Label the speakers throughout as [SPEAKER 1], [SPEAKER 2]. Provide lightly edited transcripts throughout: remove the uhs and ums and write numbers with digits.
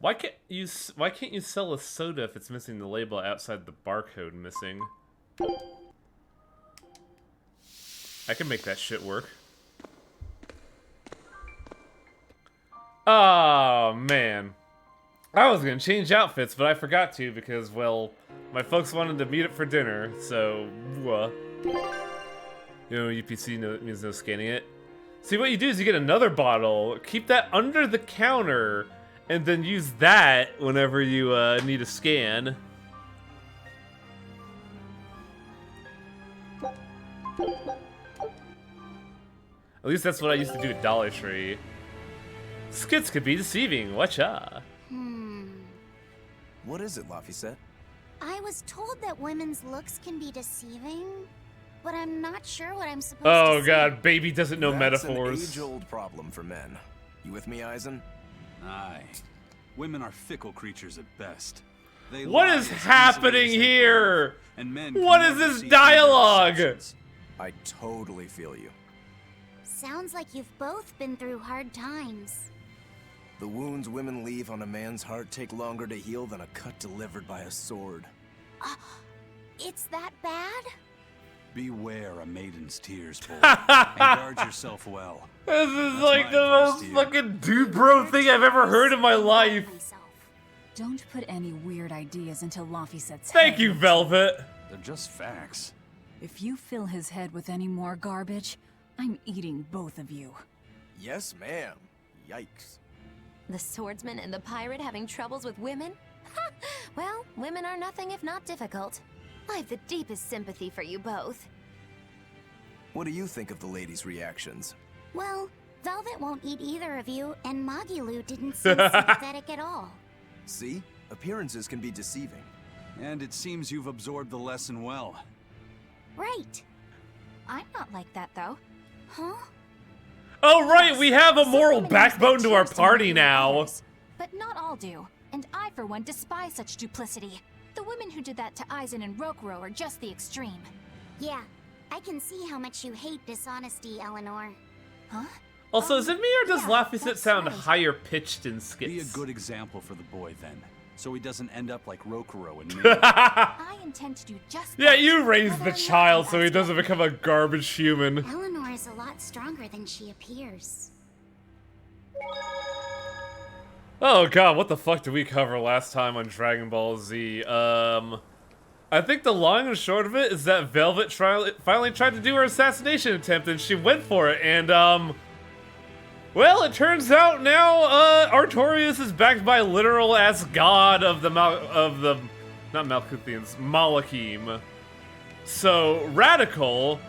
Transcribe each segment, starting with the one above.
[SPEAKER 1] why can't you sell a soda if it's missing the label outside the barcode missing? I can make that shit work. Oh, man. I was gonna change outfits, but I forgot to because, well, my folks wanted to meet up for dinner, so, You know, UPC means no scanning it. See, what you do is you get another bottle, keep that under the counter, and then use that whenever you need a scan. At least that's what I used to do at Dollar Tree. Skits could be deceiving, watcha.
[SPEAKER 2] What is it, Laphicet?
[SPEAKER 3] I was told that women's looks can be deceiving, but I'm not sure what I'm supposed
[SPEAKER 1] Oh
[SPEAKER 3] to
[SPEAKER 1] god,
[SPEAKER 3] say.
[SPEAKER 1] baby doesn't know
[SPEAKER 2] That's
[SPEAKER 1] metaphors.
[SPEAKER 2] an age-old problem for men. You with me, Eisen?
[SPEAKER 4] Aye. Women are fickle creatures at best. They
[SPEAKER 1] What
[SPEAKER 4] lie
[SPEAKER 1] is
[SPEAKER 4] as
[SPEAKER 1] happening
[SPEAKER 4] easily as they
[SPEAKER 1] here?
[SPEAKER 4] prove, and men
[SPEAKER 1] What
[SPEAKER 4] can
[SPEAKER 1] is
[SPEAKER 4] never
[SPEAKER 1] this
[SPEAKER 4] see through their
[SPEAKER 1] dialogue?
[SPEAKER 4] deceptions.
[SPEAKER 2] I totally feel you.
[SPEAKER 3] Sounds like you've both been through hard times.
[SPEAKER 2] The wounds women leave on a man's heart take longer to heal than a cut delivered by a sword.
[SPEAKER 3] It's that bad?
[SPEAKER 4] Beware a maiden's tears, boy, and guard yourself well.
[SPEAKER 1] This is
[SPEAKER 4] That's
[SPEAKER 1] like
[SPEAKER 4] my
[SPEAKER 1] the
[SPEAKER 4] advice
[SPEAKER 1] most
[SPEAKER 4] to you.
[SPEAKER 1] fucking dude bro thing I've ever heard in my life.
[SPEAKER 3] Myself.
[SPEAKER 5] Don't put any weird ideas into Laphicet's
[SPEAKER 1] Thank
[SPEAKER 5] head.
[SPEAKER 1] you, Velvet.
[SPEAKER 4] They're just facts.
[SPEAKER 5] If you fill his head with any more garbage, I'm eating both of you.
[SPEAKER 2] Yes, ma'am. Yikes.
[SPEAKER 6] The swordsman and the pirate having troubles with women? Ha! Well, women are nothing if not difficult. I've the deepest sympathy for you both.
[SPEAKER 2] What do you think of the ladies' reactions?
[SPEAKER 3] Well, Velvet won't eat either of you, and Magilu didn't seem sympathetic at all.
[SPEAKER 2] See? Appearances can be deceiving.
[SPEAKER 4] And it seems you've absorbed the lesson well.
[SPEAKER 3] Right.
[SPEAKER 5] I'm not like that, though.
[SPEAKER 3] Huh?
[SPEAKER 1] Oh right, we have a moral
[SPEAKER 5] Some women use
[SPEAKER 1] backbone
[SPEAKER 5] their
[SPEAKER 1] to our
[SPEAKER 5] tears
[SPEAKER 1] party
[SPEAKER 5] manipulate
[SPEAKER 1] now.
[SPEAKER 5] others, but not all do. And I, for one, despise such duplicity. The women who did that to Eisen and Rokuro are just the extreme.
[SPEAKER 3] Yeah, I can see how much you hate dishonesty, Eleanor.
[SPEAKER 5] Huh?
[SPEAKER 1] Also, is it me or does
[SPEAKER 5] yeah,
[SPEAKER 1] Laphicet
[SPEAKER 5] that's
[SPEAKER 1] sound
[SPEAKER 5] right.
[SPEAKER 1] higher pitched in skits?
[SPEAKER 4] Be a good example for the boy then, so he doesn't end up like Rokuro and me.
[SPEAKER 5] I intend to do just
[SPEAKER 1] Yeah,
[SPEAKER 5] that,
[SPEAKER 1] you raised
[SPEAKER 5] whether
[SPEAKER 1] the
[SPEAKER 5] or not
[SPEAKER 1] child
[SPEAKER 5] you
[SPEAKER 1] so he
[SPEAKER 5] ask
[SPEAKER 1] doesn't
[SPEAKER 5] me.
[SPEAKER 1] become a garbage human.
[SPEAKER 3] Eleanor is a lot stronger than she appears.
[SPEAKER 1] Oh god, what the fuck did we cover last time on Dragon Ball Z? I think the long and short of it is that Velvet finally tried to do her assassination attempt and she went for it and well, it turns out now Artorias is backed by literal ass god of the not Malkuthians, Malachim. So radical,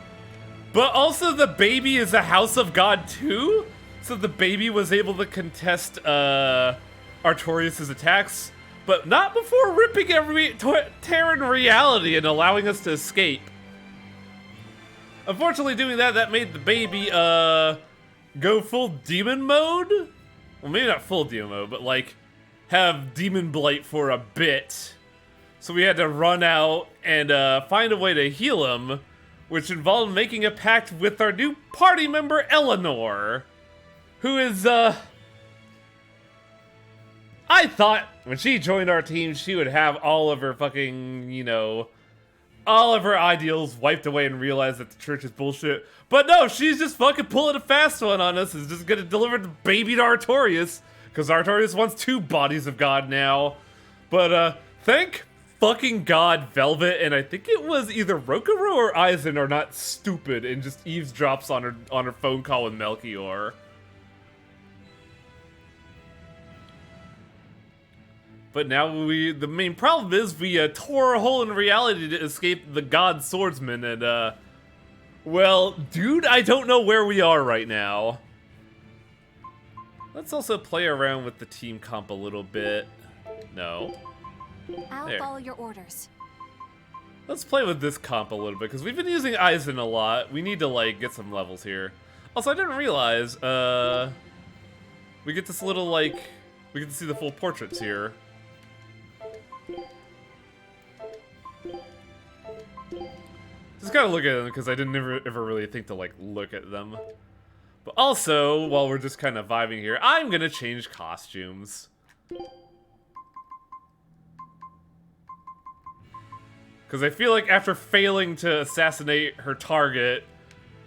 [SPEAKER 1] but also the baby is a house of god too? So the baby was able to contest Artorias' attacks, but not before ripping every Terran reality and allowing us to escape. Unfortunately, doing that made the baby go full demon mode. Well, maybe not full demon mode, but like have demon blight for a bit. So we had to run out and find a way to heal him, which involved making a pact with our new party member Eleanor. Who is, I thought when she joined our team, she would have all of her fucking, you know, all of her ideals wiped away and realize that the church is bullshit. But no, she's just fucking pulling a fast one on us. Is just gonna deliver the baby to Artorias. Because Artorias wants 2 bodies of God now. But, thank fucking God Velvet, and I think it was either Rokuro or Eisen are not stupid and just eavesdrops on her phone call with Melchior. But now the main problem is we tore a hole in reality to escape the god swordsman and well, dude, I don't know where we are right now. Let's also play around with the team comp a little bit. No.
[SPEAKER 5] I'll
[SPEAKER 1] There.
[SPEAKER 5] follow your orders.
[SPEAKER 1] Let's play with this comp a little bit, because we've been using Eisen a lot. We need to, like, get some levels here. Also, I didn't realize, we get this little, like, we get to see the full portraits here. Just gotta look at them, because I didn't ever really think to, like, look at them. But also, while we're just kind of vibing here, I'm gonna change costumes. Because I feel like after failing to assassinate her target,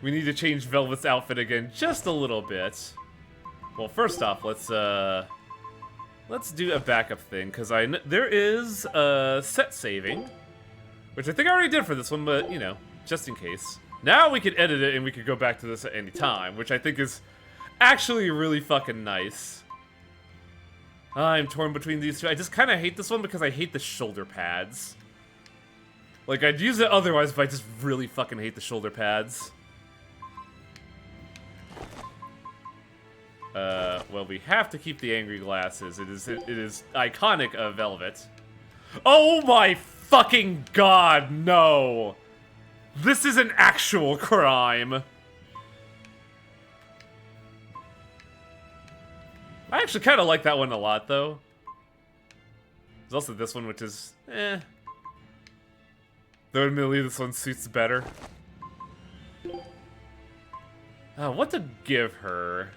[SPEAKER 1] we need to change Velvet's outfit again just a little bit. Well, first off, let's do a backup thing, because there is set saving, which I think I already did for this one, but, you know, just in case. Now we can edit it and we can go back to this at any time, which I think is actually really fucking nice. I'm torn between these two. I just kind of hate this one because I hate the shoulder pads. Like, I'd use it otherwise, but I just really fucking hate the shoulder pads. Well, we have to keep the angry glasses. It is iconic of Velvet. Oh my fucking god, no! This is an actual crime. I actually kind of like that one a lot, though. There's also this one, which is, eh. Though admittedly, this one suits better. What to give her?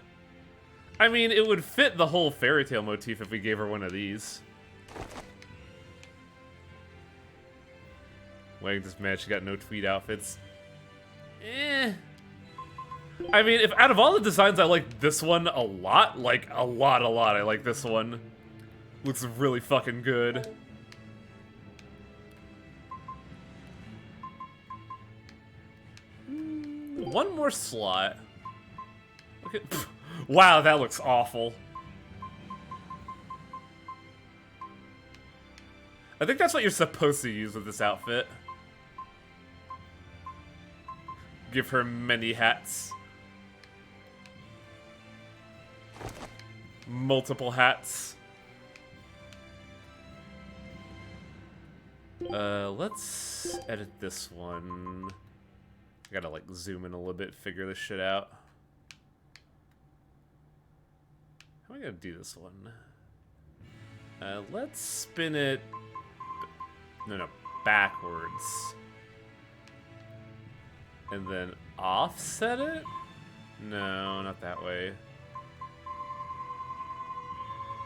[SPEAKER 1] I mean, it would fit the whole fairy tale motif if we gave her one of these. Wearing this match, she got no tweed outfits. Eh. I mean, if out of all the designs, I like this one a lot. Like, a lot. I like this one. Looks really fucking good. One more slot. Okay. Wow, that looks awful. I think that's what you're supposed to use with this outfit. Give her many hats. Multiple hats. Let's edit this one. I gotta, like, zoom in a little bit, figure this shit out. How am I gonna do this one? Let's spin it... No, backwards. And then offset it? No, not that way.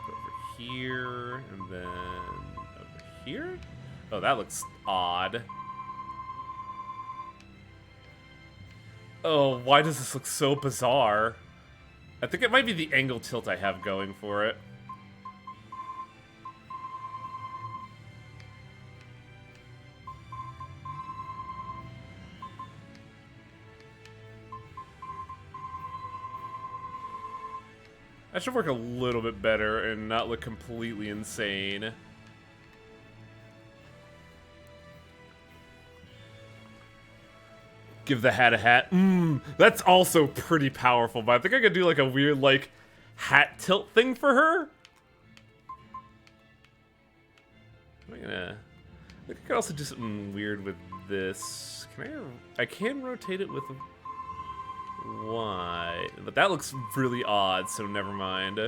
[SPEAKER 1] Over here, and then over here? Oh, that looks odd. Oh, why does this look so bizarre? I think it might be the angle tilt I have going for it. I should work a little bit better and not look completely insane. Give the hat a hat. That's also pretty powerful, but I think I could do like a weird, like, hat tilt thing for her. I'm gonna... I think I could also do something weird with this. I can rotate it with Y, but that looks really odd, so never mind.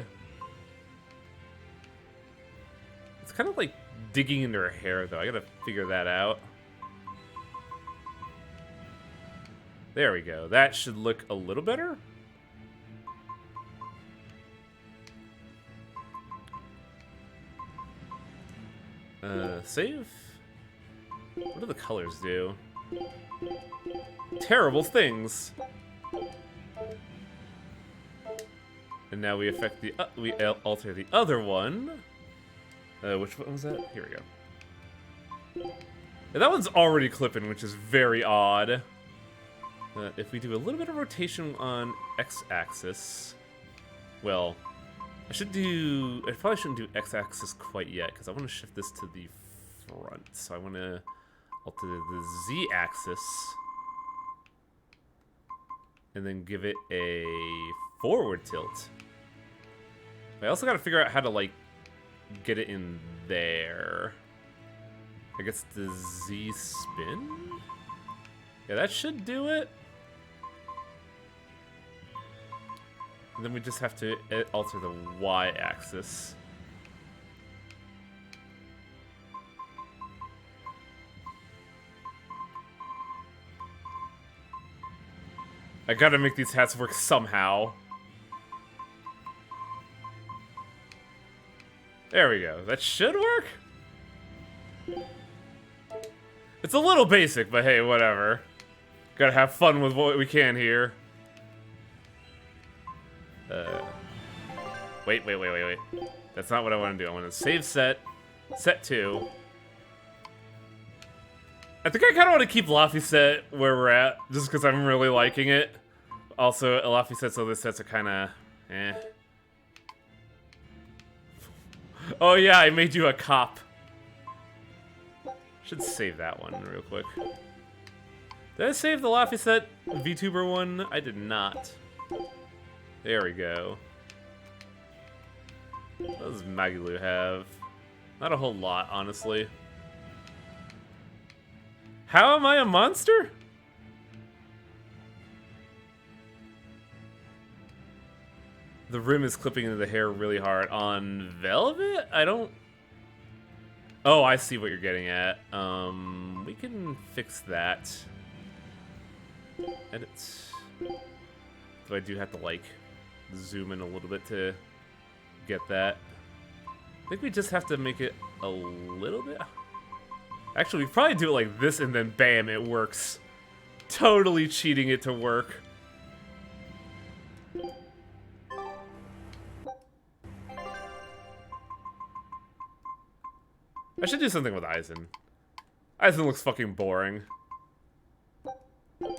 [SPEAKER 1] It's kind of like digging into her hair, though. I gotta figure that out. There we go. That should look a little better. Save? What do the colors do? Terrible things. And now we affect the we alter the other one. Which one was that? Here we go. Yeah, that one's already clipping, which is very odd. If we do a little bit of rotation on x-axis, well, I probably shouldn't do x-axis quite yet, because I want to shift this to the front. So I want to alter the z-axis, and then give it a forward tilt. I also got to figure out how to, like, get it in there. I guess the Z spin? Yeah, that should do it. And then we just have to alter the Y-axis. I gotta make these hats work somehow. There we go. That should work? It's a little basic, but hey, whatever. Gotta have fun with what we can here. Wait. That's not what I want to do. I want to save set 2. I think I kind of want to keep Laphicet where we're at, just because I'm really liking it. Also, Laphicet's other sets are kind of, eh. Oh yeah, I made you a cop. Should save that one real quick. Did I save the Laphicet VTuber one? I did not. There we go. What does Magalu have? Not a whole lot, honestly. How am I a monster? The rim is clipping into the hair really hard. On Velvet? I don't... Oh, I see what you're getting at. We can fix that. Edit. So I do have to, like, zoom in a little bit to get that. I think we just have to make it a little bit... Actually, we probably do it like this and then bam, it works. Totally cheating it to work. I should do something with Aizen. Aizen looks fucking boring. Oh,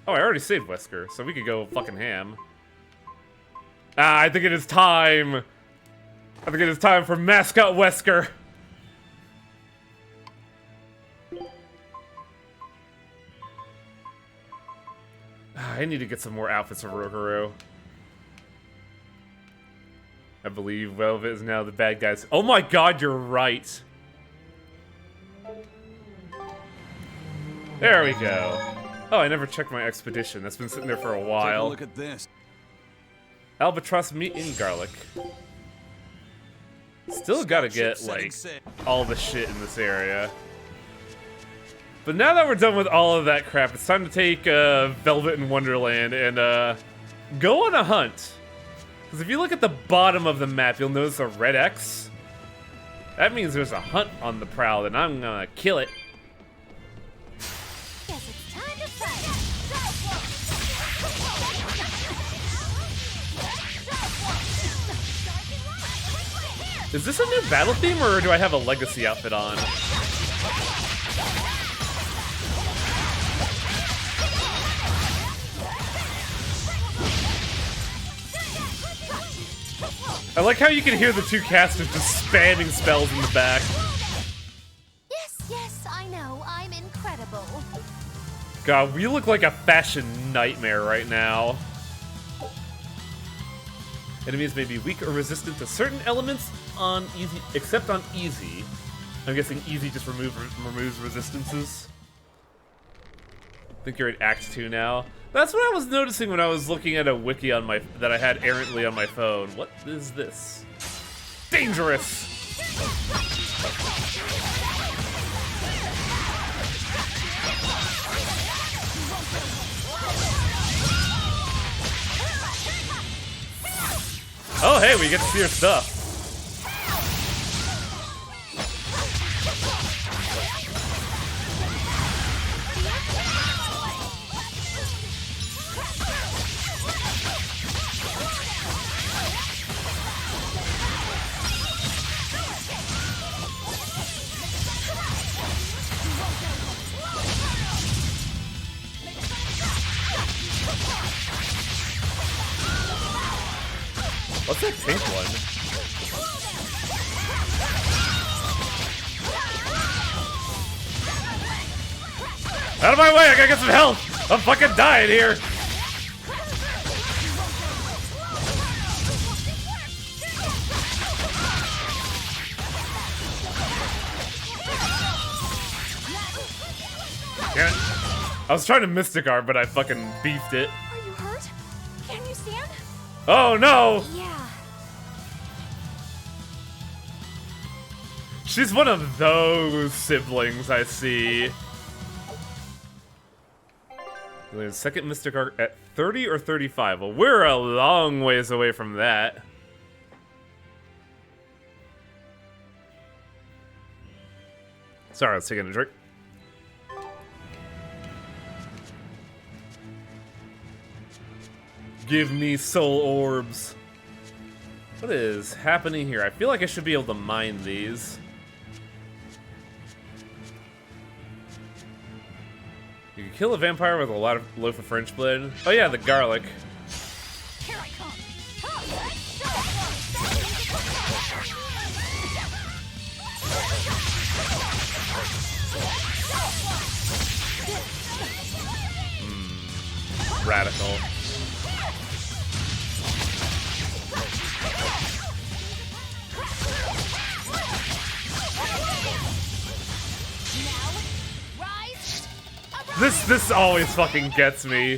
[SPEAKER 1] I already saved Wesker, so we could go fucking ham. Ah, I think it is time. I think it is time for Mascot Wesker. I need to get some more outfits of Rokuro. I believe Velvet is now the bad guys. Oh my god, you're right. There we go. Oh, I never checked my expedition. That's been sitting there for a while.
[SPEAKER 4] Take a look at this.
[SPEAKER 1] Albatross meat and garlic. Still gotta get, like, all the shit in this area. But now that we're done with all of that crap, it's time to take Velvet in Wonderland and go on a hunt. Because if you look at the bottom of the map, you'll notice a red X. That means there's a hunt on the prowl, and I'm gonna kill it.
[SPEAKER 5] Guess it's time to fight.
[SPEAKER 1] Is this a new battle theme, or do I have a legacy outfit on? I like how you can hear the two casters just spamming spells in the back.
[SPEAKER 6] Yes, I know. I'm incredible.
[SPEAKER 1] God, we look like a fashion nightmare right now. Enemies may be weak or resistant to certain elements on easy, except on easy. I'm guessing easy just removes resistances. I think you're at Act 2 now. That's what I was noticing when I was looking at a wiki on my that I had errantly on my phone. What is this? Dangerous! Oh hey, we get to see your stuff. What's that pink one? Out of my way, I gotta get some help! I'm fucking dying here! Damn it. I was trying to Mystic Art, but I fucking beefed it.
[SPEAKER 5] Are you hurt? Can you stand?
[SPEAKER 1] Oh no!
[SPEAKER 5] Yeah.
[SPEAKER 1] She's one of those siblings I see. Second Mystic Art at 30 or 35? Well, we're a long ways away from that. Sorry, I was taking a drink. Give me soul orbs. What is happening here? I feel like I should be able to mine these. You can kill a vampire with a lot of loaf of French bread. Oh yeah, the garlic.
[SPEAKER 5] Here I come.
[SPEAKER 1] Radical. This always fucking gets me.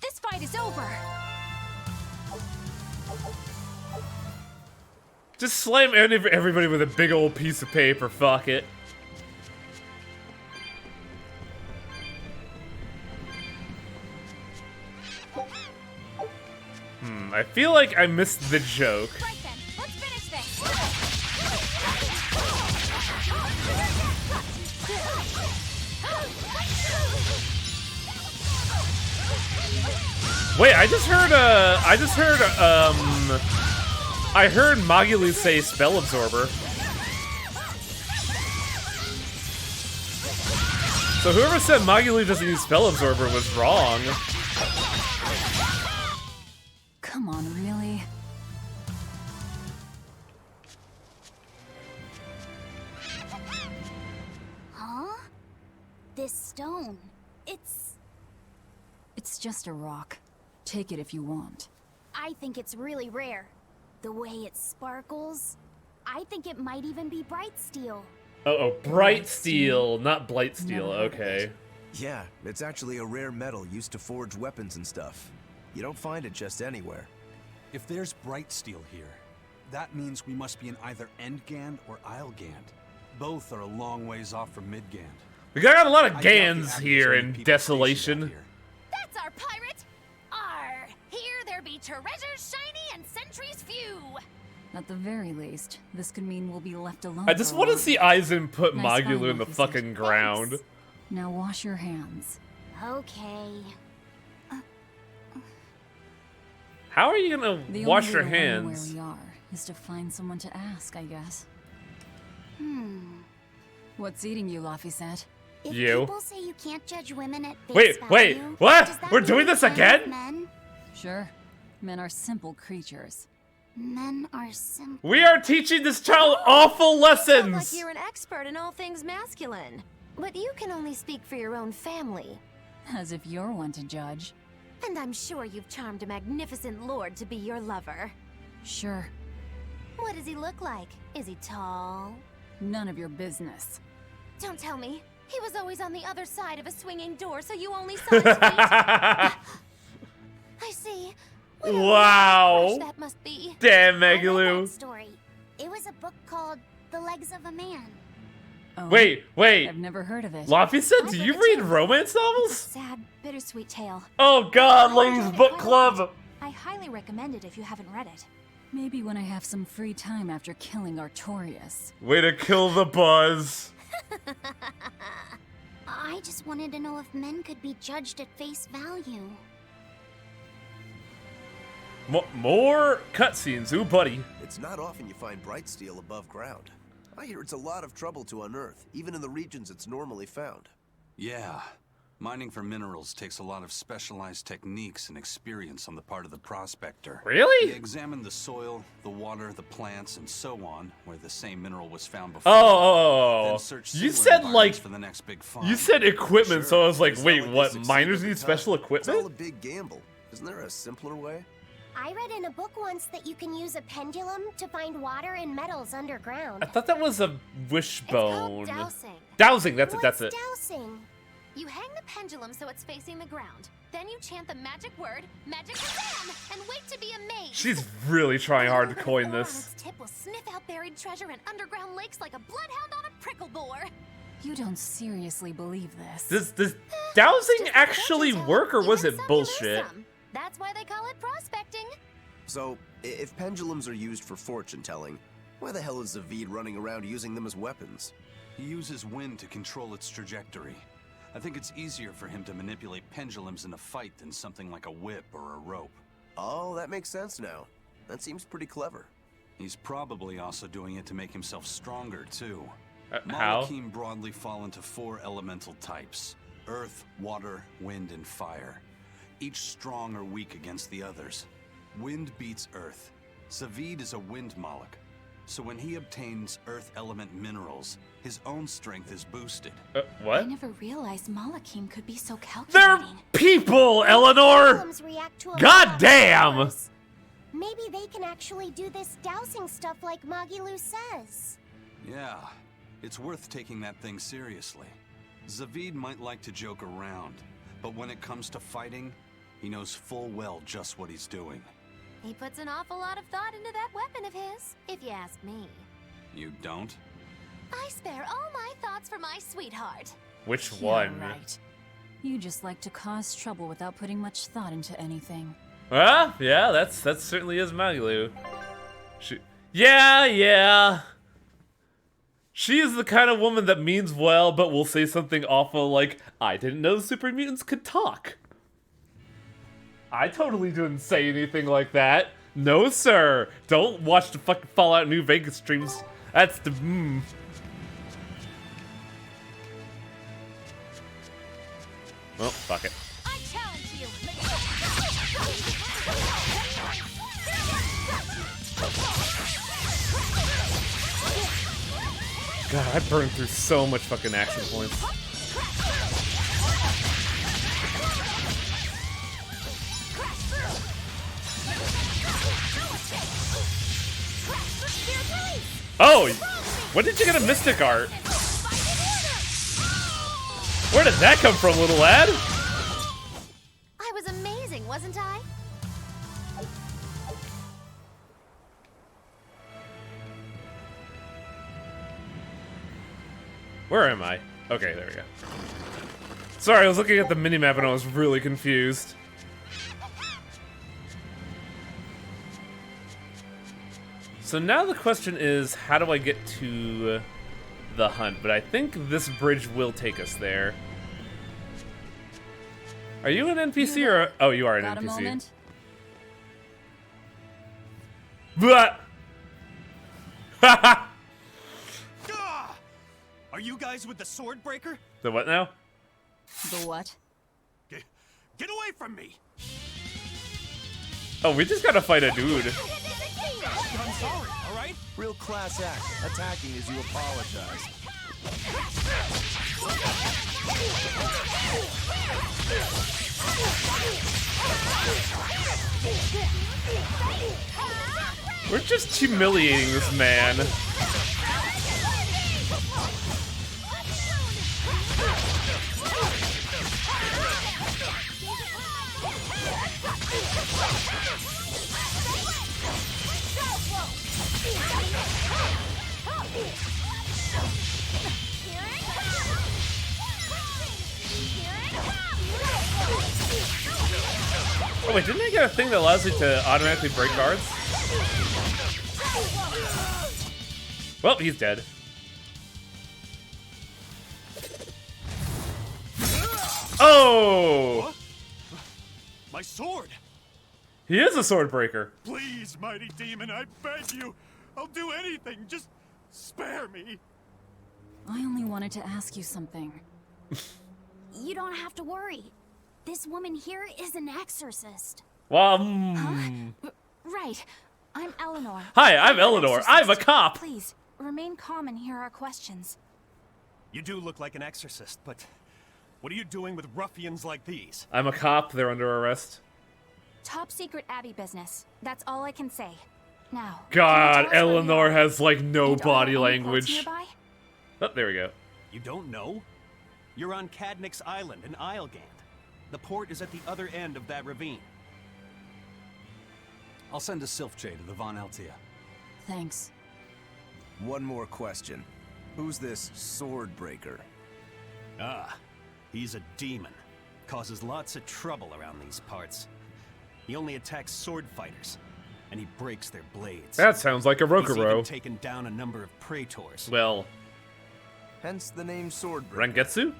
[SPEAKER 5] This fight is over.
[SPEAKER 1] Just slam everybody with a big old piece of paper, fuck it. I feel like I missed the joke.
[SPEAKER 5] Right then, let's finish this.
[SPEAKER 1] Wait, I heard Magulu say spell absorber. So whoever said Magulu doesn't use spell absorber was wrong.
[SPEAKER 5] Come on, really?
[SPEAKER 3] Huh? This stone.
[SPEAKER 5] It's just a rock. Take it if you want.
[SPEAKER 3] I think it's really rare. The way it sparkles. I think it might even be bright steel.
[SPEAKER 1] Oh, bright steel, not blight steel.
[SPEAKER 5] Never heard of
[SPEAKER 1] Okay.
[SPEAKER 5] it.
[SPEAKER 2] Yeah, it's actually a rare metal used to forge weapons and stuff. You don't find it just anywhere.
[SPEAKER 4] If there's bright steel here, that means we must be in either Endgand or Islegand. Both are a long ways off from Midgand.
[SPEAKER 1] We got a lot of
[SPEAKER 4] I doubt
[SPEAKER 1] Gans
[SPEAKER 4] the
[SPEAKER 1] here
[SPEAKER 4] average
[SPEAKER 1] in
[SPEAKER 4] many people stationed out
[SPEAKER 1] Desolation.
[SPEAKER 4] here.
[SPEAKER 6] That's our pirate! Arr! Here there be treasures shiny and sentries few!
[SPEAKER 5] At the very least, this could mean we'll be left alone.
[SPEAKER 1] I just
[SPEAKER 5] for a
[SPEAKER 1] want to
[SPEAKER 5] while.
[SPEAKER 1] see Aizen put
[SPEAKER 5] Nice
[SPEAKER 1] Magulu
[SPEAKER 5] find,
[SPEAKER 1] in the
[SPEAKER 5] Luffy said.
[SPEAKER 1] fucking ground.
[SPEAKER 3] Thanks.
[SPEAKER 5] Now wash your hands.
[SPEAKER 3] Okay.
[SPEAKER 1] How are you gonna
[SPEAKER 5] The
[SPEAKER 1] wash
[SPEAKER 5] only
[SPEAKER 1] your
[SPEAKER 5] way to learn
[SPEAKER 1] hands?
[SPEAKER 5] where we are is to find someone to ask, I guess. What's eating you, Luffy said?
[SPEAKER 3] If
[SPEAKER 1] You.
[SPEAKER 3] people say you can't judge women at face
[SPEAKER 1] Wait,
[SPEAKER 3] value,
[SPEAKER 1] what?
[SPEAKER 3] does that
[SPEAKER 1] We're
[SPEAKER 3] mean
[SPEAKER 1] doing
[SPEAKER 3] you
[SPEAKER 1] this
[SPEAKER 3] can't
[SPEAKER 1] again?
[SPEAKER 3] love Men?
[SPEAKER 5] Sure. Men are simple creatures.
[SPEAKER 3] Men are simple.
[SPEAKER 1] We are teaching this child awful
[SPEAKER 6] Sound like
[SPEAKER 1] lessons.
[SPEAKER 6] you're an expert in all things masculine. But you can only speak for your own family.
[SPEAKER 5] As if you're one to judge.
[SPEAKER 6] And I'm sure you've charmed a magnificent lord to be your lover.
[SPEAKER 5] Sure.
[SPEAKER 6] What does he look like? Is he tall?
[SPEAKER 5] None of your business.
[SPEAKER 6] Don't tell me. He was always on the other side of a swinging door, so you only saw his feet. I see. What a
[SPEAKER 1] Wow.
[SPEAKER 6] crush that must be.
[SPEAKER 1] Damn,
[SPEAKER 3] I read
[SPEAKER 1] Magulu.
[SPEAKER 3] that story. It was a book called The Legs of a Man.
[SPEAKER 5] Oh,
[SPEAKER 1] Wait.
[SPEAKER 5] I've never heard of it.
[SPEAKER 1] Luffy said,
[SPEAKER 6] I've
[SPEAKER 1] do
[SPEAKER 6] read
[SPEAKER 1] you
[SPEAKER 6] it
[SPEAKER 1] read
[SPEAKER 6] too.
[SPEAKER 1] romance
[SPEAKER 6] It's a
[SPEAKER 1] novels?
[SPEAKER 6] sad, bittersweet tale.
[SPEAKER 1] Oh god, ladies book club.
[SPEAKER 5] I highly recommend it if you haven't read it. Maybe when I have some free time after killing Artorias.
[SPEAKER 1] Way to kill the buzz.
[SPEAKER 3] I just wanted to know if men could be judged at face value.
[SPEAKER 1] More cutscenes, ooh buddy.
[SPEAKER 2] It's not often you find bright steel above ground. I hear it's a lot of trouble to unearth, even in the regions it's normally found.
[SPEAKER 4] Yeah. Mining for minerals takes a lot of specialized techniques and experience on the part of the prospector. He
[SPEAKER 1] Really?
[SPEAKER 4] examined the soil, the water, the plants, and so on, where the same mineral was found before.
[SPEAKER 1] Oh,
[SPEAKER 4] Then search
[SPEAKER 1] you
[SPEAKER 4] similar
[SPEAKER 1] said like,
[SPEAKER 4] environments for the next big find.
[SPEAKER 1] you said equipment, so I was like,
[SPEAKER 2] It's
[SPEAKER 1] wait,
[SPEAKER 2] not
[SPEAKER 1] what,
[SPEAKER 2] they succeed
[SPEAKER 1] miners
[SPEAKER 2] every
[SPEAKER 1] need
[SPEAKER 2] time.
[SPEAKER 1] special
[SPEAKER 2] It's all a
[SPEAKER 1] equipment?
[SPEAKER 2] big gamble. Isn't there a simpler way?
[SPEAKER 3] I read in a book once that you can use a pendulum to find water and metals underground.
[SPEAKER 1] I thought that was a
[SPEAKER 6] It's
[SPEAKER 1] wishbone.
[SPEAKER 6] called dowsing.
[SPEAKER 1] Dowsing, that's it, that's
[SPEAKER 3] What's
[SPEAKER 1] it.
[SPEAKER 3] dowsing?
[SPEAKER 6] You hang the pendulum so it's facing the ground. Then you chant the magic word, Magic Kazam, and wait to be amazed.
[SPEAKER 1] She's really trying hard to
[SPEAKER 6] Whatever
[SPEAKER 1] coin
[SPEAKER 6] the ore on
[SPEAKER 1] this.
[SPEAKER 6] its tip will sniff out buried treasure in underground lakes like a bloodhound on a prickle bore.
[SPEAKER 5] You don't seriously believe this.
[SPEAKER 1] Does dowsing
[SPEAKER 6] Just like
[SPEAKER 1] actually
[SPEAKER 6] fortune
[SPEAKER 1] work, or
[SPEAKER 6] telling.
[SPEAKER 1] was
[SPEAKER 6] You
[SPEAKER 1] it
[SPEAKER 6] win some, you
[SPEAKER 1] bullshit?
[SPEAKER 6] lose some. That's why they call it prospecting.
[SPEAKER 2] So, if pendulums are used for fortune telling, Why the hell is Zavid running around using them as weapons?
[SPEAKER 4] He uses wind to control its trajectory. I think it's easier for him to manipulate pendulums in a fight than something like a whip or a rope.
[SPEAKER 2] Oh, that makes sense now. That seems pretty clever.
[SPEAKER 4] He's probably also doing it to make himself stronger, too.
[SPEAKER 1] How?
[SPEAKER 4] Malachim broadly fall into 4 elemental types: earth, water, wind, and fire. Each strong or weak against the others. Wind beats earth. Zavid is a wind Malach. So when he obtains earth element minerals, his own strength is boosted.
[SPEAKER 5] I
[SPEAKER 1] What?
[SPEAKER 5] never realized Malachim could be so
[SPEAKER 1] They're
[SPEAKER 5] calculating.
[SPEAKER 1] people, Eleanor!
[SPEAKER 3] Problems react to a
[SPEAKER 1] God
[SPEAKER 3] lot of
[SPEAKER 1] damn!
[SPEAKER 3] powers. Maybe they can actually do this dousing stuff like Magilu says.
[SPEAKER 4] Yeah, it's worth taking that thing seriously. Zavid might like to joke around, but when it comes to fighting, he knows full well just what he's doing.
[SPEAKER 6] He puts an awful lot of thought into that weapon of his, if you ask me.
[SPEAKER 4] You don't?
[SPEAKER 6] I spare all my thoughts for my sweetheart.
[SPEAKER 1] Which
[SPEAKER 7] Yeah,
[SPEAKER 1] one?
[SPEAKER 7] right. You just like to cause trouble without putting much thought into anything.
[SPEAKER 1] Yeah, that certainly is Magalu. Yeah. She is the kind of woman that means well, but will say something awful like, I didn't know super mutants could talk. I totally didn't say anything like that. No, sir. Don't watch the fucking Fallout New Vegas streams. That's the Oh, fuck it.
[SPEAKER 5] I challenge you!
[SPEAKER 1] God, I burned through so much fucking action points. Oh, when did you get a Mystic Art? Where did that come from, little lad?
[SPEAKER 6] I was amazing, wasn't I?
[SPEAKER 1] Where am I? Okay, there we go. Sorry, I was looking at the minimap and I was really confused. So now the question is, how do I get to the hunt? But I think this bridge will take us there. Are you an NPC or... Oh, you are an
[SPEAKER 7] Got a
[SPEAKER 1] NPC.
[SPEAKER 7] moment?
[SPEAKER 1] But
[SPEAKER 4] Gah! Are you guys with the Swordbreaker?
[SPEAKER 1] The what now?
[SPEAKER 7] The what?
[SPEAKER 4] Get away from me!
[SPEAKER 1] Oh, we just gotta fight a dude.
[SPEAKER 4] I'm sorry, alright?
[SPEAKER 2] Real class act, attacking as you apologize.
[SPEAKER 1] We're just humiliating this man. Oh wait, didn't I get a thing that allows you to automatically break guards? Well, he's dead. Oh!
[SPEAKER 4] My sword!
[SPEAKER 1] He is a sword breaker.
[SPEAKER 4] Please, mighty demon, I beg you! I'll do anything, just spare me!
[SPEAKER 7] I only wanted to ask you something.
[SPEAKER 3] You don't have to worry. This woman here is an exorcist.
[SPEAKER 1] Well,
[SPEAKER 5] Right. I'm Eleanor.
[SPEAKER 1] Hi, I'm Eleanor. I'm a cop.
[SPEAKER 5] Please, remain calm and hear our questions.
[SPEAKER 8] You do look like an exorcist, but what are you doing with ruffians like these?
[SPEAKER 1] I'm a cop. They're under arrest.
[SPEAKER 5] Top secret Abbey business. That's all I can say. Now,
[SPEAKER 1] God,
[SPEAKER 5] can you tell us where we
[SPEAKER 1] Eleanor
[SPEAKER 5] are?
[SPEAKER 1] has like no
[SPEAKER 5] And are
[SPEAKER 1] body
[SPEAKER 5] there any
[SPEAKER 1] language.
[SPEAKER 5] ports nearby?
[SPEAKER 1] Oh, there we go.
[SPEAKER 8] You don't know? You're on Cadnix Island in Islegand. The port is at the other end of that ravine.
[SPEAKER 4] I'll send a Sylph-Jade to the Von Altia.
[SPEAKER 7] Thanks.
[SPEAKER 2] One more question. Who's this Swordbreaker?
[SPEAKER 8] Ah, he's a demon. Causes lots of trouble around these parts. He only attacks sword fighters. and he breaks their blades.
[SPEAKER 1] That sounds like a
[SPEAKER 8] He's even
[SPEAKER 1] Rokuro.
[SPEAKER 8] taken down a number of praetors.
[SPEAKER 1] Well,
[SPEAKER 2] Hence the name Swordbreaker.
[SPEAKER 1] Rengetsu?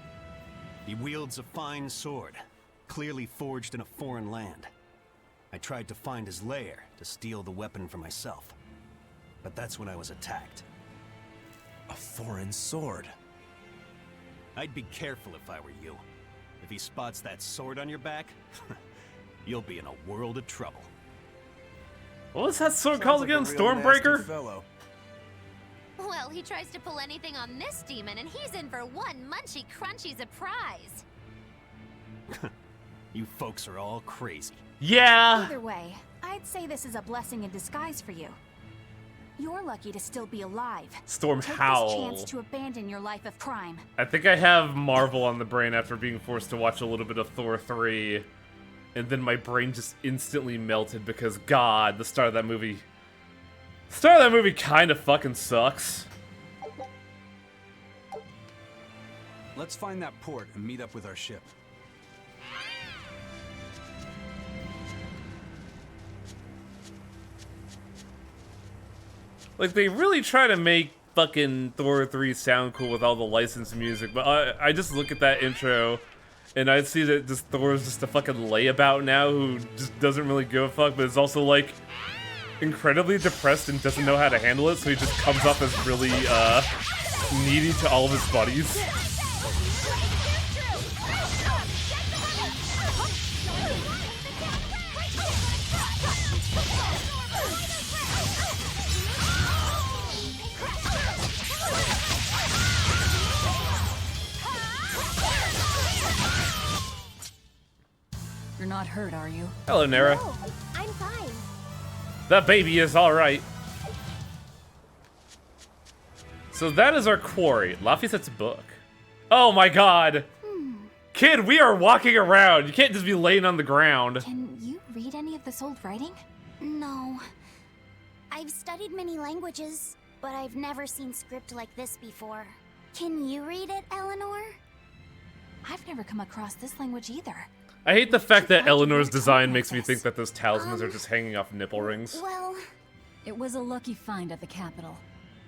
[SPEAKER 8] He wields a fine sword, clearly forged in a foreign land. I tried to find his lair to steal the weapon for myself, but that's when I was attacked.
[SPEAKER 2] A foreign sword.
[SPEAKER 8] I'd be careful if I were you. If he spots that sword on your back, you'll be in a world of trouble.
[SPEAKER 1] What was that sword
[SPEAKER 2] Sounds
[SPEAKER 1] called
[SPEAKER 2] like a
[SPEAKER 1] again?
[SPEAKER 2] real nasty
[SPEAKER 1] Stormbreaker?
[SPEAKER 2] fellow.
[SPEAKER 6] Well, he tries to pull anything on this demon, and he's in for one munchy crunchy surprise.
[SPEAKER 8] You folks are all crazy.
[SPEAKER 1] Yeah.
[SPEAKER 5] Either way, I'd say this is a blessing in disguise for you. You're lucky to still be alive.
[SPEAKER 1] Storm
[SPEAKER 5] Take
[SPEAKER 1] Howl.
[SPEAKER 5] this chance to abandon your life of crime.
[SPEAKER 1] I think I have Marvel on the brain after being forced to watch a little bit of Thor 3. And then my brain just instantly melted because, God, the start of that movie... kind of fucking sucks.
[SPEAKER 4] Let's find that port and meet up with our ship.
[SPEAKER 1] Like, they really try to make fucking Thor 3 sound cool with all the licensed music, but I just look at that intro, and I see that just Thor's just a fucking layabout now who just doesn't really give a fuck, but is also, like, incredibly depressed and doesn't know how to handle it, so he just comes off as really, needy to all of his buddies.
[SPEAKER 7] You're not hurt, are you?
[SPEAKER 1] Hello, Nara.
[SPEAKER 3] No, I'm fine.
[SPEAKER 1] That baby is alright. So that is our quarry. Lafayette's book. Oh my god! Kid, we are walking around. You can't just be laying on the ground.
[SPEAKER 5] Can you read any of this old writing?
[SPEAKER 3] No. I've studied many languages, but I've never seen script like this before. Can you read it, Eleanor?
[SPEAKER 5] I've never come across this language either.
[SPEAKER 1] I hate the fact that
[SPEAKER 5] Why do you
[SPEAKER 1] Eleanor's
[SPEAKER 5] talk
[SPEAKER 1] design
[SPEAKER 5] like
[SPEAKER 1] makes me
[SPEAKER 5] this?
[SPEAKER 1] think that those talismans are just hanging off nipple rings.
[SPEAKER 3] Well,
[SPEAKER 7] It was a lucky find at the capital.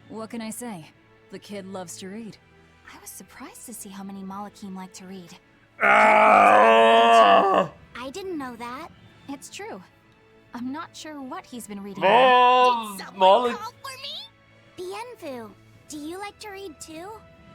[SPEAKER 7] What can I say? The kid loves to read.
[SPEAKER 5] I was surprised to see how many Malakim like to read.
[SPEAKER 1] Ah!
[SPEAKER 3] I didn't know that.
[SPEAKER 5] It's true. I'm not sure what he's been reading.
[SPEAKER 1] Oh, Molly.
[SPEAKER 3] Call for me? Bienfu, do you like to read too?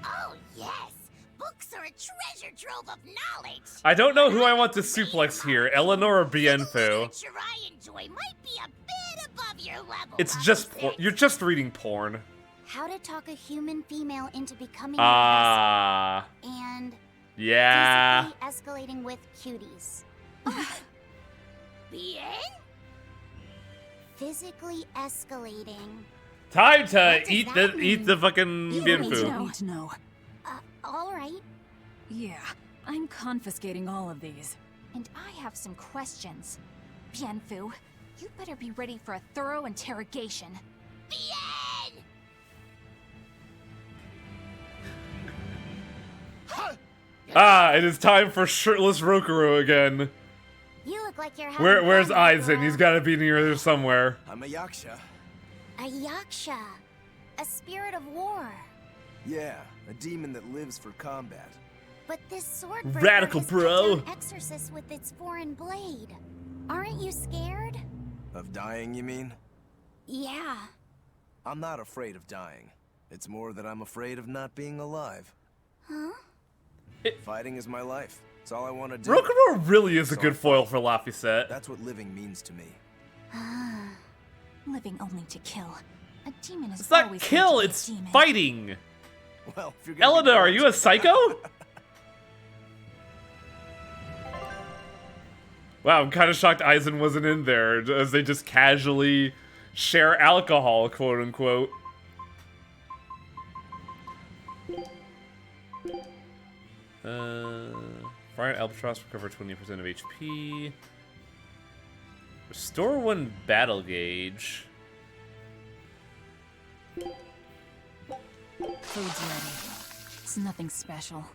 [SPEAKER 3] Oh, yes. Books are a treasure trove of knowledge.
[SPEAKER 1] I don't know who I want to suplex here, Eleanor or
[SPEAKER 3] The
[SPEAKER 1] Bienfu.
[SPEAKER 3] literature I enjoy might be a bit above your level.
[SPEAKER 1] It's just porn. You're just reading porn.
[SPEAKER 3] How to talk a human female into becoming
[SPEAKER 1] Ah,
[SPEAKER 3] your boss, and
[SPEAKER 1] yeah.
[SPEAKER 3] physically escalating with cuties. Bien? Physically escalating.
[SPEAKER 1] Time to
[SPEAKER 3] What does
[SPEAKER 1] eat
[SPEAKER 3] that
[SPEAKER 1] the fucking
[SPEAKER 7] You
[SPEAKER 1] Bienfu.
[SPEAKER 7] need to know.
[SPEAKER 3] All right.
[SPEAKER 7] Yeah, I'm confiscating all of these.
[SPEAKER 5] And I have some questions. Bienfu, you better be ready for a thorough interrogation.
[SPEAKER 3] Bien!
[SPEAKER 1] Ah, it is time for shirtless Rokuro again.
[SPEAKER 3] You look like you're having
[SPEAKER 1] Where's
[SPEAKER 3] fun,
[SPEAKER 1] Aizen?
[SPEAKER 3] girl.
[SPEAKER 1] He's got to be near there somewhere.
[SPEAKER 2] I'm a yaksha.
[SPEAKER 3] A yaksha. A spirit of war.
[SPEAKER 2] Yeah, a demon that lives for combat.
[SPEAKER 3] But this sword breaker
[SPEAKER 1] Radical,
[SPEAKER 3] has
[SPEAKER 1] bro.
[SPEAKER 3] cut down exorcists with its foreign blade. Aren't you scared?
[SPEAKER 2] Of dying, you mean?
[SPEAKER 3] Yeah.
[SPEAKER 2] I'm not afraid of dying. It's more that I'm afraid of not being alive.
[SPEAKER 3] Huh?
[SPEAKER 2] Fighting is my life. It's all I want to do.
[SPEAKER 1] Rokuro really is a good foil for Lafayette.
[SPEAKER 2] That's what living means to me.
[SPEAKER 5] Living only to kill. A demon is
[SPEAKER 1] It's not
[SPEAKER 5] always
[SPEAKER 1] kill,
[SPEAKER 5] going to be a
[SPEAKER 1] it's
[SPEAKER 5] demon.
[SPEAKER 1] fighting.
[SPEAKER 2] Well, if you're gonna be
[SPEAKER 1] Eleanor, are
[SPEAKER 2] blunt-
[SPEAKER 1] you a psycho? Wow, I'm kind of shocked Aizen wasn't in there, as they just casually share alcohol, quote unquote. Fire Albatross, recover 20% of HP. Restore 1 battle gauge.
[SPEAKER 7] Food's ready. It's nothing special.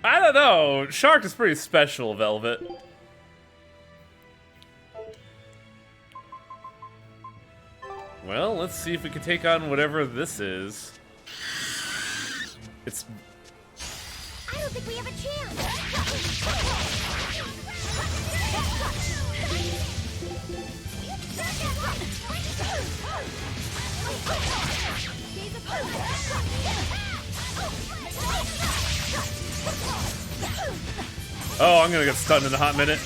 [SPEAKER 1] I don't know. Shark is pretty special, Velvet. Well, let's see if we can take on whatever this is. It's...
[SPEAKER 3] I don't think we have a chance.
[SPEAKER 1] Oh, I'm gonna get stunned in a hot minute.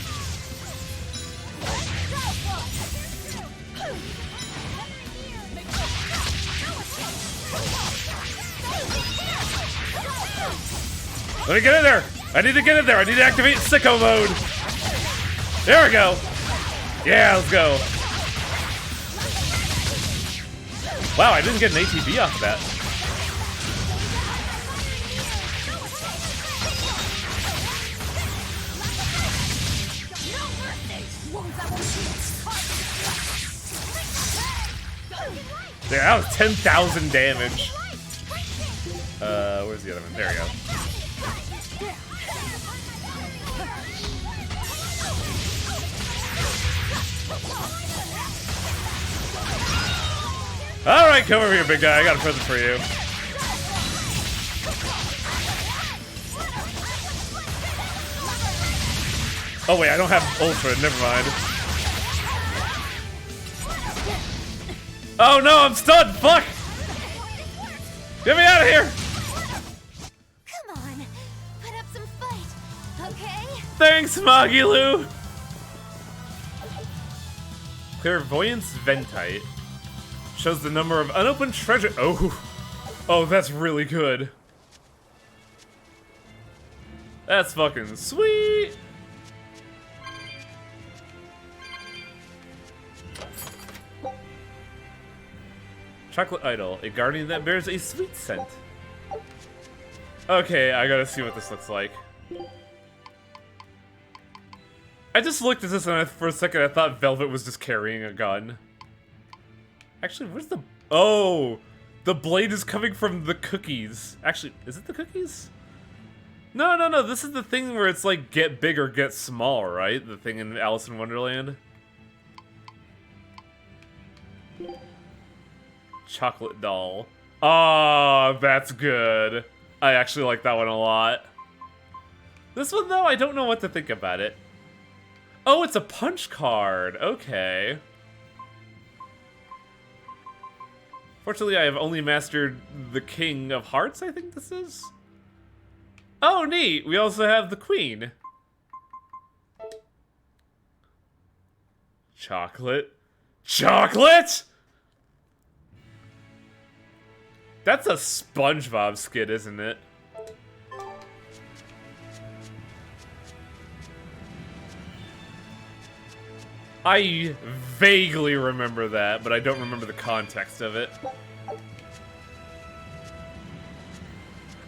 [SPEAKER 1] Let me get in there! I need to get in there! I need to activate sicko mode! There we go! Yeah, let's go! Wow, I didn't get an ATB off of that. Yeah, that was 10,000 damage. Where's the other one? There we go. Alright, come over here, big guy. I got a present for you. Oh wait, I don't have Ultra, never mind. Oh no, I'm stunned! Fuck! Get me out of here!
[SPEAKER 3] Come on, put up some fight, okay?
[SPEAKER 1] Thanks, Magilu! Clairvoyance Ventite. Shows the number of unopened treasure. Oh. Oh, that's really good. That's fucking sweet! Chocolate Idol, a guardian that bears a sweet scent. Okay, I gotta see what this looks like. I just looked at this and for a second I thought Velvet was just carrying a gun. Actually, where's the... Oh! The blade is coming from the cookies. Actually, is it the cookies? No, this is the thing where it's like get big or get small, right? The thing in Alice in Wonderland. Chocolate doll. Oh, that's good. I actually like that one a lot. This one, though, I don't know what to think about it. Oh, it's a punch card. Okay. Fortunately, I have only mastered the King of Hearts, I think this is. Oh, neat. We also have the Queen. Chocolate. Chocolate?! That's a SpongeBob skit, isn't it? I vaguely remember that, but I don't remember the context of it.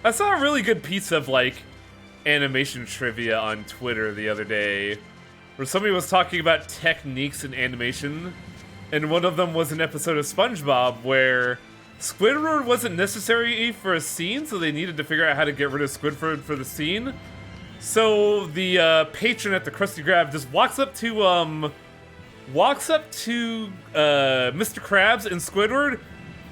[SPEAKER 1] I saw a really good piece of, like, animation trivia on Twitter the other day, where somebody was talking about techniques in animation, and one of them was an episode of SpongeBob where Squidward wasn't necessary for a scene, so they needed to figure out how to get rid of Squidward for the scene. So the patron at the Krusty Krab just walks up to Mr. Krabs and Squidward,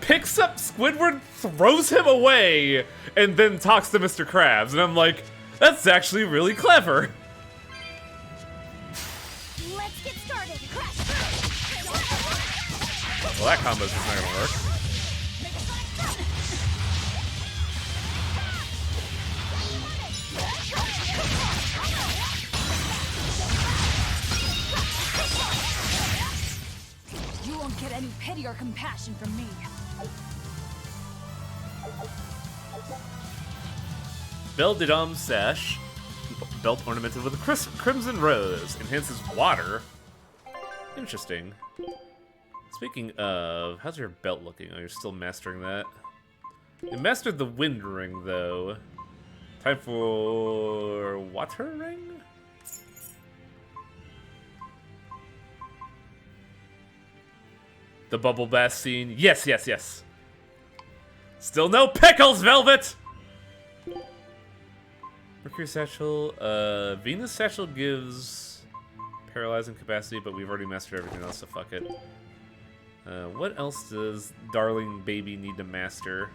[SPEAKER 1] picks up Squidward, throws him away, and then talks to Mr. Krabs. And I'm like, that's actually really clever.
[SPEAKER 3] Let's get started.
[SPEAKER 1] Well, that combo's just not gonna work.
[SPEAKER 7] You won't get any pity or compassion from me.
[SPEAKER 1] Belle-de-Dame sash. Belt ornamented with a crimson rose. Enhances water. Interesting. Speaking of, how's your belt looking? Oh, you're still mastering that. You mastered the wind ring, though. Time for water ring? The bubble bath scene. Yes, yes, yes. Still no pickles, Velvet! Mercury Satchel. Venus Satchel gives paralyzing capacity, but we've already mastered everything else, so fuck it. What else does darling baby need to master?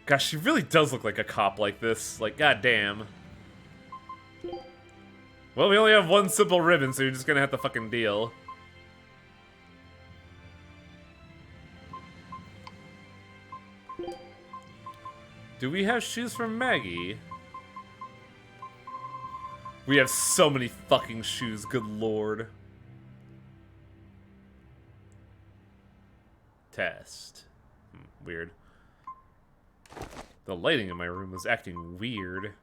[SPEAKER 1] Gosh, she really does look like a cop like this. Like, goddamn. Well, we only have one simple ribbon, so you're just gonna have to fucking deal. Do we have shoes from Maggie? We have so many fucking shoes, good lord. Test. Weird. The lighting in my room was acting weird.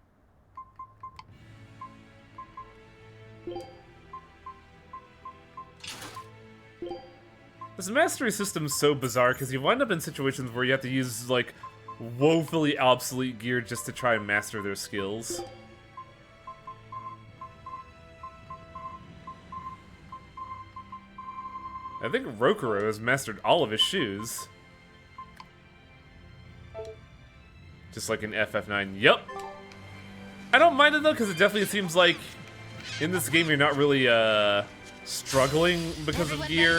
[SPEAKER 1] This mastery system's so bizarre because you wind up in situations where you have to use, like, woefully obsolete gear just to try and master their skills. I think Rokuro has mastered all of his shoes. Just like in FF9. Yup. I don't mind it though, because it definitely seems like in this game you're not really struggling because of gear.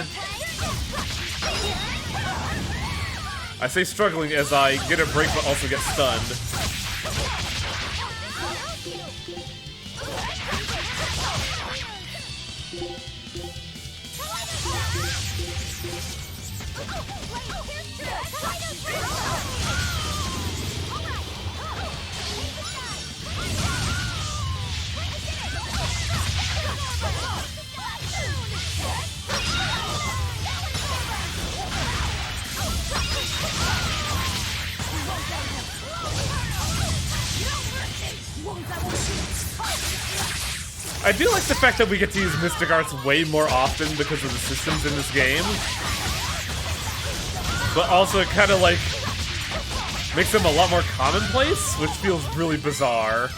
[SPEAKER 1] I say struggling as I get a break but also get stunned. I do like the fact that we get to use Mystic Arts way more often because of the systems in this game. But also it kind of like makes them a lot more commonplace, which feels really bizarre.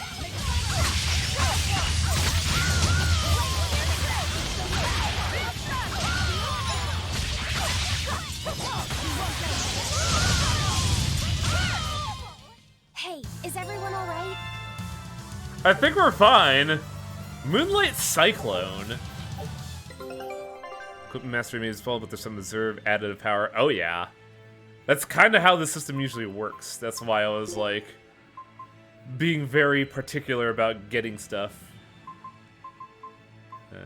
[SPEAKER 3] Hey, is everyone alright?
[SPEAKER 1] I think we're fine. Moonlight Cyclone. Equipment mastery may as well, but there's some reserve additive power. Oh yeah. That's kind of how the system usually works. That's why I was like being very particular about getting stuff.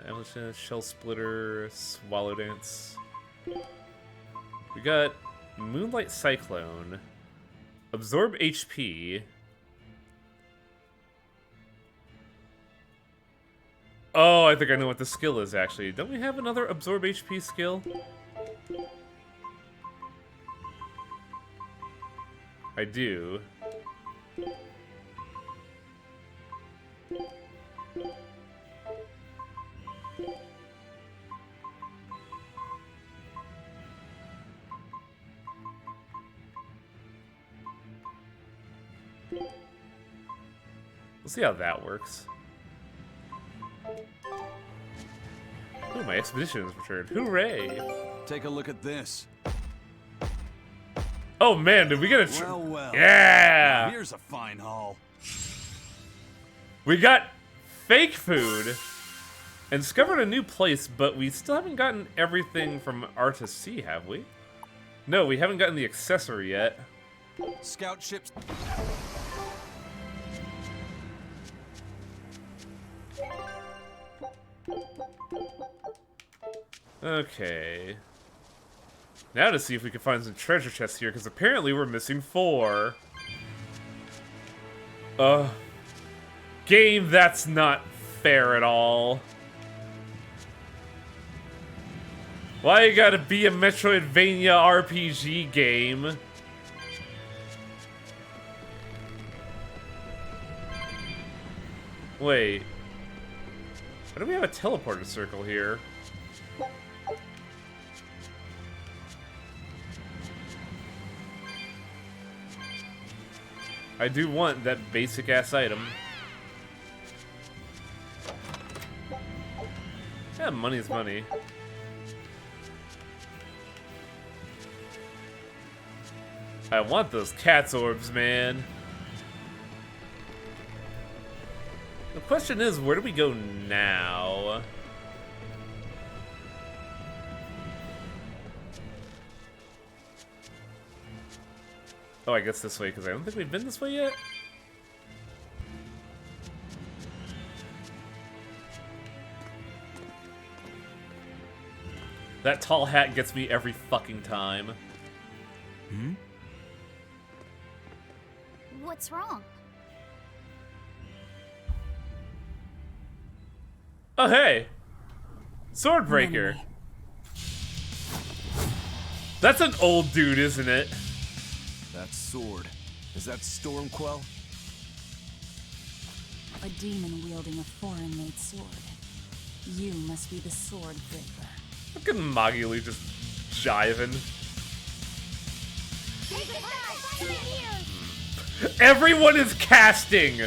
[SPEAKER 1] Evolution, Shell Splitter, Swallow Dance. We got Moonlight Cyclone. Absorb HP. Oh, I think I know what the skill is, actually. Don't we have another Absorb HP skill? I do. We'll see how that works. Ooh, my expedition has returned. Hooray!
[SPEAKER 4] Take a look at this.
[SPEAKER 1] Oh man, did we get a
[SPEAKER 4] Well.
[SPEAKER 1] Yeah!
[SPEAKER 4] Now here's a fine haul.
[SPEAKER 1] We got fake food and discovered a new place, but we still haven't gotten everything from R to C, have we? No, we haven't gotten the accessory yet.
[SPEAKER 4] Scout ships.
[SPEAKER 1] Okay. Now to see if we can find some treasure chests here, because apparently we're missing 4. Game, that's not fair at all. Why you gotta be a Metroidvania RPG game? Wait. Why do we have a teleporter circle here? I do want that basic-ass item. Yeah, money's money. I want those cat's orbs, man. The question is, where do we go now? Oh, I guess this way, because I don't think we've been this way yet. That tall hat gets me every fucking time.
[SPEAKER 2] Hmm?
[SPEAKER 3] What's wrong?
[SPEAKER 1] Oh, hey! Swordbreaker.
[SPEAKER 7] Enemy.
[SPEAKER 1] That's an old dude, isn't it?
[SPEAKER 2] That sword. Is that Stormquell?
[SPEAKER 7] A demon wielding a foreign-made sword. You must be the sword breaker.
[SPEAKER 1] Look at Magili just jiving. Everyone is casting!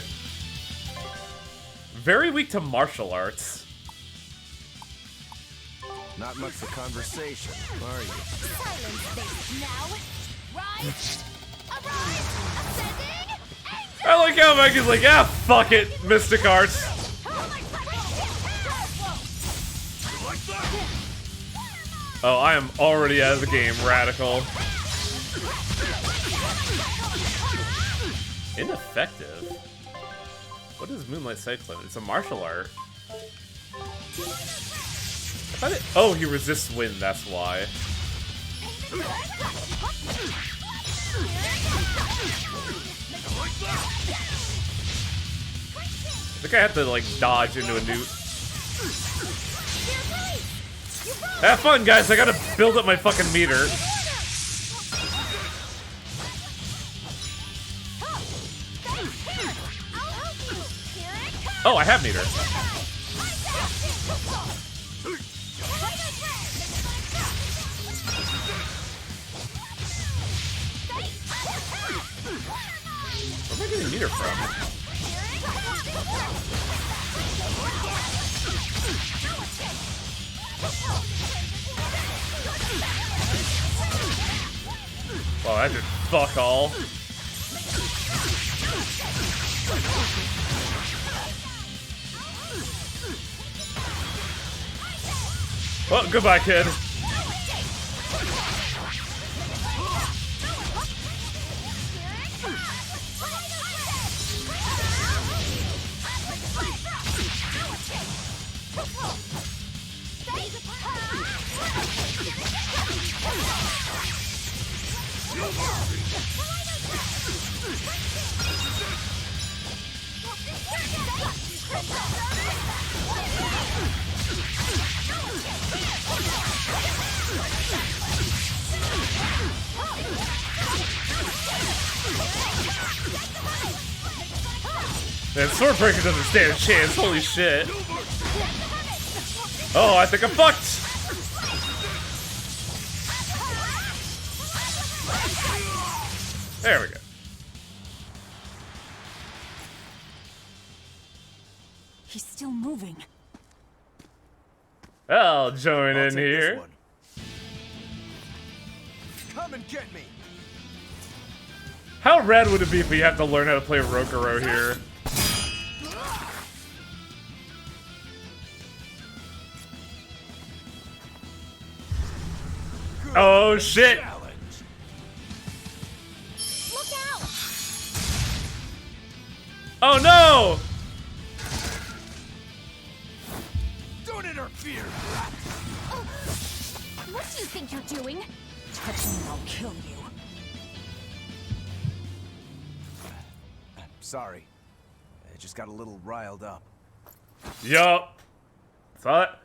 [SPEAKER 1] Very weak to martial arts.
[SPEAKER 2] Not much for conversation, are you?
[SPEAKER 1] I like how Maggie's like, ah, fuck it, Mystic Arts. Oh, I am already out of the game, Radical. Ineffective? What is Moonlight Cyclone? It's a martial art. Oh, he resists wind, that's why. I think I have to, like, dodge into a newt. Have fun, guys. I gotta build up my fucking meter. Oh, I have meter. Where am I getting meter from? Well, that did fuck all. Well, goodbye, kid. Man, Swordbreaker doesn't stand a chance, holy shit. Oh, I think I'm fucked! There we go.
[SPEAKER 7] He's still moving.
[SPEAKER 1] I'll join
[SPEAKER 2] I'll
[SPEAKER 1] in
[SPEAKER 2] take
[SPEAKER 1] here.
[SPEAKER 2] this one. Come and get me.
[SPEAKER 1] How rad would it be if we have to learn how to play Rokuro here? Oh shit!
[SPEAKER 3] Look out!
[SPEAKER 1] Oh no!
[SPEAKER 2] Don't interfere.
[SPEAKER 3] What do you think you're doing?
[SPEAKER 7] Touch me and I'll kill you.
[SPEAKER 2] Sorry. I just got a little riled up.
[SPEAKER 1] Yup. Thought.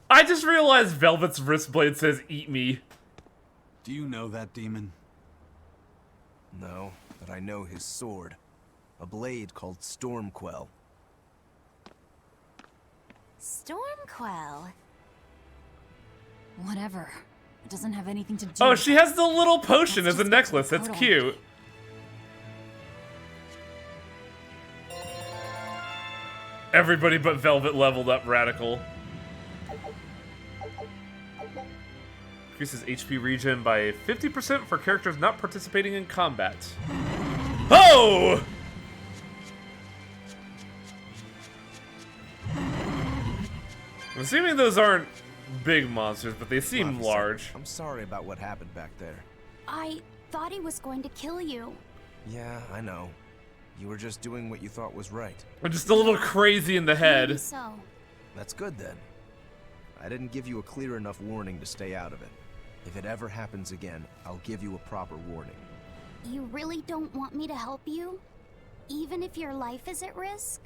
[SPEAKER 1] I just realized Velvet's wrist blade says "Eat me."
[SPEAKER 4] Do you know that demon?
[SPEAKER 2] No, but I know his sword. A blade called Stormquell.
[SPEAKER 6] Stormquell.
[SPEAKER 7] Whatever. It doesn't have anything to do
[SPEAKER 1] Oh,
[SPEAKER 7] with
[SPEAKER 1] she has the little potion
[SPEAKER 7] Let's
[SPEAKER 1] as a
[SPEAKER 7] just get to
[SPEAKER 1] necklace.
[SPEAKER 7] the
[SPEAKER 1] That's
[SPEAKER 7] portal.
[SPEAKER 1] cute. Everybody but Velvet leveled up Radical. Increases HP regen by 50% for characters not participating in combat. Oh! I'm assuming those aren't big monsters, but they seem large.
[SPEAKER 2] I'm sorry about what happened back there.
[SPEAKER 3] I thought he was going to kill you.
[SPEAKER 2] Yeah, I know. You were just doing what you thought was right.
[SPEAKER 1] I'm just a little crazy in the
[SPEAKER 3] Maybe
[SPEAKER 1] head.
[SPEAKER 3] so.
[SPEAKER 2] That's good then. I didn't give you a clear enough warning to stay out of it. If it ever happens again, I'll give you a proper warning.
[SPEAKER 3] You really don't want me to help you? Even if your life is at risk?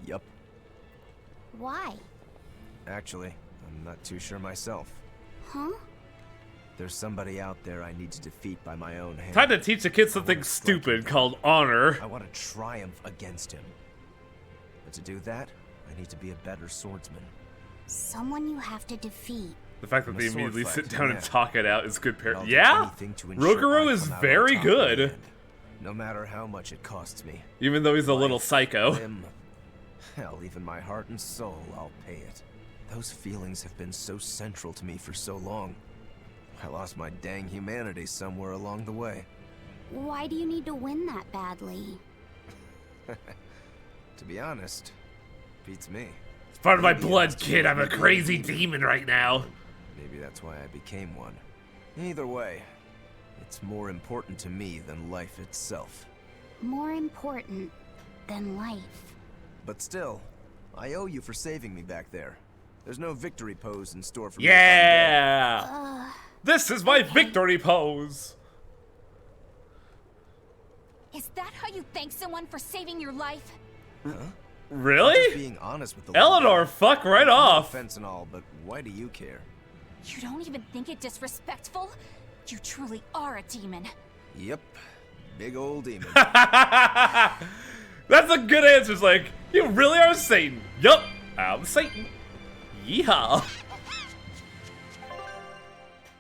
[SPEAKER 2] Yup.
[SPEAKER 3] Why?
[SPEAKER 2] Actually, I'm not too sure myself.
[SPEAKER 3] Huh?
[SPEAKER 2] There's somebody out there I need to defeat by my own hand.
[SPEAKER 1] Time to teach a kid something stupid called honor.
[SPEAKER 2] I want to triumph against him. But to do that, I need to be a better swordsman.
[SPEAKER 3] Someone you have to defeat.
[SPEAKER 1] The fact that
[SPEAKER 2] In a
[SPEAKER 1] they
[SPEAKER 2] sword
[SPEAKER 1] immediately
[SPEAKER 2] fight,
[SPEAKER 1] sit down
[SPEAKER 2] yeah.
[SPEAKER 1] and talk it out is good
[SPEAKER 2] And I'll do
[SPEAKER 1] Yeah?
[SPEAKER 2] anything to ensure
[SPEAKER 1] Roguro
[SPEAKER 2] I
[SPEAKER 1] is
[SPEAKER 2] come out on
[SPEAKER 1] very
[SPEAKER 2] top in the
[SPEAKER 1] good.
[SPEAKER 2] end, no matter how much it costs me.
[SPEAKER 1] Even though he's a little
[SPEAKER 2] Life,
[SPEAKER 1] psycho.
[SPEAKER 2] limb, hell, even my heart and soul, I'll pay it. Those feelings have been so central to me for so long. I lost my dang humanity somewhere along the way.
[SPEAKER 3] Why do you need to win that badly?
[SPEAKER 2] To be honest, beats me.
[SPEAKER 1] It's part of my
[SPEAKER 2] Maybe
[SPEAKER 1] blood,
[SPEAKER 2] it's
[SPEAKER 1] kid. I'm a
[SPEAKER 2] maybe
[SPEAKER 1] crazy
[SPEAKER 2] maybe.
[SPEAKER 1] demon right now.
[SPEAKER 2] Maybe that's why I became one. Either way, it's more important to me than life itself.
[SPEAKER 3] More important than life.
[SPEAKER 2] But still, I owe you for saving me back there. There's no victory pose in store for me.
[SPEAKER 1] Yeah! This is my victory pose!
[SPEAKER 5] Is that how you thank someone for saving your life?
[SPEAKER 2] Just
[SPEAKER 1] Really?
[SPEAKER 2] being honest with the
[SPEAKER 1] Eleanor, fuck right
[SPEAKER 2] No
[SPEAKER 1] off!
[SPEAKER 2] offense and all, but why do you care?
[SPEAKER 5] You don't even think it disrespectful? You truly are a demon.
[SPEAKER 2] Yep, big old demon.
[SPEAKER 1] That's a good answer. It's like, you really are Satan. Yup, I'm Satan. Yeehaw.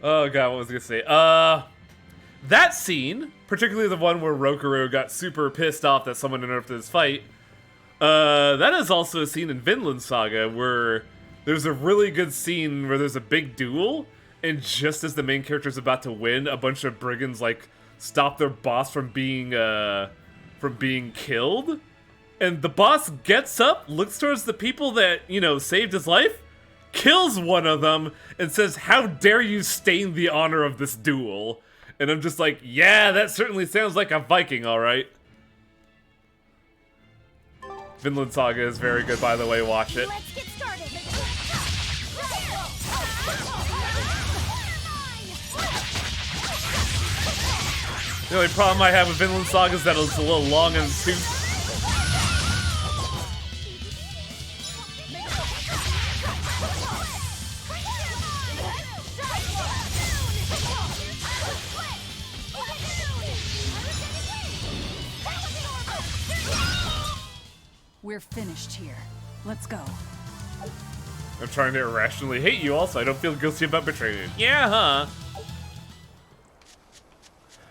[SPEAKER 1] Oh god, what was I gonna say? That scene, particularly the one where Rokuro got super pissed off that someone interrupted his fight, that is also a scene in Vinland Saga where there's a really good scene where there's a big duel, and just as the main character's about to win, a bunch of brigands like stop their boss from being killed. And the boss gets up, looks towards the people that, you know, saved his life, kills one of them, and says, "How dare you stain the honor of this duel?" And I'm just like, yeah, that certainly sounds like a Viking, alright. Vinland Saga is very good, by the way, watch it.
[SPEAKER 3] Let's get started.
[SPEAKER 1] The only problem I have with Vinland Saga is that it's a little long and too...
[SPEAKER 7] We're finished here. Let's go.
[SPEAKER 1] I'm trying to irrationally hate you also. I don't feel guilty about betraying you. Yeah, huh?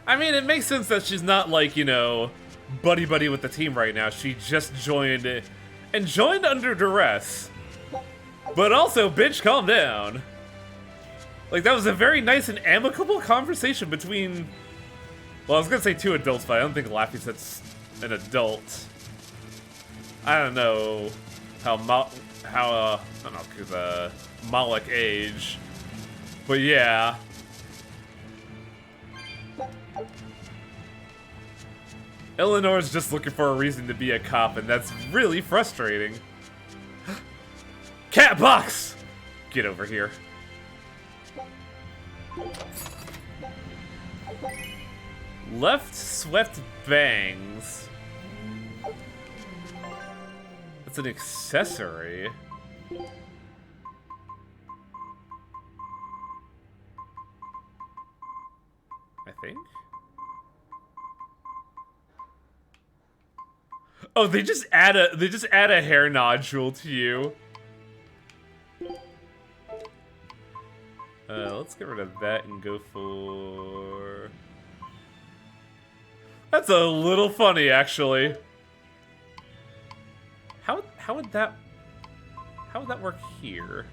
[SPEAKER 1] I mean, it makes sense that she's not like, you know, buddy-buddy with the team right now. She just joined, and joined under duress. But also, bitch, calm down. Like, that was a very nice and amicable conversation between... Well, I was gonna say two adults, but I don't think Laffy said's an adult. I don't know how I don't know, because Malik age. But yeah. Eleanor's just looking for a reason to be a cop, and that's really frustrating. Cat box! Get over here. Left swept bangs. That's an accessory. I think. Oh, they just add a hair nodule to you. Let's get rid of that and go for... That's a little funny, actually. How would that work here?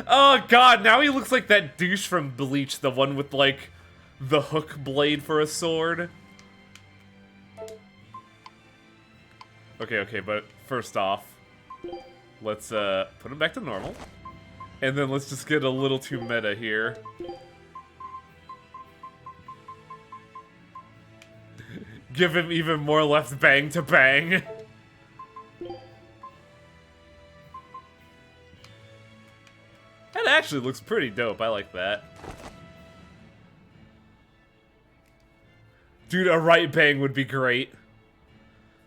[SPEAKER 1] Oh god, now he looks like that douche from Bleach, the one with like the hook blade for a sword. Okay, but first off, Let's put him back to normal. And then let's just get a little too meta here. Give him even more left bang to bang. That actually looks pretty dope. I like that. Dude, a right bang would be great.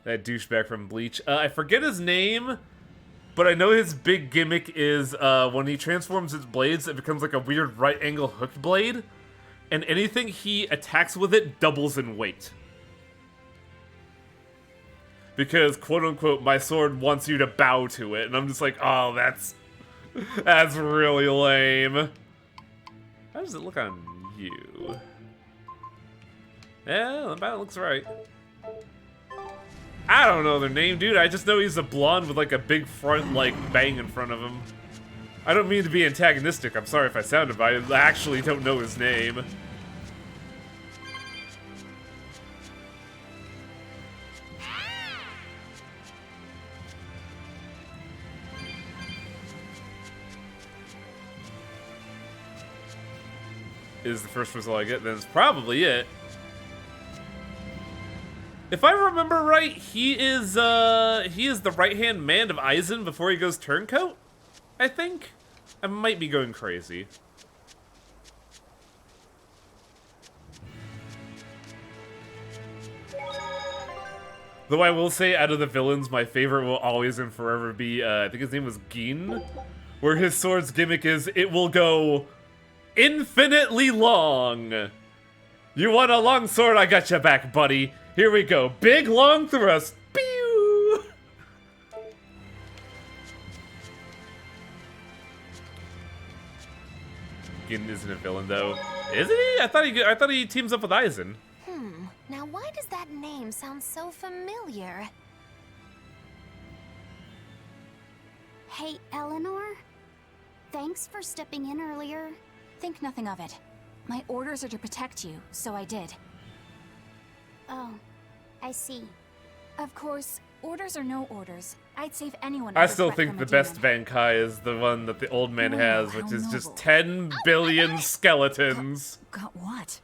[SPEAKER 1] That douchebag from Bleach. I forget his name, but I know his big gimmick is when he transforms his blades, it becomes like a weird right angle hooked blade. And anything he attacks with it doubles in weight. Because, quote unquote, my sword wants you to bow to it. And I'm just like, oh, that's really lame. How does it look on you? Yeah, that looks right. I don't know their name, dude. I just know he's a blonde with like a big front, like, bang in front of him. I don't mean to be antagonistic. I'm sorry if I sounded, but I actually don't know his name. Is the first result I get, then it's probably it. If I remember right, he is the right-hand man of Aizen before he goes turncoat, I think? I might be going crazy. Though I will say, out of the villains, my favorite will always and forever be, I think his name was Gin, where his sword's gimmick is, it will go infinitely long. You want a long sword? I got your back, buddy. Here we go. Big, long thrust. Pew! Gin isn't a villain, though. Isn't he? I thought he teams up with Aizen.
[SPEAKER 6] Now why does that name sound so familiar?
[SPEAKER 3] Hey, Eleanor? Thanks for stepping in earlier.
[SPEAKER 5] Think nothing of it. My orders are to protect you, so I did.
[SPEAKER 3] Oh, I see.
[SPEAKER 5] Of course, orders or no orders, I'd save anyone.
[SPEAKER 1] I
[SPEAKER 5] under
[SPEAKER 1] still
[SPEAKER 5] threat
[SPEAKER 1] think
[SPEAKER 5] from
[SPEAKER 1] the
[SPEAKER 5] a
[SPEAKER 1] best
[SPEAKER 5] demon.
[SPEAKER 1] Bankai is the one that the old man
[SPEAKER 5] Oh,
[SPEAKER 1] has,
[SPEAKER 5] how
[SPEAKER 1] which is just
[SPEAKER 5] noble.
[SPEAKER 1] 10 billion skeletons.
[SPEAKER 7] Got what?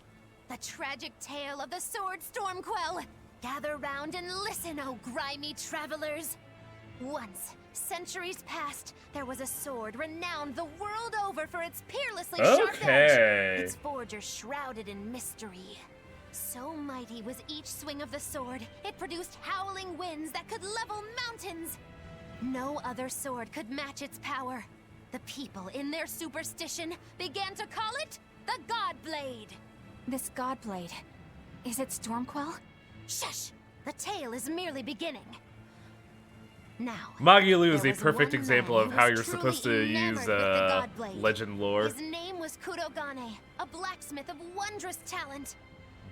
[SPEAKER 6] The tragic tale of the sword Stormquell. Gather round and listen, oh grimy travelers. Once, centuries past, there was a sword renowned the world over for its peerlessly sharp edge.
[SPEAKER 1] Okay.
[SPEAKER 6] Its forger shrouded in mystery. So mighty was each swing of the sword, it produced howling winds that could level mountains. No other sword could match its power. The people, in their superstition, began to call it the God Blade.
[SPEAKER 5] This Godblade, is it Stormquell?
[SPEAKER 6] Shush! The tale is merely beginning. Now,
[SPEAKER 1] Magilu is
[SPEAKER 6] there
[SPEAKER 1] a
[SPEAKER 6] was
[SPEAKER 1] perfect
[SPEAKER 6] one
[SPEAKER 1] example
[SPEAKER 6] man
[SPEAKER 1] of
[SPEAKER 6] who
[SPEAKER 1] how
[SPEAKER 6] was
[SPEAKER 1] you're supposed to
[SPEAKER 6] truly enamored
[SPEAKER 1] use
[SPEAKER 6] with the Godblade.
[SPEAKER 1] legend lore.
[SPEAKER 6] His name was Kudogane, a blacksmith of wondrous talent.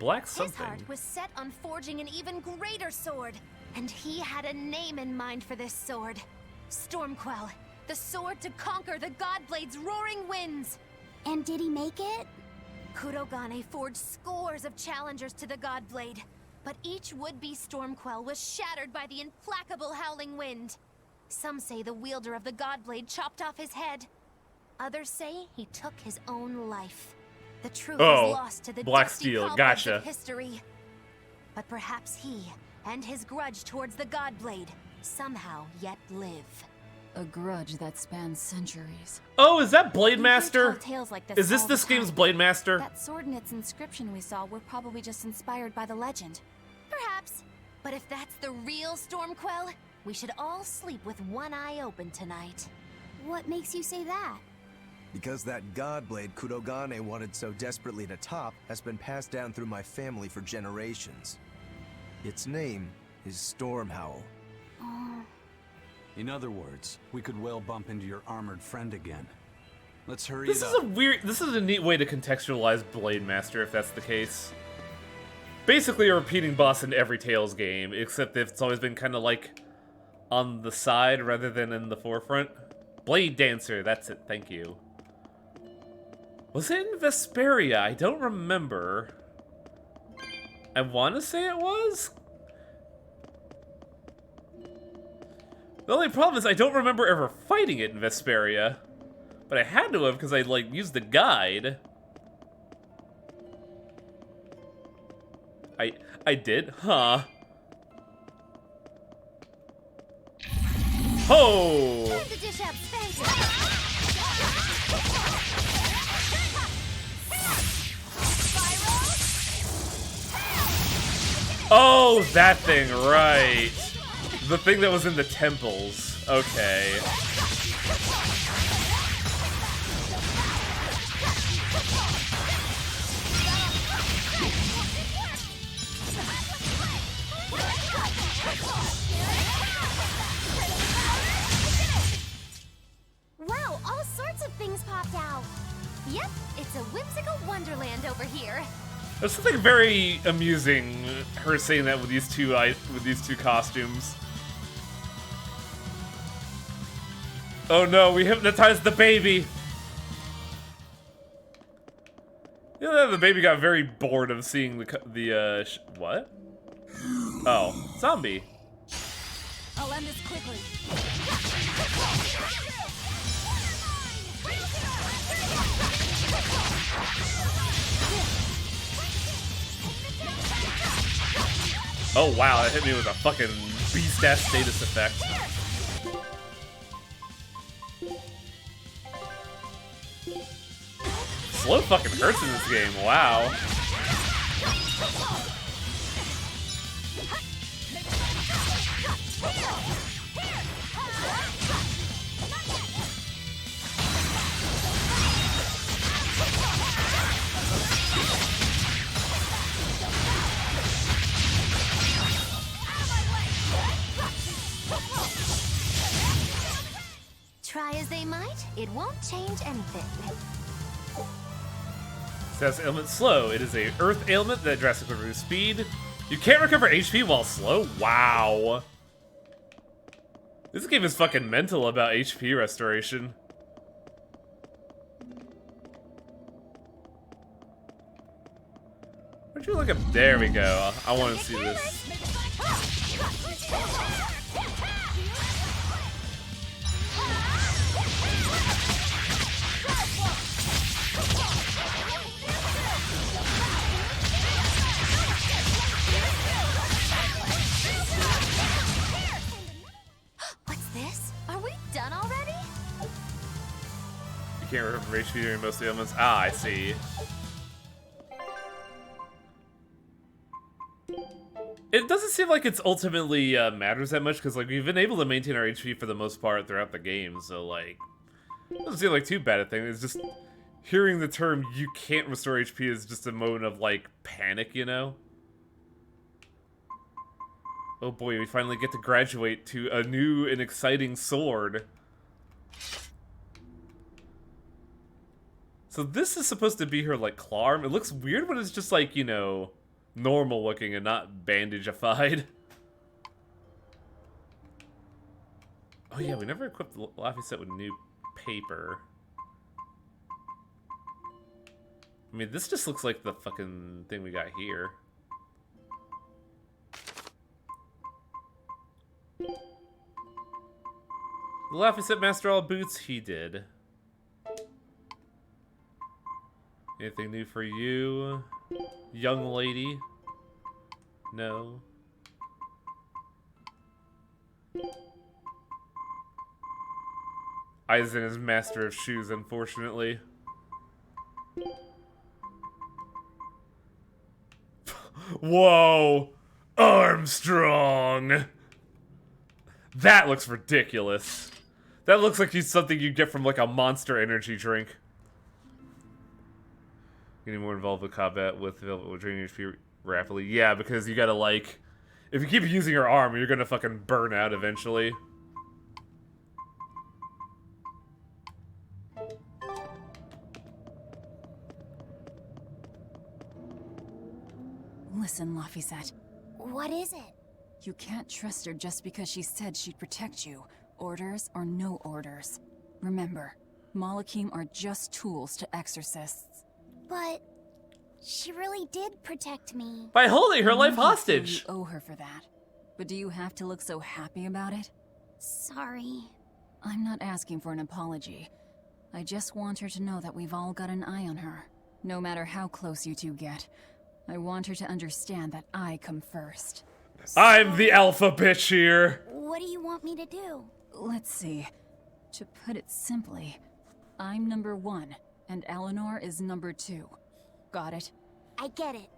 [SPEAKER 1] Black
[SPEAKER 6] His
[SPEAKER 1] something.
[SPEAKER 6] heart was set on forging an even greater sword, and he had a name in mind for this sword. Stormquell, the sword to conquer the Godblade's roaring winds.
[SPEAKER 3] And did he make it?
[SPEAKER 6] Kudogane forged scores of challengers to the Godblade, but each would-be Stormquell was shattered by the implacable howling wind. Some say the wielder of the Godblade chopped off his head. Others say he took his own life. The truth
[SPEAKER 1] Oh,
[SPEAKER 6] is lost to the
[SPEAKER 1] Black
[SPEAKER 6] dusty
[SPEAKER 1] Steel,
[SPEAKER 6] cobwebs
[SPEAKER 1] gotcha.
[SPEAKER 6] of history. But perhaps he and his grudge towards the Godblade somehow yet live.
[SPEAKER 7] A grudge that spans centuries.
[SPEAKER 1] Oh, is that Blade
[SPEAKER 5] We hear
[SPEAKER 1] Master?
[SPEAKER 5] tall tales like this
[SPEAKER 1] Is this
[SPEAKER 5] all
[SPEAKER 1] this
[SPEAKER 5] the
[SPEAKER 1] game's
[SPEAKER 5] time.
[SPEAKER 1] Blade Master?
[SPEAKER 5] That sword and its inscription we saw were probably just inspired by the legend.
[SPEAKER 6] Perhaps. But if that's the real Stormquell, we should all sleep with one eye open tonight.
[SPEAKER 3] What makes you say that?
[SPEAKER 2] Because that Godblade Kudogane wanted so desperately to top has been passed down through my family for generations. Its name is Stormhowl.
[SPEAKER 4] In other words, we could well bump into your armored friend again. Let's hurry
[SPEAKER 1] This
[SPEAKER 4] it
[SPEAKER 1] is
[SPEAKER 4] up.
[SPEAKER 1] this is a neat way to contextualize Blade Master, if that's the case. Basically a repeating boss in every Tales game, except it's always been kind of like on the side rather than in the forefront. Blade Dancer, that's it, thank you. Was it in Vesperia? I don't remember. I want to say it was? The only problem is I don't remember ever fighting it in Vesperia. But I had to have because I, like, used the guide. I did? Huh. Ho!
[SPEAKER 6] Time to dish out spankings.
[SPEAKER 1] Oh, that thing, right. The thing that was in the temples. Okay.
[SPEAKER 6] Wow, all sorts of things popped out. Yep, it's a whimsical wonderland over here.
[SPEAKER 1] There's something very amusing her saying that with these two costumes. Oh no, we hypnotized the baby. You know, the baby got very bored of seeing what? Oh, zombie.
[SPEAKER 5] I'll end this quickly.
[SPEAKER 1] Oh wow, that hit me with a fucking beast-ass status effect. Slow fucking hurts in this game, wow.
[SPEAKER 6] Try as they might, it won't change anything.
[SPEAKER 1] Status ailment slow. It is a earth ailment that drastically reduces speed. You can't recover HP while slow? Wow. This game is fucking mental about HP restoration. Where'd you look up? There we go. I want to see this.
[SPEAKER 6] What's this? Are we done already?
[SPEAKER 1] You can't recover HP during most ailments. Ah, I see. It doesn't seem like it's ultimately matters that much, because like we've been able to maintain our HP for the most part throughout the game, so like it doesn't seem like too bad a thing. It's just hearing the term "you can't restore HP" is just a moment of like panic, you know? Oh boy, we finally get to graduate to a new and exciting sword. So this is supposed to be her like claw arm. It looks weird when it's just like, you know, normal looking and not bandagified. Oh yeah, we never equipped the Laffy set with new paper. I mean, this just looks like the fucking thing we got here. The Laffy set master all boots? He did. Anything new for you? Young lady? No. Aizen is master of shoes, unfortunately. Whoa! Armstrong! That looks ridiculous. That looks like he's something you get from like a Monster Energy drink. Getting more involved with combat with Velvet will drain your HP rapidly. Yeah, because you gotta like... If you keep using your arm, you're gonna fucking burn out eventually.
[SPEAKER 7] Listen, Laphicet.
[SPEAKER 3] What is it?
[SPEAKER 7] You can't trust her just because she said she'd protect you. Orders or no orders. Remember, Malakim are just tools to exorcists.
[SPEAKER 3] But she really did protect me.
[SPEAKER 1] By holding her life
[SPEAKER 7] You
[SPEAKER 1] hostage!
[SPEAKER 7] owe her for that. But do you have to look so happy about it?
[SPEAKER 3] Sorry.
[SPEAKER 7] I'm not asking for an apology. I just want her to know that we've all got an eye on her. No matter how close you two get, I want her to understand that I come first.
[SPEAKER 1] I'm the alpha bitch here.
[SPEAKER 3] What do you want me to do?
[SPEAKER 7] Let's see. To put it simply, I'm number 1, and Eleanor is number 2. Got it?
[SPEAKER 3] I get it.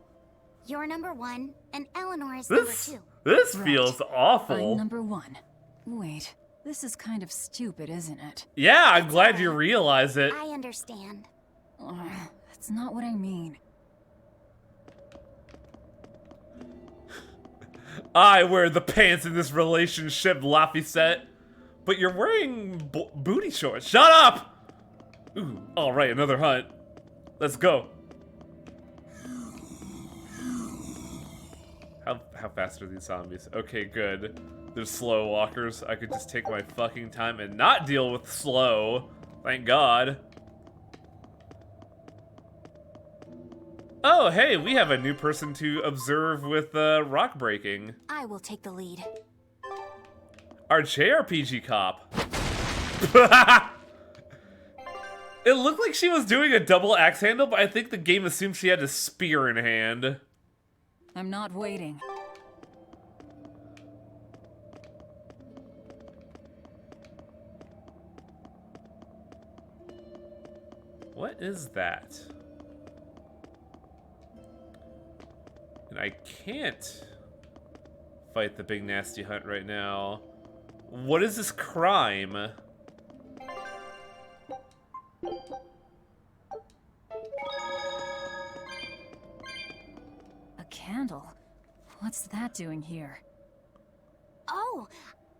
[SPEAKER 3] You're number 1, and Eleanor is
[SPEAKER 1] This
[SPEAKER 3] number 2.
[SPEAKER 1] this
[SPEAKER 7] Right.
[SPEAKER 1] feels awful.
[SPEAKER 7] I'm number 1. Wait, this is kind of stupid, isn't it?
[SPEAKER 1] Yeah, I'm glad you realize it.
[SPEAKER 3] I understand.
[SPEAKER 7] Ugh, that's not what I mean.
[SPEAKER 1] I wear the pants in this relationship, Laphicet. But you're wearing booty shorts. Shut up! Ooh, alright, another hunt. Let's go. How fast are these zombies? Okay, good. They're slow walkers. I could just take my fucking time and not deal with slow. Thank God. Oh, hey, we have a new person to observe with rock breaking.
[SPEAKER 5] I will take the lead.
[SPEAKER 1] Our JRPG cop. It looked like she was doing a double axe handle, but I think the game assumed she had a spear in hand.
[SPEAKER 7] I'm not waiting.
[SPEAKER 1] What is that? And I can't fight the big nasty hunt right now. What is this crime?
[SPEAKER 7] A candle? What's that doing here?
[SPEAKER 3] Oh,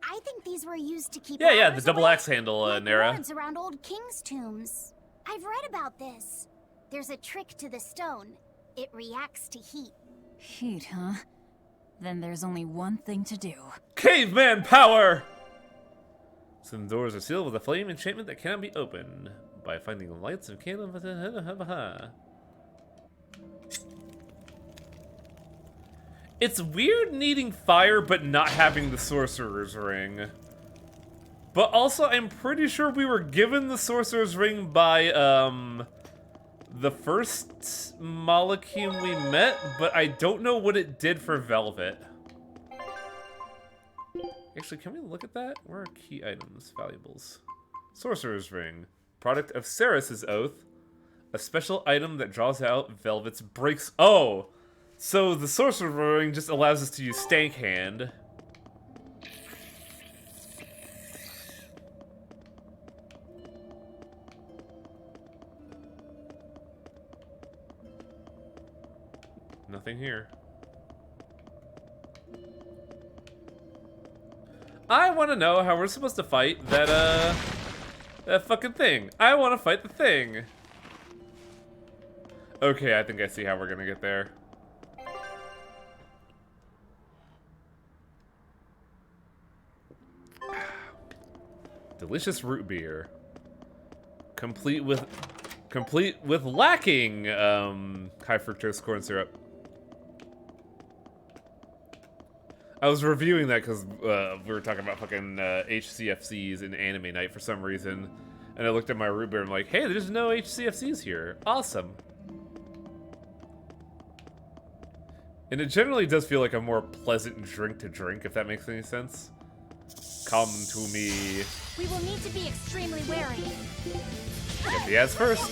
[SPEAKER 3] I think these were used to keep
[SPEAKER 1] Yeah, the
[SPEAKER 3] robbers
[SPEAKER 1] double
[SPEAKER 3] away,
[SPEAKER 1] axe handle,
[SPEAKER 3] like
[SPEAKER 1] Nara.
[SPEAKER 3] wards around old kings' tombs. I've read about this. There's a trick to the stone. It reacts to heat.
[SPEAKER 7] Heat, huh? Then there's only one thing to do.
[SPEAKER 1] Caveman power! Some doors are sealed with a flame enchantment that cannot be opened by finding the lights of candle. It's weird needing fire but not having the sorcerer's ring. But also, I'm pretty sure we were given the sorcerer's ring by the first Malachim we met, but I don't know what it did for Velvet. Actually, can we look at that? Where are key items? Valuables. Sorcerer's Ring. Product of Ceres' Oath. A special item that draws out Velvet's breaks. Oh! So the Sorcerer's Ring just allows us to use Stank Hand. Nothing here. I want to know how we're supposed to fight that fucking thing. I want to fight the thing. Okay, I think I see how we're gonna get there. Delicious root beer. Complete with lacking high fructose corn syrup. I was reviewing that because we were talking about fucking HCFCs in Anime Night for some reason. And I looked at my root beer and I'm like, hey, there's no HCFCs here. Awesome. And it generally does feel like a more pleasant drink to drink, if that makes any sense. Come to me.
[SPEAKER 5] We will need to be extremely wary.
[SPEAKER 1] Get the ass first.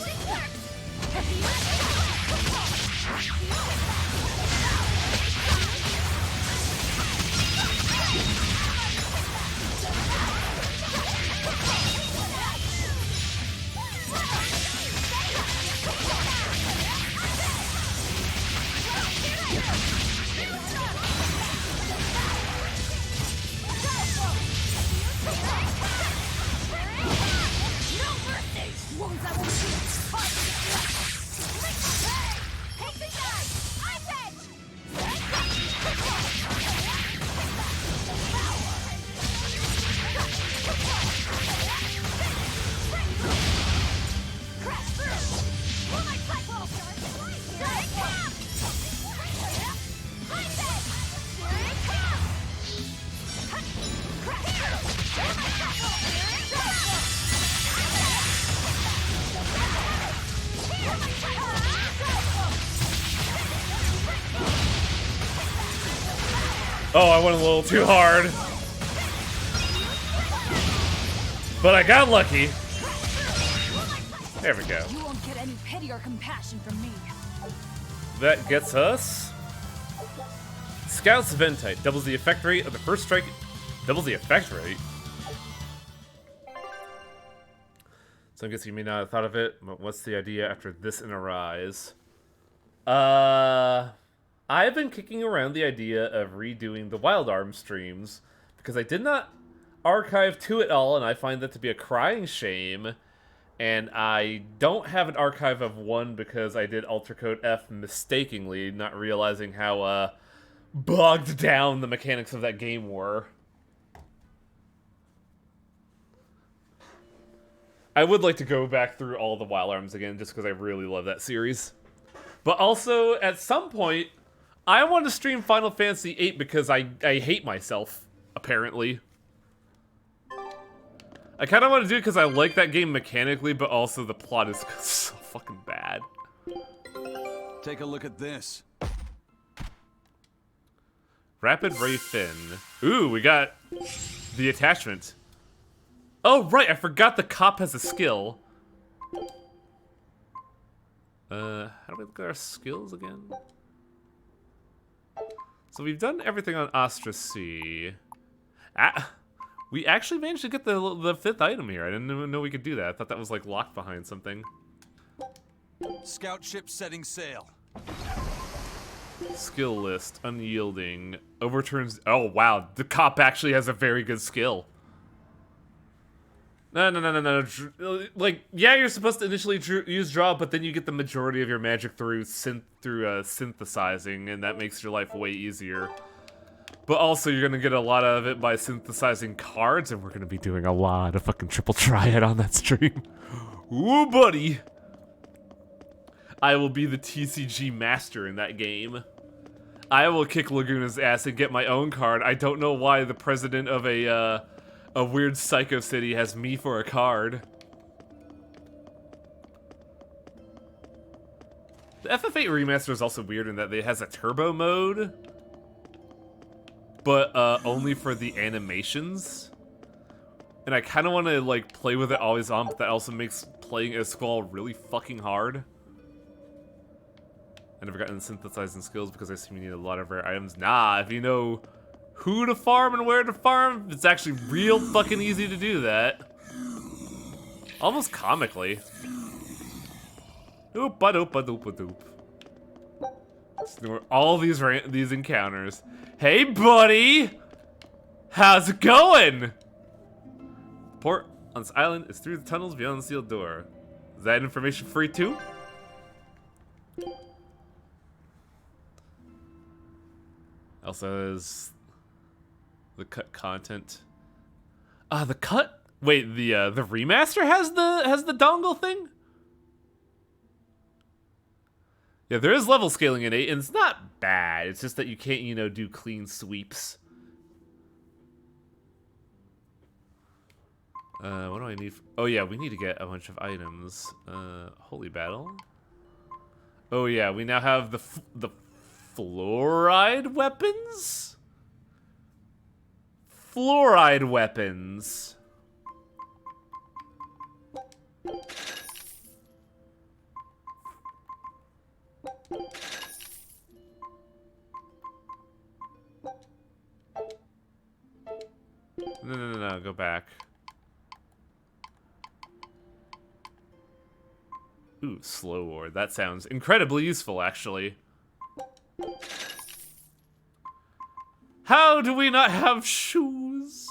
[SPEAKER 1] Oh, I went a little too hard. But I got lucky. There we go.
[SPEAKER 7] You won't get any pity or compassion from me.
[SPEAKER 1] That gets us Scout's Ventite. Doubles the effect rate of the first strike. Doubles the effect rate? So I guess you may not have thought of it, but what's the idea after this in a rise? I've been kicking around the idea of redoing the Wild Arms streams because I did not archive 2 at all, and I find that to be a crying shame. And I don't have an archive of 1 because I did Alter Code F mistakenly, not realizing how bogged down the mechanics of that game were. I would like to go back through all the Wild Arms again just because I really love that series. But also, at some point, I want to stream Final Fantasy VIII because I hate myself, apparently. I kind of want to do it because I like that game mechanically, but also the plot is so fucking bad.
[SPEAKER 4] Take a look at this.
[SPEAKER 1] Rapid Ray Fin. Ooh, we got the attachment. Oh, right, I forgot the cop has a skill. How do we look at our skills again? So we've done everything on Astra C. We actually managed to get the 5th item here. I didn't even know we could do that. I thought that was like locked behind something.
[SPEAKER 4] Scout ship setting sail.
[SPEAKER 1] Skill list, unyielding, overturns. Oh wow, the cop actually has a very good skill. No. Like, yeah, you're supposed to initially use draw, but then you get the majority of your magic through synthesizing, and that makes your life way easier. But also, you're gonna get a lot of it by synthesizing cards, and we're gonna be doing a lot of fucking triple triad on that stream. Ooh, buddy! I will be the TCG master in that game. I will kick Laguna's ass and get my own card. I don't know why the president of a weird psycho city has me for a card. The FF8 remaster is also weird in that it has a turbo mode, but only for the animations. And I kind of want to like play with it always on, but that also makes playing as Squall really fucking hard. I never gotten synthesizing skills because I assume you need a lot of rare items. Nah, if you know who to farm and where to farm, it's actually real fucking easy to do that. Almost comically. Oop-a-doop-a-doop-a-doop. Ignore all these encounters. Hey, buddy! How's it going? Port on this island is through the tunnels beyond the sealed door. Is that information free too? Also has the cut content. The cut. Wait, the remaster has the dongle thing. Yeah, there is level scaling in 8, and it's not bad. It's just that you can't, you know, do clean sweeps. What do I need? Oh yeah, we need to get a bunch of items. Holy battle. Oh yeah, we now have the fluoride weapons? Fluoride weapons. No, go back. Ooh, slow ward. That sounds incredibly useful, actually. How do we not have shoes?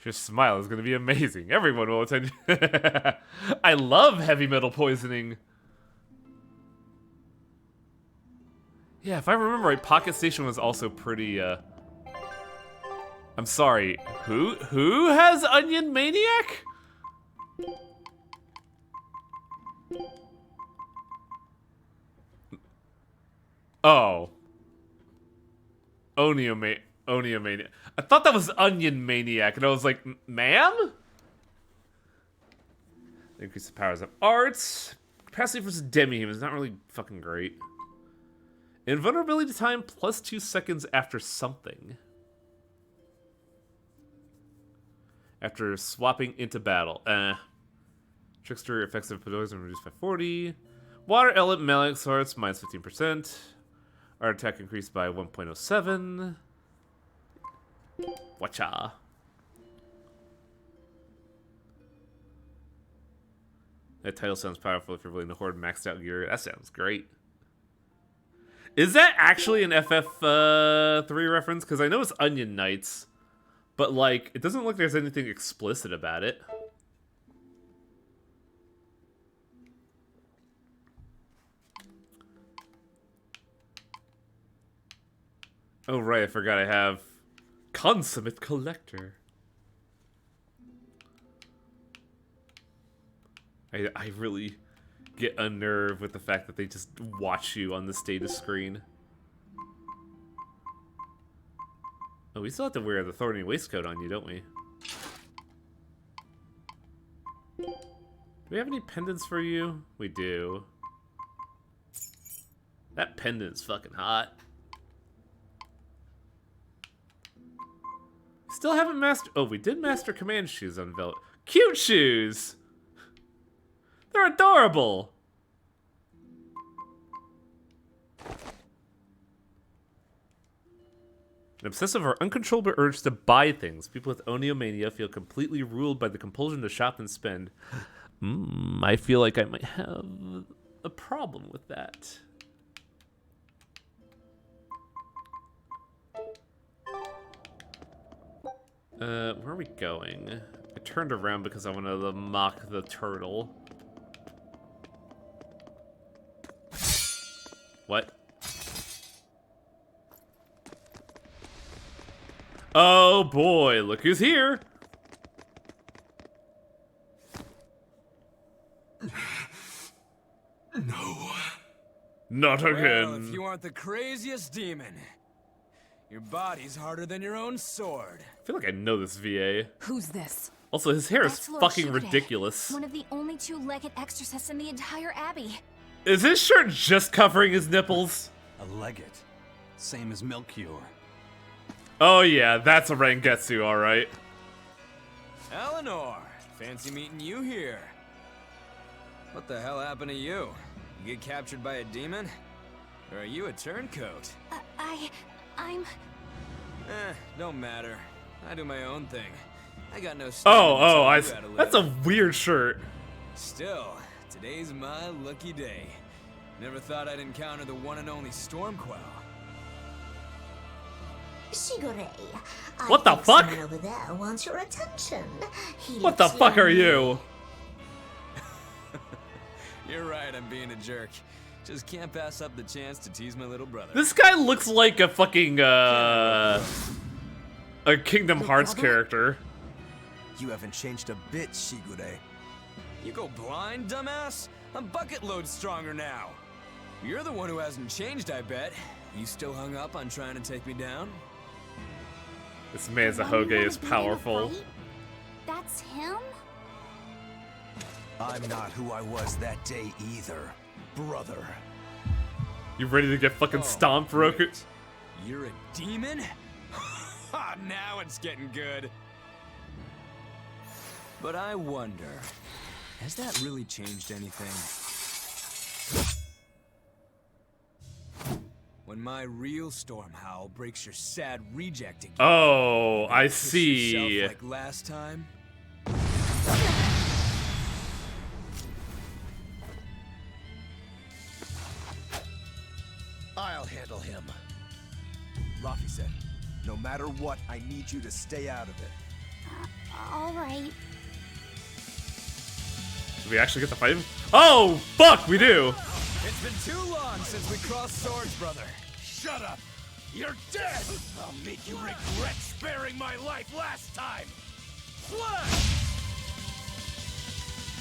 [SPEAKER 1] Your smile is going to be amazing. Everyone will attend. I love heavy metal poisoning. Yeah, if I remember right, Pocket Station was also pretty, I'm sorry, who has Onion Maniac? Oh. Onio Maniac. I thought that was Onion Maniac, and I was like, ma'am? Increase the powers of arts. Capacity versus demi-human is not really fucking great. Invulnerability time plus 2 seconds after something. After swapping into battle. Trickster effects of poison reduced by 40. Water element melee swords minus 15%. Art attack increased by 1.07. Watcha. That title sounds powerful if you're willing to hoard maxed out gear. That sounds great. Is that actually an FF3 reference? Because I know it's Onion Knights, but like, it doesn't look like there's anything explicit about it. Oh right, I forgot I have Consummate Collector. I really get unnerved with the fact that they just watch you on the status screen. Oh, we still have to wear the thorny waistcoat on you, don't we? Do we have any pendants for you? We do. That pendant's fucking hot. Still haven't mastered... Oh, we did master command shoes on Velvet. Cute shoes! They're adorable! An obsessive or uncontrollable urge to buy things. People with oniomania feel completely ruled by the compulsion to shop and spend. I feel like I might have a problem with that. Where are we going? I turned around because I wanted to mock the turtle. What? Oh boy, look who's here!
[SPEAKER 2] No.
[SPEAKER 1] Not again.
[SPEAKER 9] Well, if you aren't the craziest demon, your body's harder than your own sword.
[SPEAKER 1] I feel like I know this VA.
[SPEAKER 7] Who's this?
[SPEAKER 1] Also, his hair is
[SPEAKER 5] That's Lord
[SPEAKER 1] fucking
[SPEAKER 5] Shigure,
[SPEAKER 1] ridiculous.
[SPEAKER 5] One of the only two-legged exorcists in the entire abbey.
[SPEAKER 1] Is his shirt just covering his nipples?
[SPEAKER 4] A legate. Same as Melchior.
[SPEAKER 1] Oh yeah, that's a Rengetsu, alright.
[SPEAKER 9] Eleanor, fancy meeting you here. What the hell happened to you? You get captured by a demon? Or are you a turncoat?
[SPEAKER 5] I'm...
[SPEAKER 9] Don't matter. I do my own thing. I got no
[SPEAKER 1] That's a weird shirt.
[SPEAKER 9] Still, today's my lucky day. Never thought I'd encounter the one and only Stormquell.
[SPEAKER 10] Shigure,
[SPEAKER 1] What the fuck?
[SPEAKER 10] Someone over there wants your attention.
[SPEAKER 1] What the fuck are you?
[SPEAKER 9] You're right, I'm being a jerk. Just can't pass up the chance to tease my little brother.
[SPEAKER 1] This guy looks like a fucking, a Kingdom Hearts character.
[SPEAKER 2] You haven't changed a bit, Shigure.
[SPEAKER 9] You go blind, dumbass? I'm bucket load stronger now. You're the one who hasn't changed, I bet. You still hung up on trying to take me down?
[SPEAKER 1] This Mezahoge is powerful.
[SPEAKER 3] That's him?
[SPEAKER 2] I'm not who I was that day either, brother.
[SPEAKER 1] You ready to get fucking stomped, Roku?
[SPEAKER 9] Wait. You're a demon? Now it's getting good. But I wonder, has that really changed anything? When my real storm howl breaks your sad reject again.
[SPEAKER 1] Oh, I
[SPEAKER 9] kiss
[SPEAKER 1] see.
[SPEAKER 9] yourself like last time?
[SPEAKER 2] I'll handle him. Rafi said, no matter what, I need you to stay out of it.
[SPEAKER 3] All right.
[SPEAKER 1] Do we actually get to fight him? Oh, fuck, we do.
[SPEAKER 9] It's been too long since we crossed swords, brother.
[SPEAKER 11] Shut up! You're dead! I'll make you regret sparing my life last time! Flash!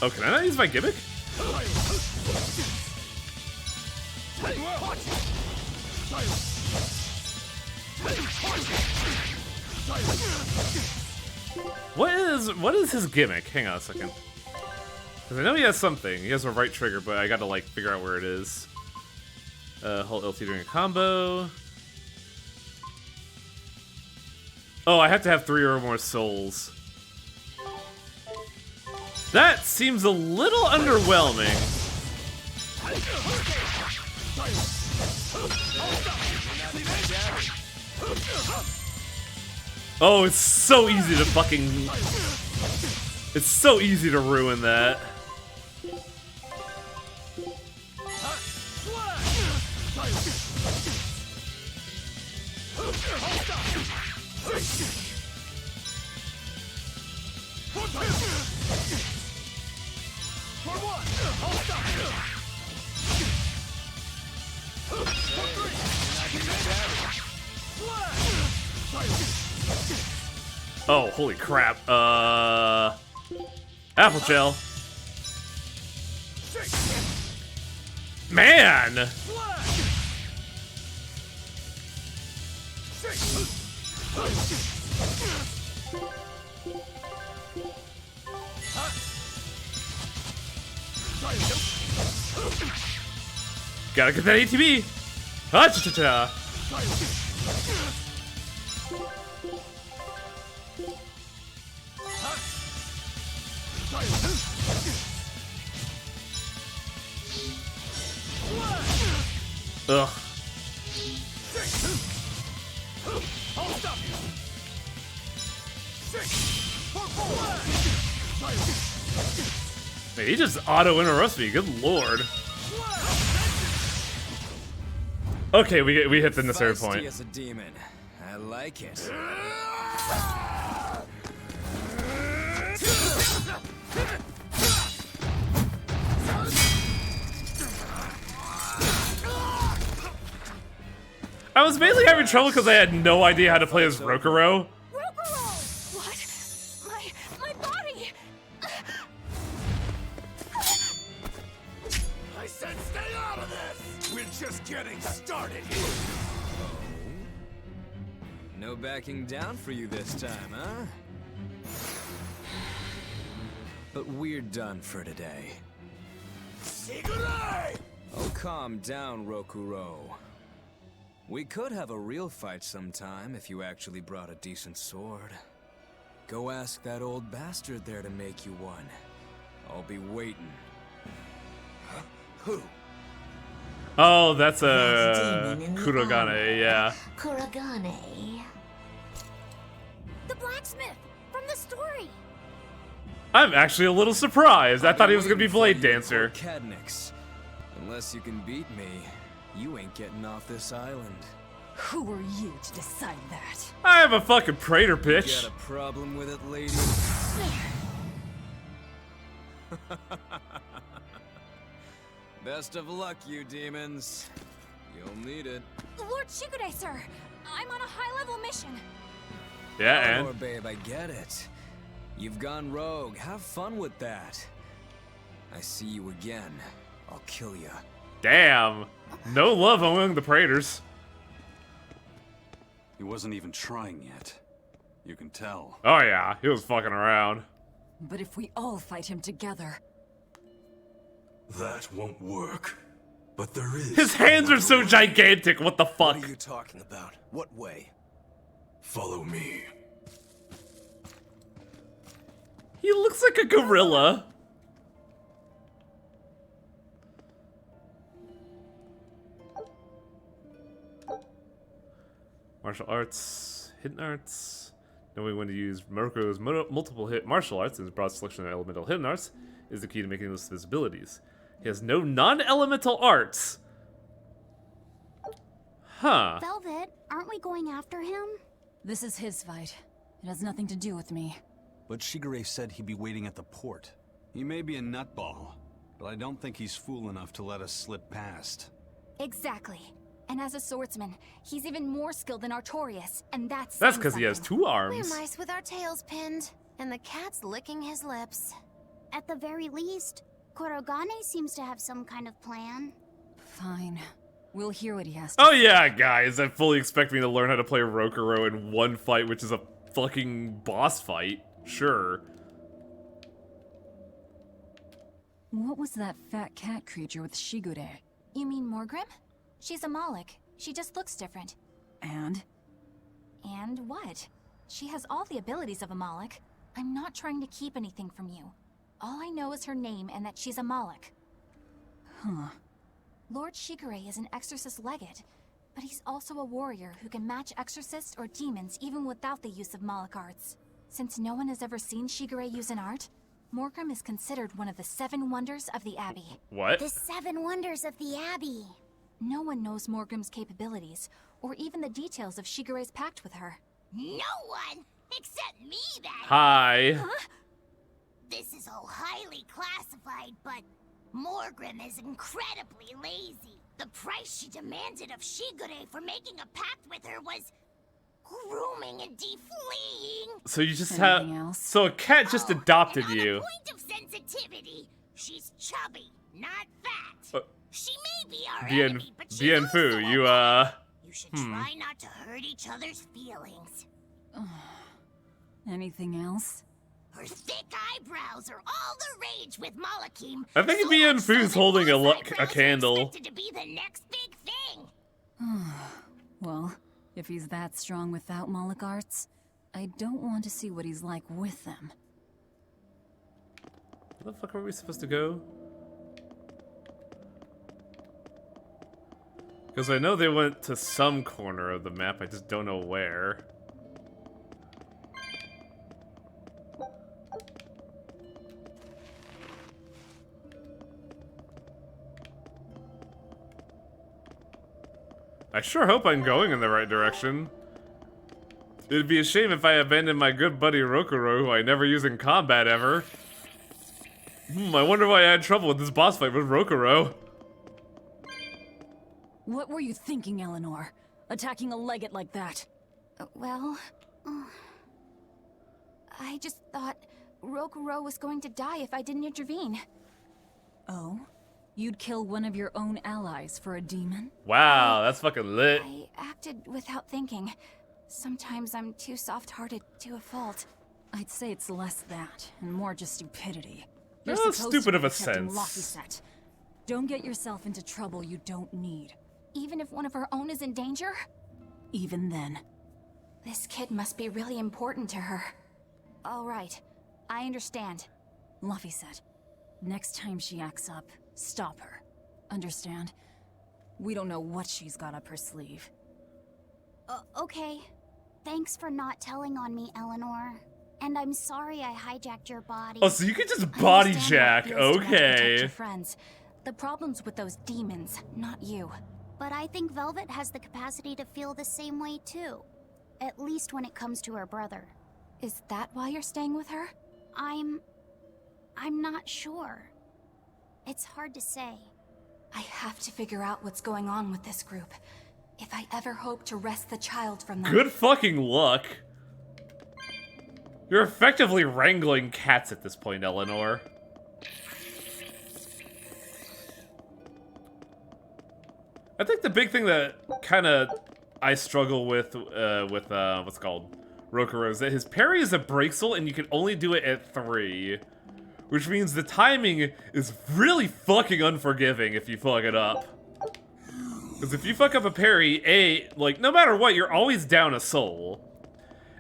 [SPEAKER 1] Oh, can I not use my gimmick? What is his gimmick? Hang on a second. Because I know he has something. He has a right trigger, but I gotta, like, figure out where it is. Hold LT during a combo. Oh, I have to have 3 or more souls. That seems a little underwhelming. Oh, it's so easy to fucking... It's so easy to ruin that. Oh, holy crap. Apple Shell. Man! Gotta get that ATB! Ah-cha-cha-cha! Ugh. Man, he just auto-interrupts me, good lord. Okay, we hit the necessary point.
[SPEAKER 9] As a demon. I like it.
[SPEAKER 1] I was mainly having trouble because I had no idea how to play as Rokuro.
[SPEAKER 5] Rokuro! What? My body!
[SPEAKER 11] I said stay out of this! We're just getting started here!
[SPEAKER 9] No backing down for you this time, huh? But we're done for today.
[SPEAKER 11] Sigurei!
[SPEAKER 9] Oh, calm down, Rokuro. We could have a real fight sometime if you actually brought a decent sword. Go ask that old bastard there to make you one. I'll be waiting.
[SPEAKER 11] Huh? Who?
[SPEAKER 1] Oh, that's a Kurogane, yeah.
[SPEAKER 10] Kurogane.
[SPEAKER 3] The blacksmith from the story.
[SPEAKER 1] I'm actually a little surprised. I thought he was gonna be Blade Dancer.
[SPEAKER 9] Cadnix. Unless you can beat me, you ain't getting off this island.
[SPEAKER 7] Who are you to decide that?
[SPEAKER 1] I have a fucking praetor pitch.
[SPEAKER 9] Got a problem with it, lady? Best of luck, you demons. You'll need it.
[SPEAKER 5] Lord Shigure, sir! I'm on a high-level mission.
[SPEAKER 1] Yeah,
[SPEAKER 9] Oh,
[SPEAKER 1] and
[SPEAKER 9] babe, I get it. You've gone rogue. Have fun with that. I see you again. I'll kill you.
[SPEAKER 1] damn, no love among the praetors.
[SPEAKER 4] He wasn't even trying yet. You can tell.
[SPEAKER 1] Oh yeah, he was fucking around.
[SPEAKER 7] But if we all fight him together...
[SPEAKER 11] That won't work. But there is...
[SPEAKER 1] His hands are so gigantic, what the fuck?
[SPEAKER 2] What are you talking about? What way?
[SPEAKER 11] Follow me.
[SPEAKER 1] He looks like a gorilla. Martial arts, hidden arts. Knowing when to use Muroko's multiple hit martial arts and his broad selection of elemental hidden arts is the key to making those his abilities. He has no non-elemental arts. Huh.
[SPEAKER 3] Velvet, aren't we going after him?
[SPEAKER 7] This is his fight. It has nothing to do with me.
[SPEAKER 4] But Shigure said he'd be waiting at the port. He may be a nutball, but I don't think he's fool enough to let us slip past.
[SPEAKER 5] Exactly. And as a swordsman, he's even more skilled than Artorias, and that's
[SPEAKER 1] because he has
[SPEAKER 5] something.
[SPEAKER 1] 2
[SPEAKER 6] We're
[SPEAKER 1] arms.
[SPEAKER 6] mice with our tails pinned, and the cat's licking his lips.
[SPEAKER 3] At the very least, Kurogane seems to have some kind of plan.
[SPEAKER 7] Fine. We'll hear what he has to
[SPEAKER 1] Oh
[SPEAKER 7] say.
[SPEAKER 1] yeah, guys, I fully expect me to learn how to play Rokuro in one fight, which is a fucking boss fight. Sure.
[SPEAKER 7] What was that fat cat creature with Shigure?
[SPEAKER 5] You mean Morgrim? She's a Moloch. She just looks different.
[SPEAKER 7] And?
[SPEAKER 5] And what? She has all the abilities of a Moloch. I'm not trying to keep anything from you. All I know is her name and that she's a Moloch.
[SPEAKER 7] Huh.
[SPEAKER 5] Lord Shigure is an exorcist legate, but he's also a warrior who can match exorcists or demons even without the use of Moloch arts. Since no one has ever seen Shigure use an art, Morgrim is considered one of the 7 wonders of the Abbey.
[SPEAKER 1] What?
[SPEAKER 3] The 7 wonders of the Abbey.
[SPEAKER 5] No one knows Morgrim's capabilities, or even the details of Shigure's pact with her.
[SPEAKER 6] No one! Except me, that
[SPEAKER 1] Hi.
[SPEAKER 5] Huh?
[SPEAKER 6] This is all highly classified, but Morgrim is incredibly lazy. The price she demanded of Shigure for making a pact with her was grooming and defleeing.
[SPEAKER 1] So you just
[SPEAKER 7] Anything
[SPEAKER 1] have...
[SPEAKER 7] else?
[SPEAKER 1] So a cat just adopted
[SPEAKER 6] and on
[SPEAKER 1] you.
[SPEAKER 6] a point of sensitivity, she's chubby, not fat. She may be our enemy, but she's
[SPEAKER 1] Bien
[SPEAKER 6] also
[SPEAKER 1] Fu,
[SPEAKER 6] a
[SPEAKER 1] you,
[SPEAKER 6] woman. You should try not to hurt each other's feelings.
[SPEAKER 7] Anything else?
[SPEAKER 6] Her thick eyebrows are all the rage with Malakim.
[SPEAKER 1] I think
[SPEAKER 6] so
[SPEAKER 1] Bien
[SPEAKER 6] much so
[SPEAKER 1] Fu's
[SPEAKER 6] that
[SPEAKER 1] holding
[SPEAKER 6] those
[SPEAKER 1] a
[SPEAKER 6] eyebrows are
[SPEAKER 1] candle.
[SPEAKER 6] expected to be the next big thing.
[SPEAKER 7] Well, if he's that strong without Moloch arts, I don't want to see what he's like with them.
[SPEAKER 1] Where the fuck were we supposed to go? Because I know they went to some corner of the map, I just don't know where. I sure hope I'm going in the right direction. It'd be a shame if I abandoned my good buddy Rokuro, who I never use in combat ever. I wonder why I had trouble with this boss fight with Rokuro.
[SPEAKER 7] What were you thinking, Eleanor? Attacking a legate like that?
[SPEAKER 5] Well... I just thought Rokuro was going to die if I didn't intervene.
[SPEAKER 7] Oh? You'd kill one of your own allies for a demon?
[SPEAKER 1] Wow, that's fucking lit.
[SPEAKER 5] I acted without thinking. Sometimes I'm too soft-hearted to a fault.
[SPEAKER 7] I'd say it's less that, and more just stupidity.
[SPEAKER 1] You're
[SPEAKER 7] supposed
[SPEAKER 1] stupid
[SPEAKER 7] to
[SPEAKER 1] of
[SPEAKER 7] be
[SPEAKER 1] a
[SPEAKER 7] protecting
[SPEAKER 1] sense.
[SPEAKER 7] Laphicet. Don't get yourself into trouble you don't need.
[SPEAKER 5] Even if one of our own is in danger?
[SPEAKER 7] Even then.
[SPEAKER 5] This kid must be really important to her. All right, I understand.
[SPEAKER 7] Laphicet, next time she acts up, stop her. Understand? We don't know what she's got up her sleeve.
[SPEAKER 3] Okay. Thanks for not telling on me, Eleanor. And I'm sorry I hijacked your body.
[SPEAKER 1] Oh, so you can just
[SPEAKER 5] I
[SPEAKER 1] body
[SPEAKER 5] understand
[SPEAKER 1] jack,
[SPEAKER 5] how it feels to want to protect
[SPEAKER 1] okay.
[SPEAKER 5] your friends. The problem's with those demons, not you.
[SPEAKER 3] But I think Velvet has the capacity to feel the same way too. At least when it comes to her brother.
[SPEAKER 5] Is that why you're staying with her?
[SPEAKER 3] I'm not sure. It's hard to say.
[SPEAKER 5] I have to figure out what's going on with this group. If I ever hope to wrest the child from them.
[SPEAKER 1] Good fucking luck. You're effectively wrangling cats at this point, Eleanor. I think the big thing that kind of I struggle with what's it called Rokuro is that his parry is a breaksel and you can only do it at 3. Which means the timing is really fucking unforgiving if you fuck it up. Because if you fuck up a parry, A, like, no matter what, you're always down a soul.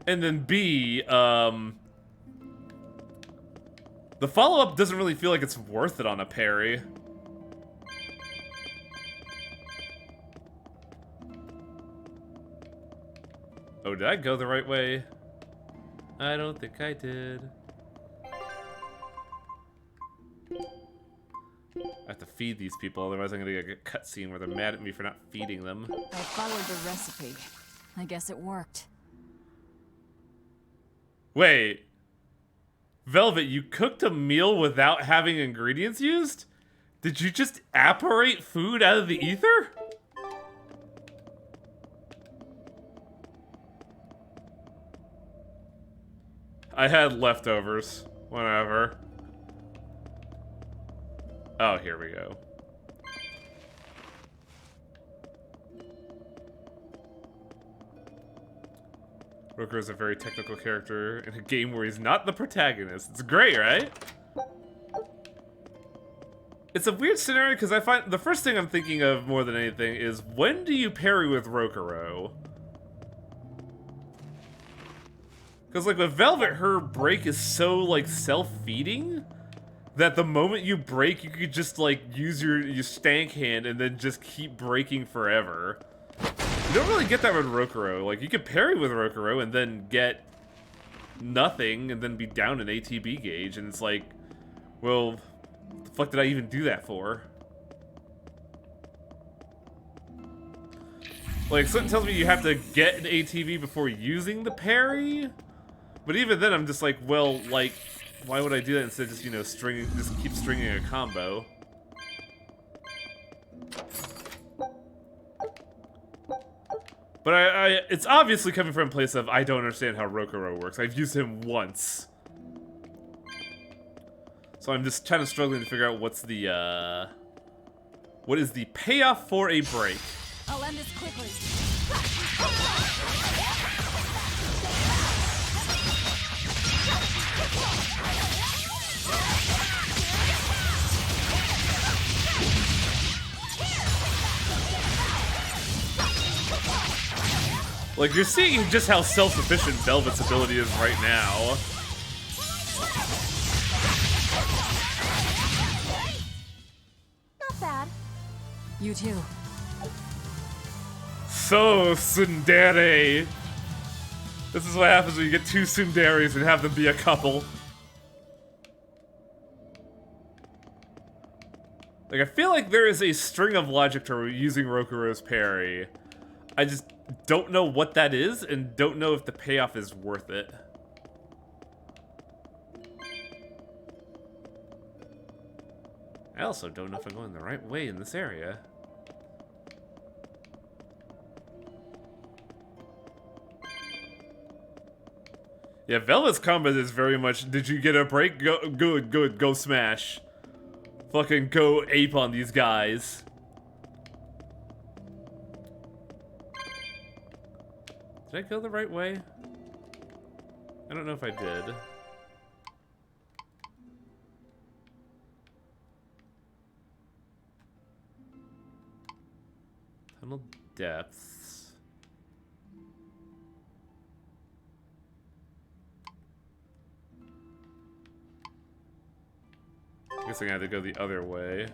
[SPEAKER 1] And then B, the follow-up doesn't really feel like it's worth it on a parry. Oh, did I go the right way? I don't think I did. I have to feed these people, otherwise I'm gonna get a cutscene where they're mad at me for not feeding them.
[SPEAKER 7] I followed the recipe. I guess it worked.
[SPEAKER 1] Wait. Velvet, you cooked a meal without having ingredients used? Did you just apparate food out of the ether? I had leftovers. Whatever. Oh, here we go. Roker is a very technical character in a game where he's not the protagonist. It's great, right? It's a weird scenario because I find the first thing I'm thinking of more than anything is when do you parry with Rokuro? Because like with Velvet, her break is so like self-feeding that the moment you break, you could just like use your stank hand and then just keep breaking forever. You don't really get that with Rokuro. Like you could parry with Rokuro and then get nothing and then be down an ATB gauge, and it's like, well, what the fuck did I even do that for? Like something tells me you have to get an ATB before using the parry. But even then, I'm just like, well, like, why would I do that instead of just, you know, just keep stringing a combo? But it's obviously coming from a place of, I don't understand how Rokuro works. I've used him once. So I'm just kind of struggling to figure out what's the, what is the payoff for a break?
[SPEAKER 5] I'll end this quickly.
[SPEAKER 1] Like, you're seeing just how self-sufficient Velvet's ability is right now.
[SPEAKER 5] Not bad.
[SPEAKER 7] You too.
[SPEAKER 1] So, tsundere. This is what happens when you get two tsunderes and have them be a couple. Like, I feel like there is a string of logic to using Rokuro's parry. I just don't know what that is, and don't know if the payoff is worth it. I also don't know if I'm going the right way in this area. Yeah, Velvet's combat is very much, did you get a break? Go, good, go smash. Fucking go ape on these guys. Did I go the right way? I don't know if I did. Tunnel depths. I guess I had to go the other way.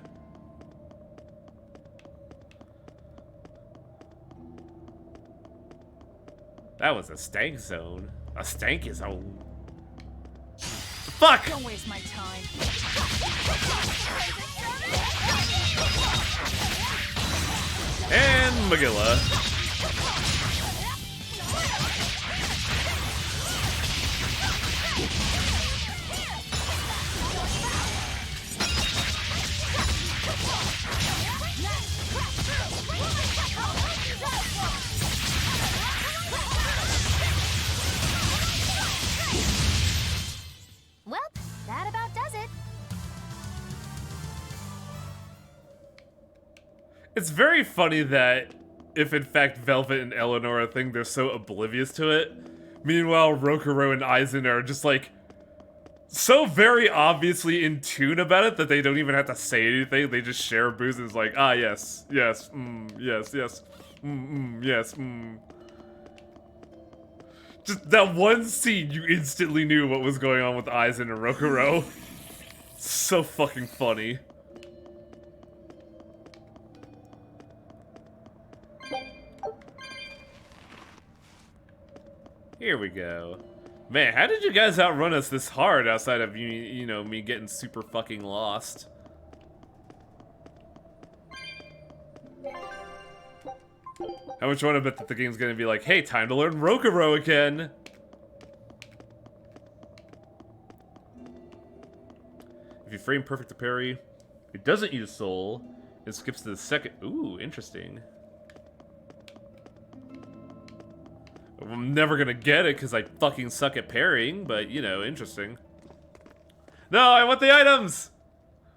[SPEAKER 1] That was a stank zone. A stanky zone. Fuck!
[SPEAKER 5] Don't waste my time.
[SPEAKER 1] And Magilla.
[SPEAKER 6] Well, that about does it.
[SPEAKER 1] It's very funny that if in fact Velvet and Eleanor think they're so oblivious to it, meanwhile Rokuro and Aizen are just like so very obviously in tune about it that they don't even have to say anything. They just share booze and it's like, ah yes, yes, yes, yes, yes, Just that one scene, you instantly knew what was going on with Aizen and Rokuro. So fucking funny. Here we go. Man, how did you guys outrun us this hard outside of you know, me getting super fucking lost? How much you want to bet that the game's gonna be like, hey, time to learn Rokuro again? If you frame perfect to parry, it doesn't use soul. It skips to the second. Ooh, interesting. I'm never gonna get it because I fucking suck at parrying, but you know, interesting. No, I want the items!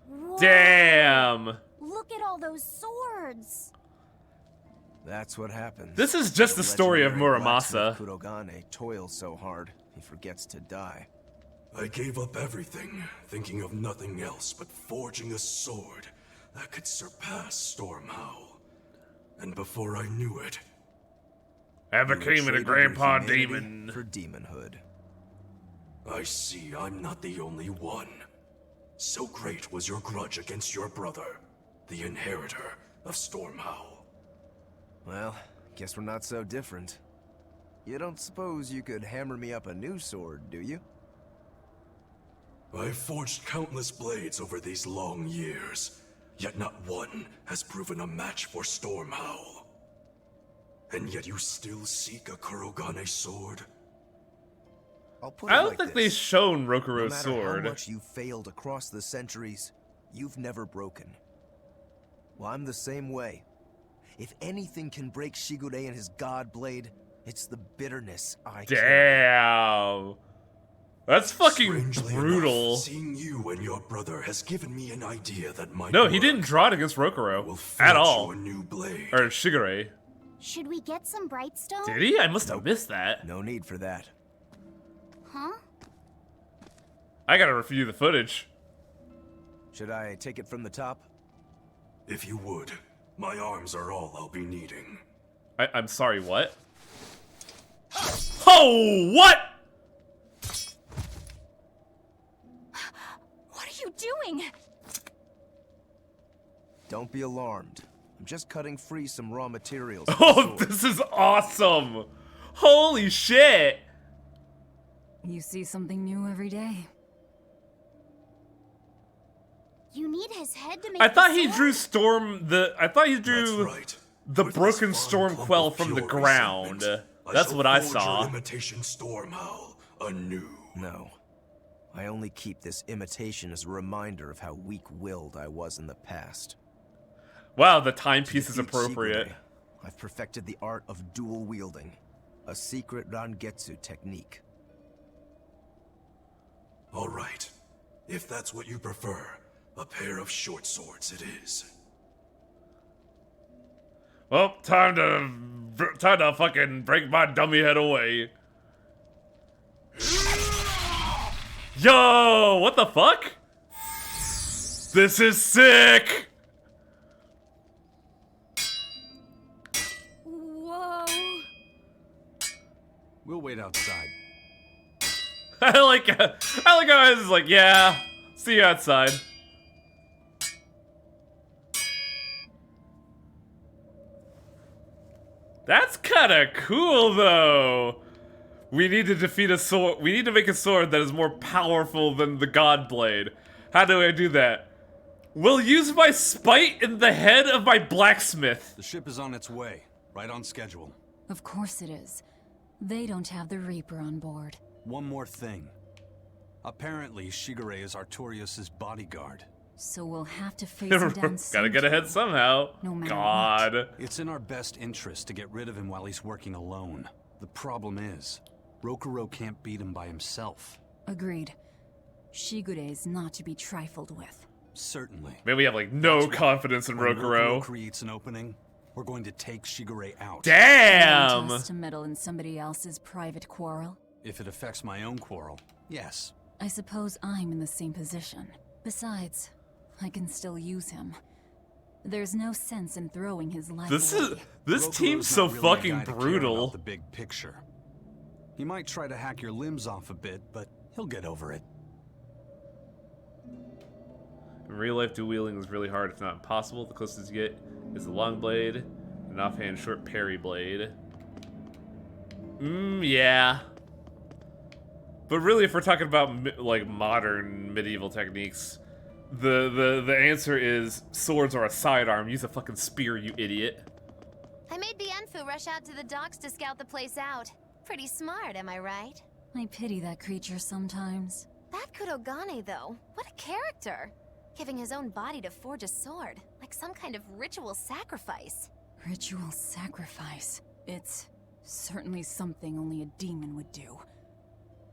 [SPEAKER 3] Whoa.
[SPEAKER 1] Damn!
[SPEAKER 3] Look at all those swords.
[SPEAKER 2] That's what happens.
[SPEAKER 1] This is just the story of
[SPEAKER 2] legendary
[SPEAKER 1] Muramasa.
[SPEAKER 2] blacksmith Kurogane toils so hard, he forgets to die.
[SPEAKER 11] I gave up everything, thinking of nothing else but forging a sword that could surpass Stormhowl. And before I knew it,
[SPEAKER 1] I
[SPEAKER 2] You
[SPEAKER 1] became a
[SPEAKER 2] traded
[SPEAKER 1] grandpa
[SPEAKER 2] your humanity
[SPEAKER 1] demon.
[SPEAKER 2] for demonhood.
[SPEAKER 11] I see I'm not the only one. So great was your grudge against your brother, the inheritor of Stormhowl.
[SPEAKER 2] Well, guess we're not so different. You don't suppose you could hammer me up a new sword, do you?
[SPEAKER 11] I've forged countless blades over these long years, yet not one has proven a match for Stormhowl. And yet you still seek a Kurogane sword?
[SPEAKER 2] I'll put
[SPEAKER 1] I
[SPEAKER 2] it
[SPEAKER 1] don't
[SPEAKER 2] like
[SPEAKER 1] think
[SPEAKER 2] this.
[SPEAKER 1] they've shown
[SPEAKER 2] No
[SPEAKER 1] Rokuro's
[SPEAKER 2] matter
[SPEAKER 1] sword.
[SPEAKER 2] how much you failed across the centuries, you've never broken. Well, I'm the same way. If anything can break Shigure and his god blade, it's the bitterness I carry.
[SPEAKER 1] Damn. That's fucking
[SPEAKER 11] Strangely
[SPEAKER 1] brutal.
[SPEAKER 11] enough, seeing you and your brother has given me an idea that might
[SPEAKER 1] No,
[SPEAKER 11] work.
[SPEAKER 1] he didn't draw it against
[SPEAKER 11] Will
[SPEAKER 1] Rokuro
[SPEAKER 11] forge
[SPEAKER 1] at all.
[SPEAKER 11] you a new blade.
[SPEAKER 1] Or Shigure.
[SPEAKER 3] Should we get some Brightstone?
[SPEAKER 1] Did he? I must have missed that.
[SPEAKER 2] No need for that.
[SPEAKER 3] Huh?
[SPEAKER 1] I gotta review the footage.
[SPEAKER 2] Should I take it from the top?
[SPEAKER 11] If you would, my arms are all I'll be needing.
[SPEAKER 1] I'm sorry, what? Oh, what?
[SPEAKER 5] What are you doing?
[SPEAKER 2] Don't be alarmed. I'm just cutting free some raw materials.
[SPEAKER 1] Oh, this is awesome. Holy shit.
[SPEAKER 7] You see something new every day.
[SPEAKER 3] You need his head to make
[SPEAKER 1] I thought
[SPEAKER 3] the
[SPEAKER 1] he
[SPEAKER 3] sword?
[SPEAKER 1] drew I thought he
[SPEAKER 11] That's
[SPEAKER 1] drew
[SPEAKER 11] right.
[SPEAKER 1] the
[SPEAKER 11] With
[SPEAKER 1] broken
[SPEAKER 11] this fine clump
[SPEAKER 1] Stormquell
[SPEAKER 11] of
[SPEAKER 1] from the
[SPEAKER 11] pure
[SPEAKER 1] ground.
[SPEAKER 11] resentment,
[SPEAKER 1] That's
[SPEAKER 11] shall
[SPEAKER 1] what I
[SPEAKER 11] forge
[SPEAKER 1] saw.
[SPEAKER 11] your imitation Stormhowl anew.
[SPEAKER 2] No. I only keep this imitation as a reminder of how weak-willed I was in the past.
[SPEAKER 1] Wow, the
[SPEAKER 2] To
[SPEAKER 1] timepiece is
[SPEAKER 2] defeat
[SPEAKER 1] appropriate.
[SPEAKER 2] Shigure, I've perfected the art of dual wielding, a secret Rangetsu technique.
[SPEAKER 11] All right. If that's what you prefer, a pair of short swords it is.
[SPEAKER 1] Well, time to fucking break my dummy head away. Yo, what the fuck? This is sick.
[SPEAKER 5] Whoa.
[SPEAKER 4] We'll wait outside.
[SPEAKER 1] I like how it's like, yeah, see you outside. That's kind of cool, though. We need to defeat a sword. We need to make a sword that is more powerful than the God Blade. How do I do that? We'll use my spite in the head of my blacksmith.
[SPEAKER 4] The ship is on its way, right on schedule.
[SPEAKER 7] Of course it is. They don't have the Reaper on board.
[SPEAKER 4] One more thing. Apparently, Shigure is Artorias' bodyguard.
[SPEAKER 7] So we'll have to face him down
[SPEAKER 1] Gotta
[SPEAKER 7] sometime.
[SPEAKER 1] get ahead somehow.
[SPEAKER 7] No matter
[SPEAKER 1] God.
[SPEAKER 4] It's in our best interest to get rid of him while he's working alone. The problem is, Rokuro can't beat him by himself.
[SPEAKER 7] Agreed. Shigure is not to be trifled with.
[SPEAKER 4] Certainly.
[SPEAKER 1] Man, we have like no
[SPEAKER 4] That's why
[SPEAKER 1] confidence in
[SPEAKER 4] when
[SPEAKER 1] Rokuro.
[SPEAKER 4] creates an opening, we're going to take Shigure out.
[SPEAKER 1] Damn!
[SPEAKER 7] Want us to meddle in somebody else's private quarrel?
[SPEAKER 4] If it affects my own quarrel, yes.
[SPEAKER 7] I suppose I'm in the same position. Besides, I can still use him. There's no sense in throwing his life
[SPEAKER 1] This
[SPEAKER 7] away.
[SPEAKER 1] This
[SPEAKER 4] Rokuro's
[SPEAKER 1] team's so
[SPEAKER 4] not really a
[SPEAKER 1] fucking
[SPEAKER 4] guy to care
[SPEAKER 1] brutal.
[SPEAKER 4] about the big picture. He might try to hack your limbs off a bit, but he'll get over it.
[SPEAKER 1] In real life, dual wielding is really hard, if not impossible. The closest you get is the long blade, an offhand short parry blade. Yeah. But really, if we're talking about like modern medieval techniques, the answer is swords or a sidearm. Use a fucking spear, you idiot.
[SPEAKER 6] I made the Enfu rush out to the docks to scout the place out. Pretty smart, am I right?
[SPEAKER 7] I pity that creature sometimes.
[SPEAKER 6] That Kurogane, though, what a character! Giving his own body to forge a sword, like some kind of ritual sacrifice.
[SPEAKER 7] Ritual sacrifice. It's certainly something only a demon would do.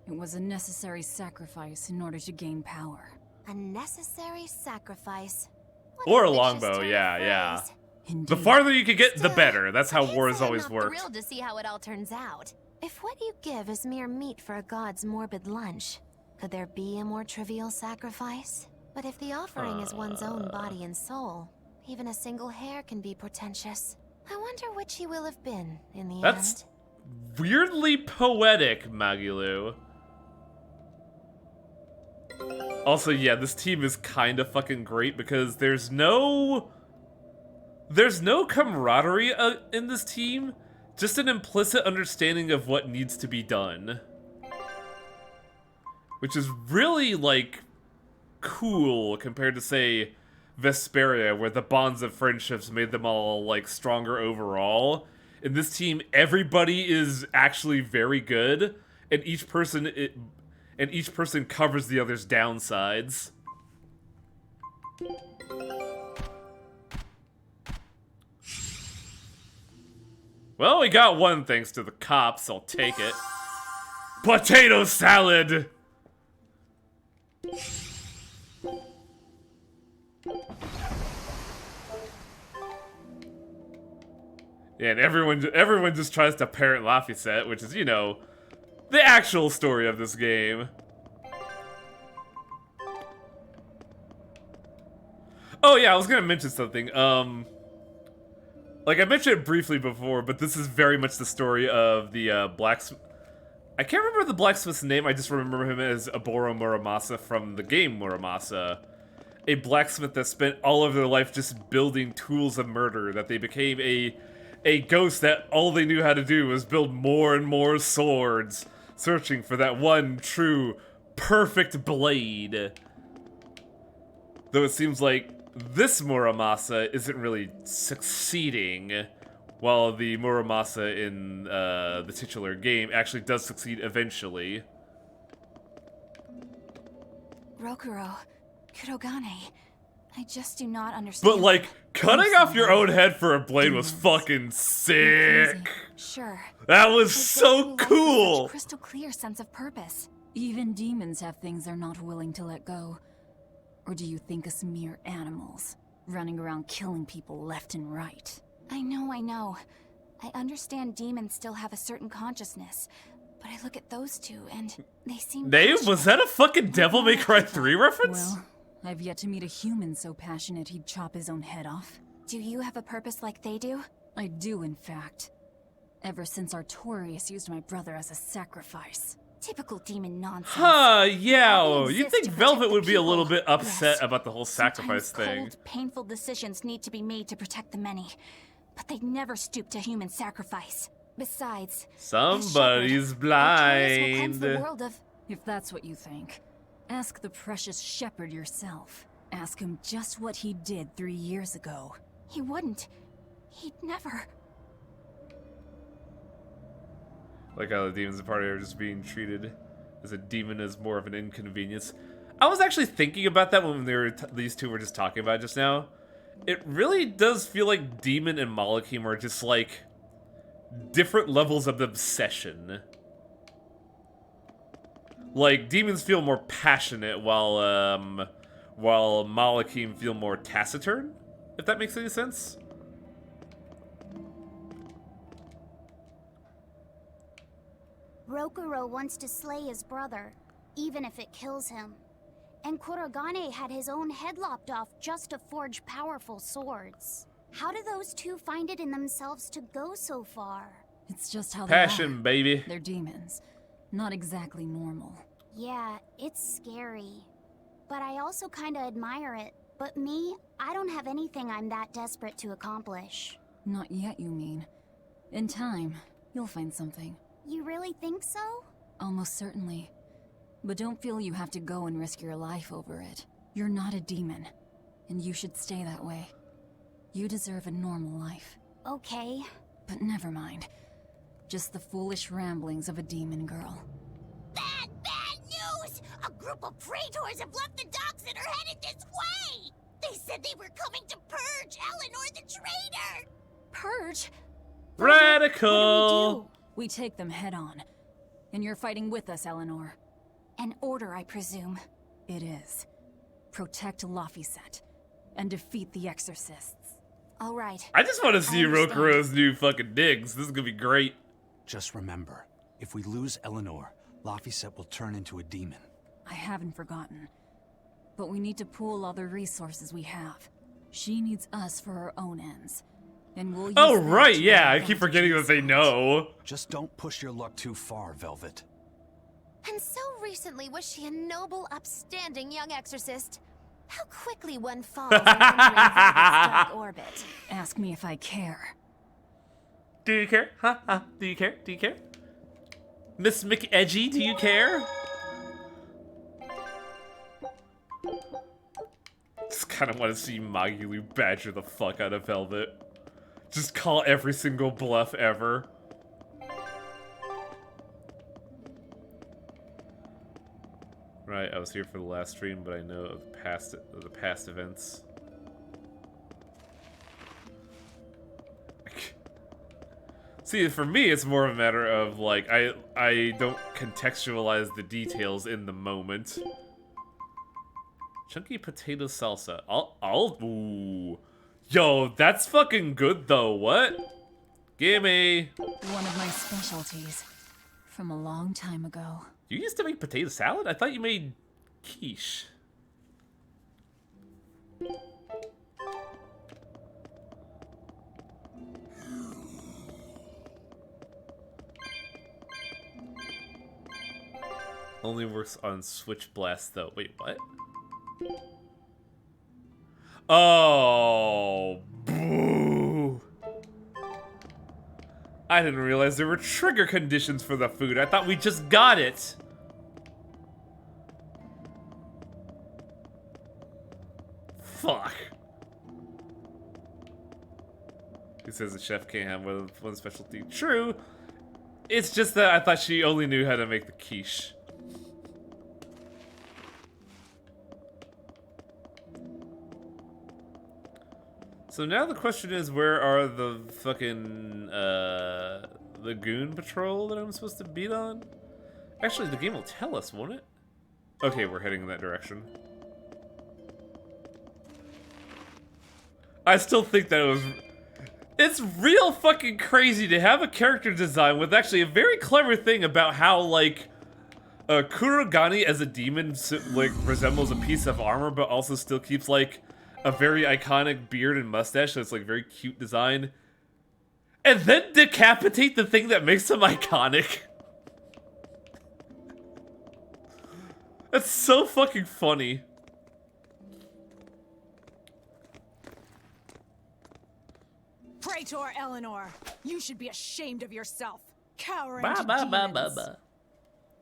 [SPEAKER 7] It was a necessary sacrifice in order to gain power.
[SPEAKER 6] A necessary sacrifice. What
[SPEAKER 1] Or a
[SPEAKER 6] vicious
[SPEAKER 1] longbow,
[SPEAKER 6] turn of
[SPEAKER 1] yeah.
[SPEAKER 6] phrase.
[SPEAKER 7] Indeed.
[SPEAKER 1] The farther you can get, the
[SPEAKER 6] Still,
[SPEAKER 1] better. That's how
[SPEAKER 6] I can't
[SPEAKER 1] wars
[SPEAKER 6] say I'm
[SPEAKER 1] always
[SPEAKER 6] not
[SPEAKER 1] worked.
[SPEAKER 6] Thrilled to see how it all turns out. If what you give is mere meat for a god's morbid lunch, Could there be a more trivial sacrifice? But if the offering is one's own body and soul, even a single hair can be portentous. I wonder which he will have been in the
[SPEAKER 1] That's
[SPEAKER 6] end.
[SPEAKER 1] weirdly poetic, Magilu. Also, yeah, this team is kind of fucking great because there's no camaraderie in this team, just an implicit understanding of what needs to be done. Which is really, like, cool compared to, say, Vesperia, where the bonds of friendships made them all, like, stronger overall. In this team, everybody is actually very good, and each person covers the other's downsides. Well, we got one thanks to the cops, I'll take it. Potato salad! Yeah, and everyone just tries to parent Laphicet, which is, you know, the actual story of this game. Oh yeah, I was gonna mention something. Like I mentioned it briefly before, but this is very much the story of the blacksmith. I can't remember the blacksmith's name, I just remember him as Aboro Muramasa from the game Muramasa. A blacksmith that spent all of their life just building tools of murder, that they became a ghost that all they knew how to do was build more and more swords, searching for that one true, perfect blade. Though it seems like this Muramasa isn't really succeeding, while the Muramasa in the titular game actually does succeed eventually.
[SPEAKER 5] Rokuro, Kurogane, I just do not understand.
[SPEAKER 1] But like, cutting off your own head for a blade was fucking sick.
[SPEAKER 5] Sure.
[SPEAKER 1] That was so cool.
[SPEAKER 5] Such a crystal clear sense of purpose.
[SPEAKER 7] Even demons have things they're not willing to let go. Or do you think us mere animals, running around killing people left and right?
[SPEAKER 5] I know. I understand demons still have a certain consciousness, but I look at those two and they seem
[SPEAKER 1] Dave, was that a fucking Devil May Cry 3 reference?
[SPEAKER 7] Well, I've yet to meet a human so passionate he'd chop his own head off.
[SPEAKER 5] Do you have a purpose like they do?
[SPEAKER 7] I do, in fact. Ever since Artorius used my brother as a sacrifice.
[SPEAKER 5] Typical demon nonsense.
[SPEAKER 1] Huh, yeah.
[SPEAKER 5] They
[SPEAKER 1] You'd
[SPEAKER 5] exist
[SPEAKER 1] think
[SPEAKER 5] to protect
[SPEAKER 1] Velvet
[SPEAKER 5] the
[SPEAKER 1] would be a little
[SPEAKER 5] people.
[SPEAKER 1] bit upset
[SPEAKER 5] Yes.
[SPEAKER 1] about the whole sacrifice
[SPEAKER 5] Sometimes
[SPEAKER 1] thing.
[SPEAKER 5] cold, painful decisions need to be made to protect the many, but they never stoop to human sacrifice. Besides,
[SPEAKER 1] Somebody's
[SPEAKER 5] as shepherd, Artorius will cleanse
[SPEAKER 1] blind.
[SPEAKER 5] the world of...
[SPEAKER 7] If that's what you think, ask the precious shepherd yourself. Ask him just what he did 3 years ago.
[SPEAKER 5] He wouldn't. He'd never.
[SPEAKER 1] Like how the demons of the party are just being treated as a demon as more of an inconvenience. I was actually thinking about that when these two were just talking about it just now. It really does feel like Demon and Malakim are just like different levels of obsession. Like demons feel more passionate while Malakim feel more taciturn, if that makes any sense.
[SPEAKER 3] Rokuro wants to slay his brother, even if it kills him. And Kurogane had his own head lopped off just to forge powerful swords. How do those two find it in themselves to go so far?
[SPEAKER 7] It's just how
[SPEAKER 1] Passion,
[SPEAKER 7] they are.
[SPEAKER 1] baby.
[SPEAKER 7] They're demons. Not exactly normal.
[SPEAKER 3] Yeah, it's scary. But I also kinda admire it. But me, I don't have anything I'm that desperate to accomplish.
[SPEAKER 7] Not yet, you mean. In time, you'll find something.
[SPEAKER 3] You really think so?
[SPEAKER 7] Almost certainly. But don't feel you have to go and risk your life over it. You're not a demon, and you should stay that way. You deserve a normal life.
[SPEAKER 3] Okay.
[SPEAKER 7] But never mind. Just the foolish ramblings of a demon girl.
[SPEAKER 6] Bad news! A group of praetors have left the docks and are headed this way! They said they were coming to purge Eleanor the traitor!
[SPEAKER 5] Purge?
[SPEAKER 1] Radical!
[SPEAKER 7] We take them head on. And you're fighting with us, Eleanor.
[SPEAKER 5] An order, I presume.
[SPEAKER 7] It is. Protect Laphicet. And defeat the Exorcists.
[SPEAKER 5] All right.
[SPEAKER 1] I just want to see
[SPEAKER 5] understand.
[SPEAKER 1] Rokuro's new fucking digs. This is gonna be great.
[SPEAKER 4] Just remember, if we lose Eleanor, Laphicet will turn into a demon.
[SPEAKER 7] I haven't forgotten. But we need to pool all the resources we have. She needs us for her own ends. And we'll use
[SPEAKER 1] Oh,
[SPEAKER 7] that
[SPEAKER 1] right,
[SPEAKER 7] to
[SPEAKER 1] yeah,
[SPEAKER 7] our
[SPEAKER 1] I keep
[SPEAKER 7] advantage
[SPEAKER 1] forgetting
[SPEAKER 7] in
[SPEAKER 1] that they
[SPEAKER 7] this
[SPEAKER 1] know.
[SPEAKER 4] Just don't push your luck too far, Velvet.
[SPEAKER 6] And so recently was she a noble, upstanding young exorcist. How quickly one falls when entering Velvet's dark orbit.
[SPEAKER 7] Ask me if I care.
[SPEAKER 1] Do you care? Huh? Huh? Do you care? Do you care? Miss McEdgy, do you care? Just kind of want to see Magulu badger the fuck out of Velvet. Just call every single bluff ever. Right, I was here for the last stream, but I know of the past events. See, for me, it's more of a matter of like I don't contextualize the details in the moment. Chunky potato salsa. Ooh. Yo, that's fucking good though. What? Gimme.
[SPEAKER 7] One of my specialties. From a long time ago.
[SPEAKER 1] You used to make potato salad? I thought you made quiche. Only works on Switch Blast though. Wait, what? Oh, boo. I didn't realize there were trigger conditions for the food. I thought we just got it. Fuck. He says the chef can't have one specialty. True. It's just that I thought she only knew how to make the quiche. So now the question is, where are the fucking, the goon patrol that I'm supposed to beat on? Actually, the game will tell us, won't it? Okay, we're heading in that direction. I still think that it was... It's real fucking crazy to have a character design with actually a very clever thing about how, like, Kurogane as a demon, like, resembles a piece of armor, but also still keeps, like, a very iconic beard and mustache, so it's like very cute design. And then decapitate the thing that makes him iconic. That's so fucking funny.
[SPEAKER 12] Praetor Eleanor, you should be ashamed of yourself. Cowering
[SPEAKER 10] Ba,
[SPEAKER 12] to
[SPEAKER 10] ba, ba,
[SPEAKER 12] demons.
[SPEAKER 10] ba, ba.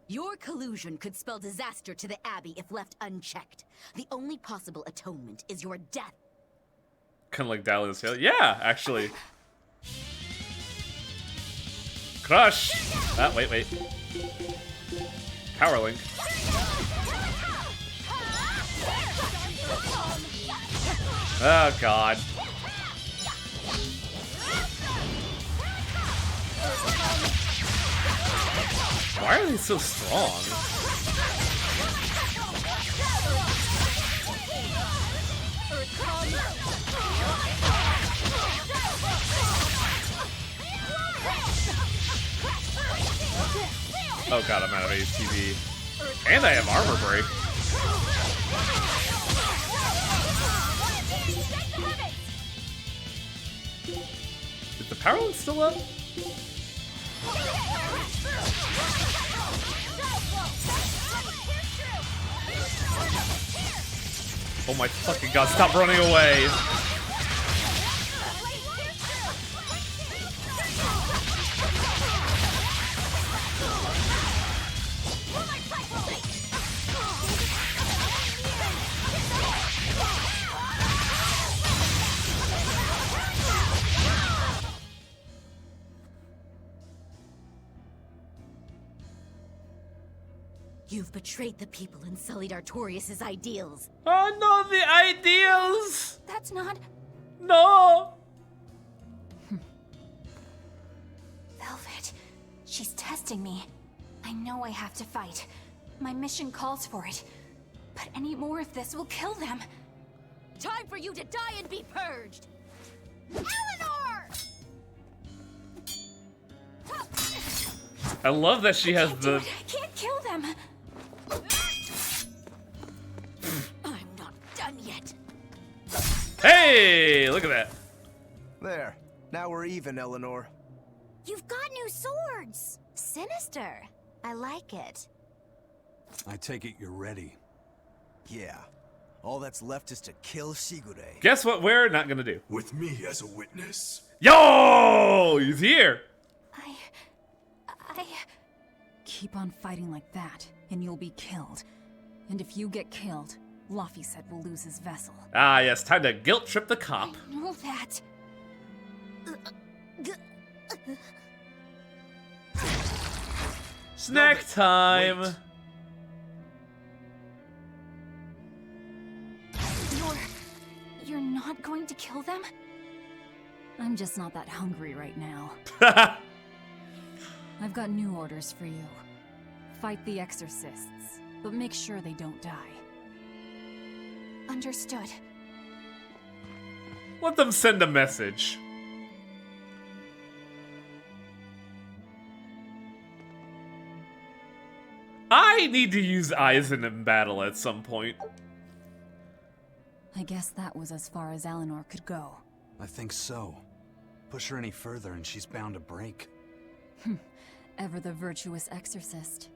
[SPEAKER 10] Your collusion could spell disaster to the Abbey if left unchecked. The only possible atonement is your death.
[SPEAKER 1] Kind of like Dahlia's Hill. Yeah, actually. Crush! Ah, wait. Power Link. Oh, God. Why are they so strong? Oh god, I'm out of HTV. And I have armor break. Is the power link still up? Oh my fucking god, stop running away!
[SPEAKER 10] You've betrayed the people and sullied Artorias' ideals.
[SPEAKER 1] Oh no, the ideals!
[SPEAKER 5] That's not...
[SPEAKER 1] No!
[SPEAKER 5] Velvet. She's testing me. I know I have to fight. My mission calls for it. But any more of this will kill them.
[SPEAKER 10] Time for you to die and be purged!
[SPEAKER 6] Eleanor!
[SPEAKER 1] I love that she has the...
[SPEAKER 5] I can't kill them.
[SPEAKER 1] Hey, look at that.
[SPEAKER 2] There. Now we're even, Eleanor.
[SPEAKER 3] You've got new swords.
[SPEAKER 6] Sinister. I like it.
[SPEAKER 4] I take it you're ready.
[SPEAKER 2] Yeah. All that's left is to kill Shigure.
[SPEAKER 1] Guess what we're not gonna do?
[SPEAKER 11] With me as a witness.
[SPEAKER 1] Yo, he's here.
[SPEAKER 5] I...
[SPEAKER 7] Keep on fighting like that, and you'll be killed. And if you get killed, Laphicet will lose his vessel.
[SPEAKER 1] Ah, yes, time to guilt trip the cop.
[SPEAKER 5] I know that.
[SPEAKER 1] Snack time.
[SPEAKER 2] Wait.
[SPEAKER 5] You're not going to kill them?
[SPEAKER 7] I'm just not that hungry right now. I've got new orders for you. Fight the exorcists, but make sure they don't die.
[SPEAKER 5] Understood.
[SPEAKER 1] Let them send a message. I need to use Aizen in battle at some point.
[SPEAKER 7] I guess that was as far as Eleanor could go.
[SPEAKER 4] I think so. Push her any further and she's bound to break.
[SPEAKER 7] Ever the virtuous exorcist.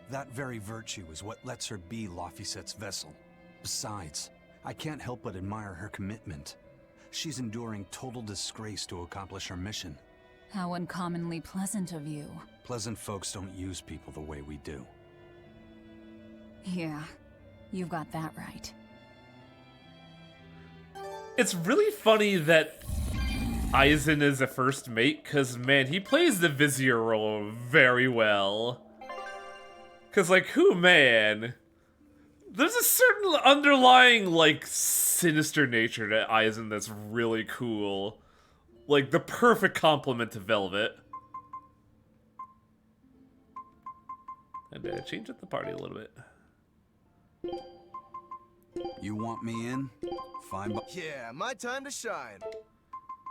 [SPEAKER 4] That very virtue is what lets her be Laphicet's vessel. Besides, I can't help but admire her commitment. She's enduring total disgrace to accomplish her mission.
[SPEAKER 7] How uncommonly pleasant of you.
[SPEAKER 4] Pleasant folks don't use people the way we do.
[SPEAKER 7] Yeah, you've got that right.
[SPEAKER 1] It's really funny that Aizen is a first mate, because, man, he plays the Vizier role very well. Because, like, who, man? There's a certain underlying, like, sinister nature to Aizen that's really cool. Like, the perfect complement to Velvet. And change up the party a little bit.
[SPEAKER 4] You want me in? Fine, but
[SPEAKER 2] Yeah, my time to shine.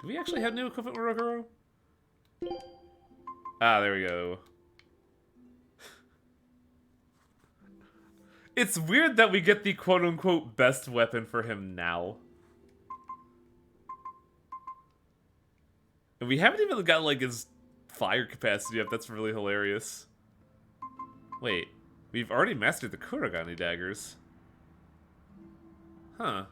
[SPEAKER 1] Do we actually have new equipment with Rokuro? Ah, there we go. It's weird that we get the quote-unquote best weapon for him now. And we haven't even got, like, his fire capacity up. That's really hilarious. Wait, we've already mastered the Kurogane daggers. Huh.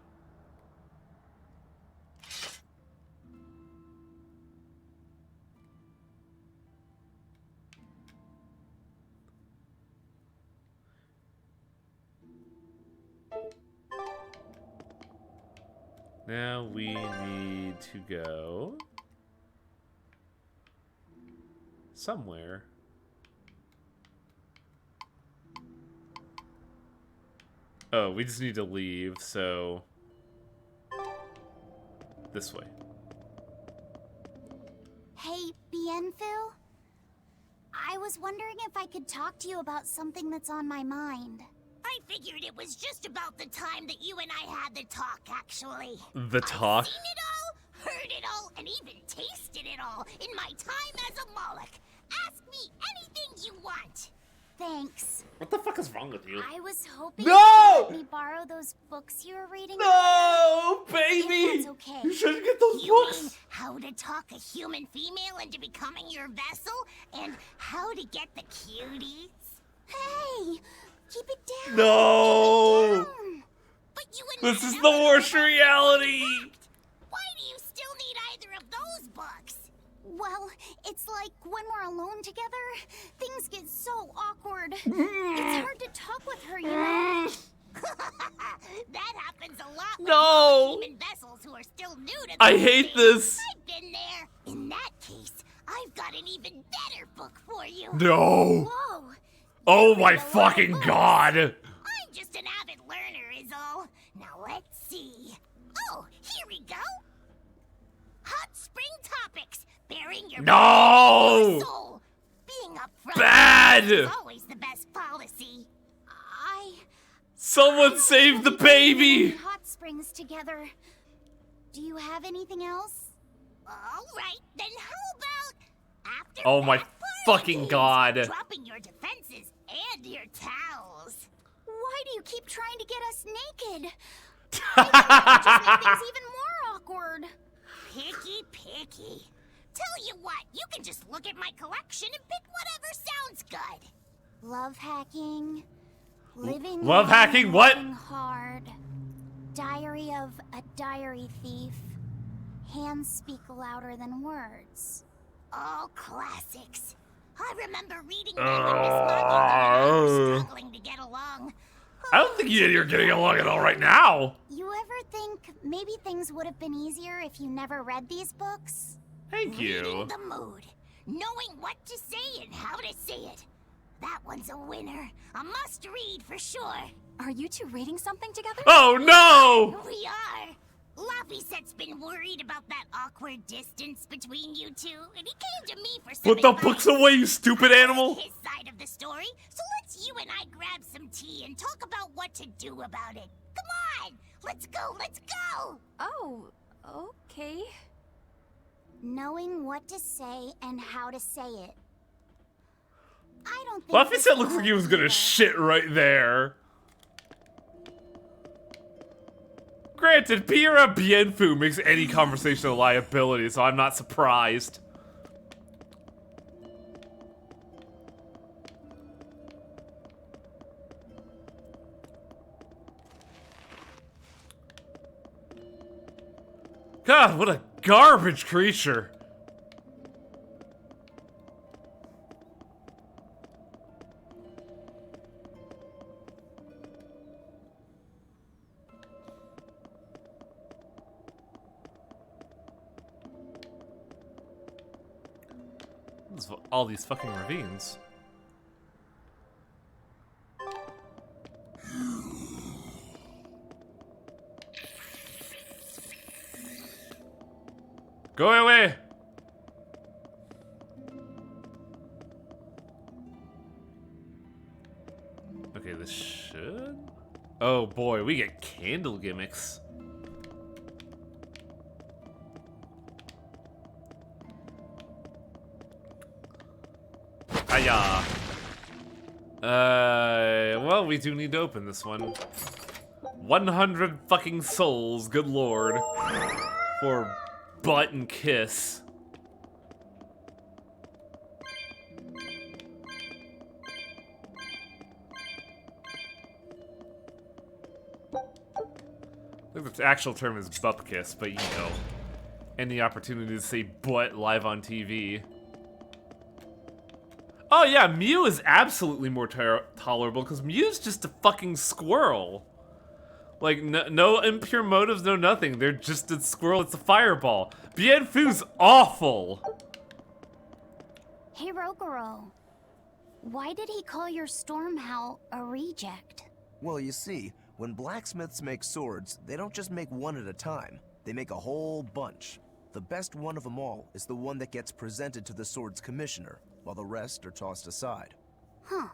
[SPEAKER 1] Now we need to go somewhere. Oh, we just need to leave, so this way.
[SPEAKER 3] Hey, Bienfil? I was wondering if I could talk to you about something that's on my mind.
[SPEAKER 6] I figured it was just about the time that you and I had the talk, actually.
[SPEAKER 1] The talk?
[SPEAKER 6] I've seen it all, heard it all, and even tasted it all in my time as a Moloch. Ask me anything you want.
[SPEAKER 3] Thanks.
[SPEAKER 1] What the fuck is wrong with you?
[SPEAKER 3] I was hoping
[SPEAKER 1] No!
[SPEAKER 3] you could let me borrow those books you were reading.
[SPEAKER 1] No,
[SPEAKER 3] If
[SPEAKER 1] baby!
[SPEAKER 3] that's okay.
[SPEAKER 1] You shouldn't get those
[SPEAKER 6] You mean
[SPEAKER 1] books!
[SPEAKER 6] how to talk a human female into becoming your vessel, and how to get the cuties?
[SPEAKER 3] Hey, keep it down.
[SPEAKER 1] No!
[SPEAKER 3] Keep it down.
[SPEAKER 6] But you and
[SPEAKER 1] This
[SPEAKER 6] Nana
[SPEAKER 1] is the
[SPEAKER 6] were
[SPEAKER 1] worst
[SPEAKER 6] never
[SPEAKER 1] reality!
[SPEAKER 6] intact. Why do you still need either of those books?
[SPEAKER 3] Well, it's like when we're alone together, things get so awkward. It's hard to talk with her, you know?
[SPEAKER 6] That happens a lot with
[SPEAKER 1] No!
[SPEAKER 6] human vessels who are still new to
[SPEAKER 1] I
[SPEAKER 6] these
[SPEAKER 1] hate
[SPEAKER 6] things.
[SPEAKER 1] this!
[SPEAKER 6] I've been there. In that case, I've got an even better book for you.
[SPEAKER 1] No!
[SPEAKER 3] Whoa.
[SPEAKER 1] Oh
[SPEAKER 3] You
[SPEAKER 1] my
[SPEAKER 3] read a lot of
[SPEAKER 1] fucking
[SPEAKER 3] books.
[SPEAKER 1] god!
[SPEAKER 6] I'm just an avid learner is all. Now let's see. Oh, here we go. Hot Spring Topics. Bearing your
[SPEAKER 1] No!
[SPEAKER 6] soul. Being upfront
[SPEAKER 1] Bad!
[SPEAKER 6] is always the best policy.
[SPEAKER 1] Someone save the baby!
[SPEAKER 3] Hot springs together. Do you have anything else?
[SPEAKER 6] All right, then how about after
[SPEAKER 1] Oh my
[SPEAKER 6] that party
[SPEAKER 1] fucking
[SPEAKER 6] games,
[SPEAKER 1] god.
[SPEAKER 6] dropping your defenses and your towels.
[SPEAKER 3] Why do you keep trying to get us naked? I think that would just make things even more awkward.
[SPEAKER 6] Picky. Tell you what, you can just look at my collection and pick whatever sounds good.
[SPEAKER 3] Love hacking. Living
[SPEAKER 1] Love
[SPEAKER 3] long,
[SPEAKER 1] hacking? What?
[SPEAKER 3] working hard. Diary of a diary thief. Hands speak louder than words.
[SPEAKER 6] All classics. I remember reading them when Miss Maggie and I were struggling to get along.
[SPEAKER 1] I don't think you're getting along at all right now.
[SPEAKER 3] You ever think maybe things would have been easier if you never read these books?
[SPEAKER 1] Thank you.
[SPEAKER 6] Reading the mood. Knowing what to say and how to say it. That one's a winner. A must-read for sure.
[SPEAKER 5] Are you two reading something together?
[SPEAKER 1] Oh no!
[SPEAKER 6] We are. Laphicet's been worried about that awkward distance between you two, and he came to me for some
[SPEAKER 1] Put the
[SPEAKER 6] advice.
[SPEAKER 1] books away, you stupid animal!
[SPEAKER 6] His side of the story, so let's you and I grab some tea and talk about what to do about it. Come on! Let's go!
[SPEAKER 5] Oh, okay.
[SPEAKER 3] Knowing what to say and how to say it. I don't think
[SPEAKER 1] Laphicet looks like he was gonna shit right there. Granted, Pira Bienfu makes any conversation a liability, so I'm not surprised. God, what a garbage creature. All these fucking ravines. Go away! Okay, this should... Oh boy, we get candle gimmicks. Hiya. Well, we do need to open this one. 100 fucking souls, good lord. For butt and kiss. I think the actual term is butt kiss, but you know. Any opportunity to say butt live on TV. Oh yeah, Mew is absolutely more tolerable because Mew's just a fucking squirrel. Like, no impure motives, no nothing. They're just a squirrel, it's a fireball. Bienfu's awful!
[SPEAKER 3] Hey, Rogoro. Why did he call your storm howl a reject?
[SPEAKER 2] Well, you see, when blacksmiths make swords, they don't just make one at a time. They make a whole bunch. The best one of them all is the one that gets presented to the sword's commissioner, while the rest are tossed aside.
[SPEAKER 3] Huh.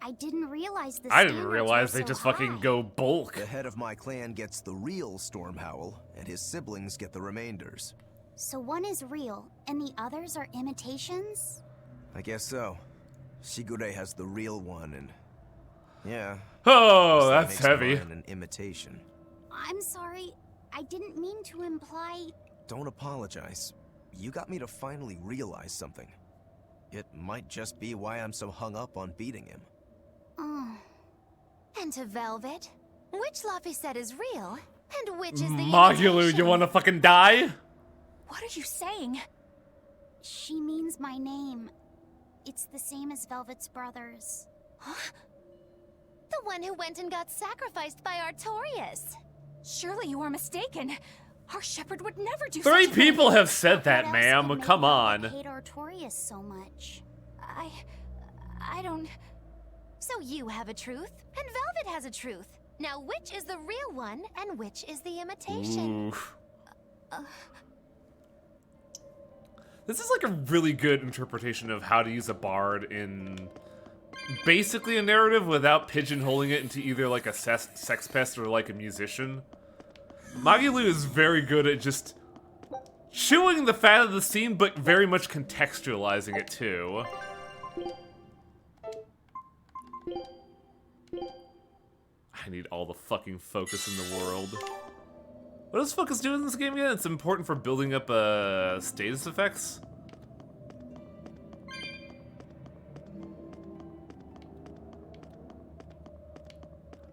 [SPEAKER 3] I didn't realize the
[SPEAKER 1] I didn't
[SPEAKER 3] standards
[SPEAKER 1] realize
[SPEAKER 3] were
[SPEAKER 1] they
[SPEAKER 3] so
[SPEAKER 1] just fucking
[SPEAKER 3] high.
[SPEAKER 1] go bulk.
[SPEAKER 2] The head of my clan gets the real storm howl, and his siblings get the remainders.
[SPEAKER 3] So one is real, and the others are imitations?
[SPEAKER 2] I guess so. Shigure has the real one, and... yeah.
[SPEAKER 1] Oh,
[SPEAKER 2] that
[SPEAKER 1] that's
[SPEAKER 2] makes
[SPEAKER 1] heavy.
[SPEAKER 2] mine an imitation.
[SPEAKER 3] I'm sorry. I didn't mean to imply...
[SPEAKER 2] Don't apologize. You got me to finally realize something. It might just be why I'm so hung up on beating him.
[SPEAKER 3] Oh.
[SPEAKER 6] And to Velvet, which Laphicet is real, and which is the
[SPEAKER 1] Magulu,
[SPEAKER 6] imitation?
[SPEAKER 1] you wanna fucking die?
[SPEAKER 5] What are you saying?
[SPEAKER 3] She means my name. It's the same as Velvet's brothers.
[SPEAKER 6] The one who went and got sacrificed by Artorias.
[SPEAKER 5] Surely you are mistaken. Our shepherd would never do
[SPEAKER 1] 3
[SPEAKER 5] such a
[SPEAKER 1] people
[SPEAKER 5] thing.
[SPEAKER 1] have said that,
[SPEAKER 3] What else could
[SPEAKER 1] ma'am.
[SPEAKER 3] make
[SPEAKER 1] Come
[SPEAKER 3] Velvet
[SPEAKER 1] on.
[SPEAKER 3] hate Artorias so much?
[SPEAKER 5] I don't...
[SPEAKER 6] So you have a truth, and Velvet has a truth. Now which is the real one, and which is the imitation?
[SPEAKER 1] Oof. This is like a really good interpretation of how to use a bard in basically a narrative without pigeonholing it into either like a sex pest or like a musician. Magulu is very good at just chewing the fat of the scene, but very much contextualizing it too. I need all the fucking focus in the world. What does focus do in this game again? It's important for building up status effects.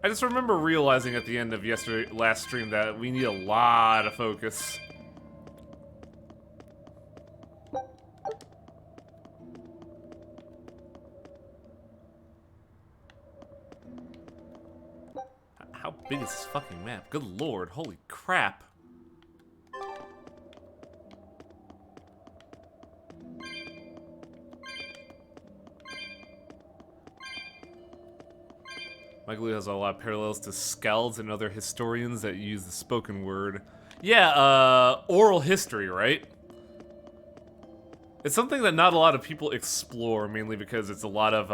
[SPEAKER 1] I just remember realizing at the end of last stream that we need a lot of focus. How big is this fucking map? Good lord, holy crap. Michael has a lot of parallels to Skalds and other historians that use the spoken word. Yeah, oral history, right? It's something that not a lot of people explore, mainly because it's a lot of,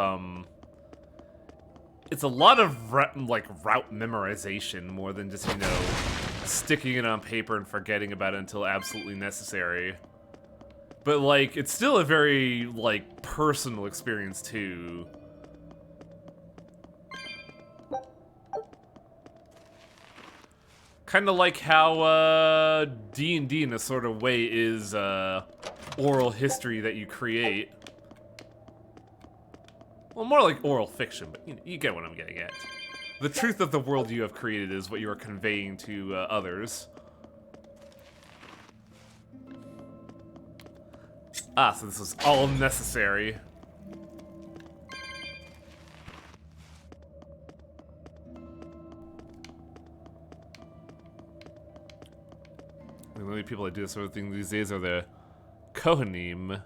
[SPEAKER 1] like, route memorization more than just, you know, sticking it on paper and forgetting about it until absolutely necessary. But, like, it's still a very, like, personal experience, too. Kind of like how D&D in a sort of way is oral history that you create. Well, more like oral fiction, but you get what I'm getting at. The truth of the world you have created is what you are conveying to others. Ah, so this was all necessary. The only people that do this sort of thing these days are the Kohanim,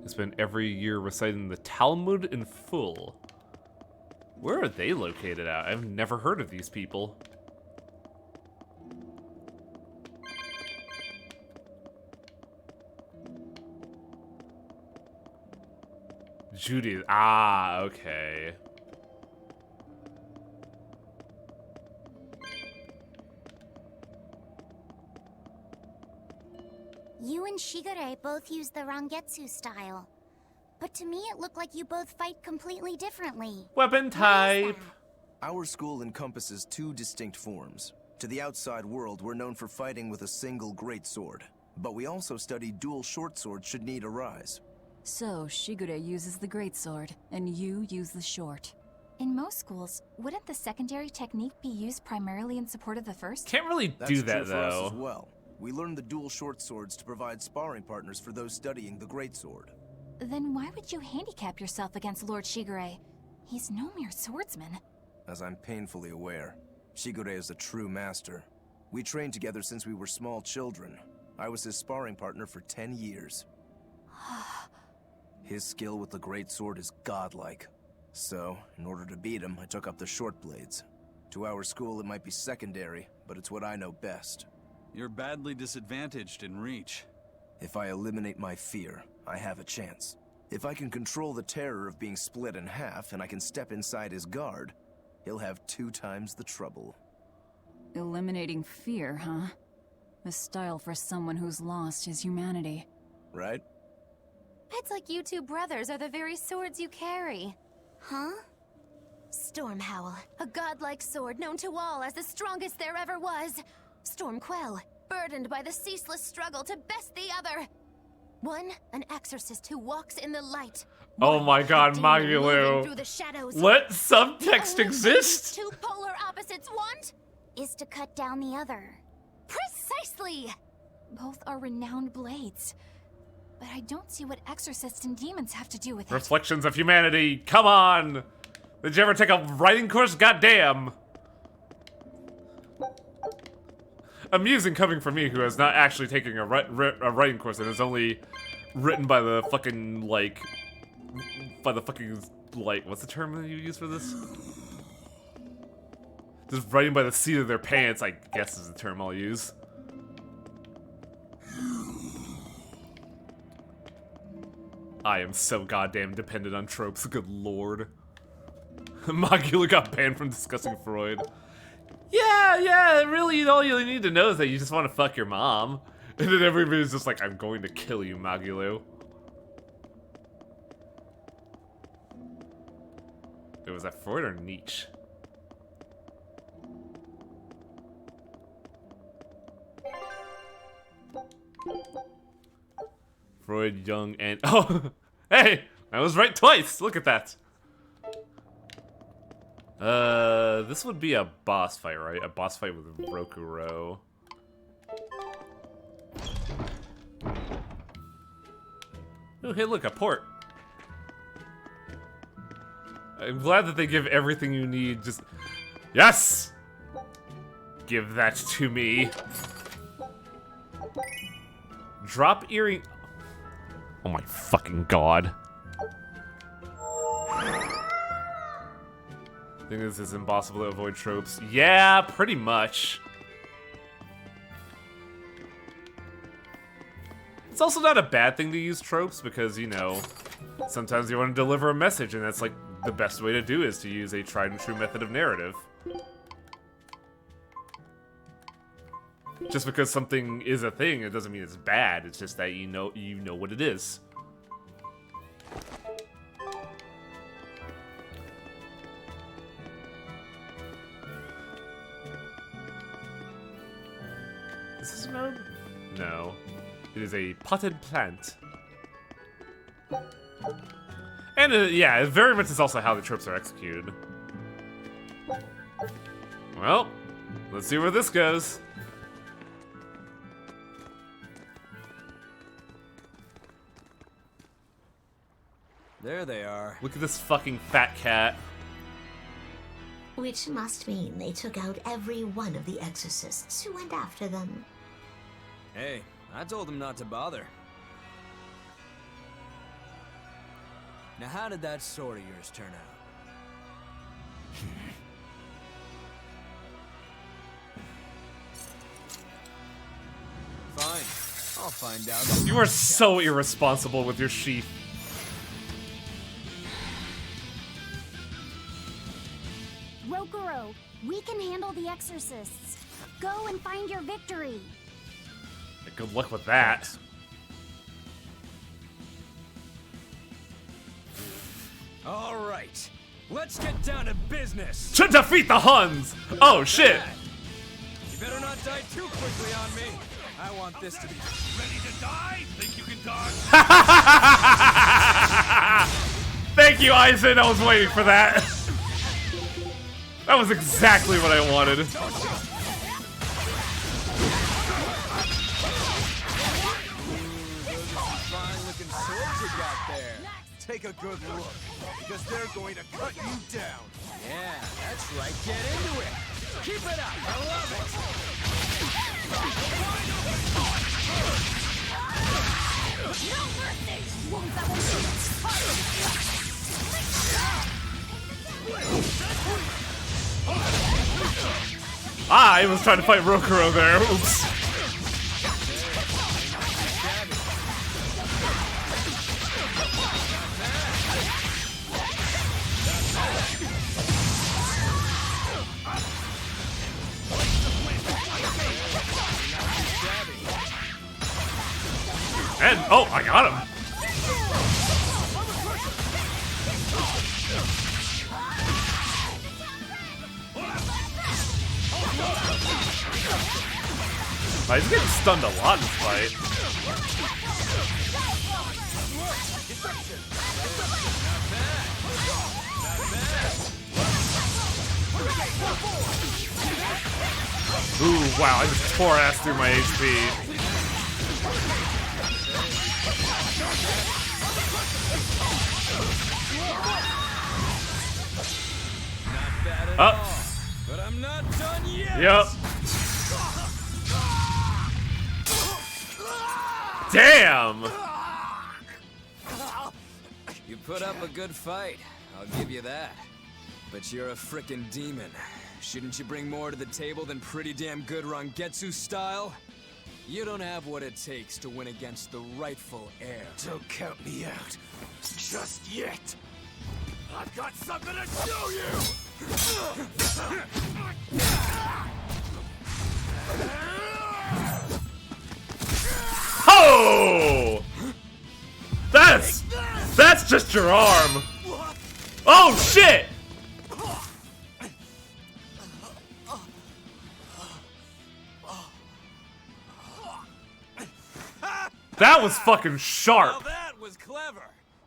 [SPEAKER 1] who spend every year reciting the Talmud in full. Where are they located at? I've never heard of these people. Judy. Ah, okay.
[SPEAKER 3] You and Shigure both use the Rangetsu style. But to me, it looked like you both fight completely differently.
[SPEAKER 1] Weapon type.
[SPEAKER 2] Our school encompasses two distinct forms. To the outside world, we're known for fighting with a single greatsword. But we also study dual short swords should need arise.
[SPEAKER 7] So, Shigure uses the greatsword, and you use the short.
[SPEAKER 5] In most schools, wouldn't the secondary technique be used primarily in support of the first?
[SPEAKER 1] Can't really do that,
[SPEAKER 2] That's true for us
[SPEAKER 1] though.
[SPEAKER 2] as well. We learned the dual short swords to provide sparring partners for those studying the greatsword.
[SPEAKER 5] Then why would you handicap yourself against Lord Shigure? He's no mere swordsman.
[SPEAKER 2] As I'm painfully aware, Shigure is a true master. We trained together since we were small children. I was his sparring partner for 10 years. His skill with the greatsword is godlike. So, in order to beat him, I took up the short blades. To our school, it might be secondary, but it's what I know best.
[SPEAKER 4] You're badly disadvantaged in reach.
[SPEAKER 2] If I eliminate my fear, I have a chance. If I can control the terror of being split in half and I can step inside his guard, he'll have 2 times the trouble.
[SPEAKER 7] Eliminating fear, huh? A style for someone who's lost his humanity.
[SPEAKER 2] Right?
[SPEAKER 6] It's like you two brothers are the very swords you carry.
[SPEAKER 3] Huh?
[SPEAKER 6] Stormhowl, a godlike sword known to all as the strongest there ever was. Stormquell, burdened by the ceaseless struggle to best the other. One, an exorcist who walks in the light.
[SPEAKER 1] Oh my god,
[SPEAKER 6] Demon moving
[SPEAKER 1] Magulu.
[SPEAKER 6] through the shadows.
[SPEAKER 1] Let subtext
[SPEAKER 6] The only thing
[SPEAKER 1] exist?
[SPEAKER 6] these two polar opposites want
[SPEAKER 3] Is to cut down the other.
[SPEAKER 6] precisely.
[SPEAKER 5] Both are renowned blades. But I don't see what exorcists and demons have to do with it.
[SPEAKER 1] Reflections of humanity, come on! Did you ever take a writing course? Goddamn! Amusing coming from me, who has not actually taken a writing course and is only written by the fucking, like, what's the term that you use for this? Just writing by the seat of their pants, I guess is the term I'll use. I am so goddamn dependent on tropes, good lord. Magula got banned from discussing Freud. Yeah, really, all you need to know is that you just want to fuck your mom. And then everybody's just like, I'm going to kill you, Magulu. Was that Freud or Nietzsche? Freud, Young, and... Oh! Hey! I was right twice! Look at that! This would be a boss fight, right? A boss fight with Rokuro. Oh, hey, look, a port. I'm glad that they give everything you need, just... Yes! Give that to me. Drop earring... Oh my fucking god. I think this is impossible to avoid tropes. Yeah, pretty much. It's also not a bad thing to use tropes because, you know, sometimes you want to deliver a message and that's like the best way to do is to use a tried and true method of narrative. Just because something is a thing, it doesn't mean it's bad. It's just that you know what it is. Is this a node? No. It is a potted plant. And yeah, it very much is also how the tropes are executed. Well, let's see where this goes.
[SPEAKER 9] There they are.
[SPEAKER 1] Look at this fucking fat cat.
[SPEAKER 13] Which must mean they took out every one of the exorcists who went after them.
[SPEAKER 9] Hey, I told them not to bother. Now how did that sword of yours turn out? Fine, I'll find out.
[SPEAKER 1] You are so irresponsible with your sheath.
[SPEAKER 3] Rokuro, we can handle the exorcists. Go and find your victory.
[SPEAKER 1] Good luck with that.
[SPEAKER 9] All right, let's get down to business.
[SPEAKER 1] To defeat the Huns! Oh shit!
[SPEAKER 9] You better not die too quickly on me. I want this to be ready to die. Think you can dodge?
[SPEAKER 1] Thank you, Eisen. I was waiting for that. That was exactly what I wanted.
[SPEAKER 9] Fine-looking swords you got there.
[SPEAKER 2] Take a good look, because they're going to cut you down.
[SPEAKER 9] Yeah, that's right. Get into it. Keep it up. I love it.
[SPEAKER 3] No mercy! Won't that one
[SPEAKER 1] I was trying to fight Rokuro there. Oops. And, oh, I got him. He's getting stunned a lot in this fight. Ooh, wow, I just tore ass through my HP.
[SPEAKER 9] Not bad at all. But I'm not done yet.
[SPEAKER 1] Yep. Damn!
[SPEAKER 9] You put up a good fight, I'll give you that. But you're a frickin' demon. Shouldn't you bring more to the table than pretty damn good Rangetsu style? You don't have what it takes to win against the rightful heir.
[SPEAKER 11] Don't count me out. Just yet. I've got something to show you!
[SPEAKER 1] Oh! That's just your arm. Oh shit! That was fucking sharp.
[SPEAKER 9] Well, that was clever.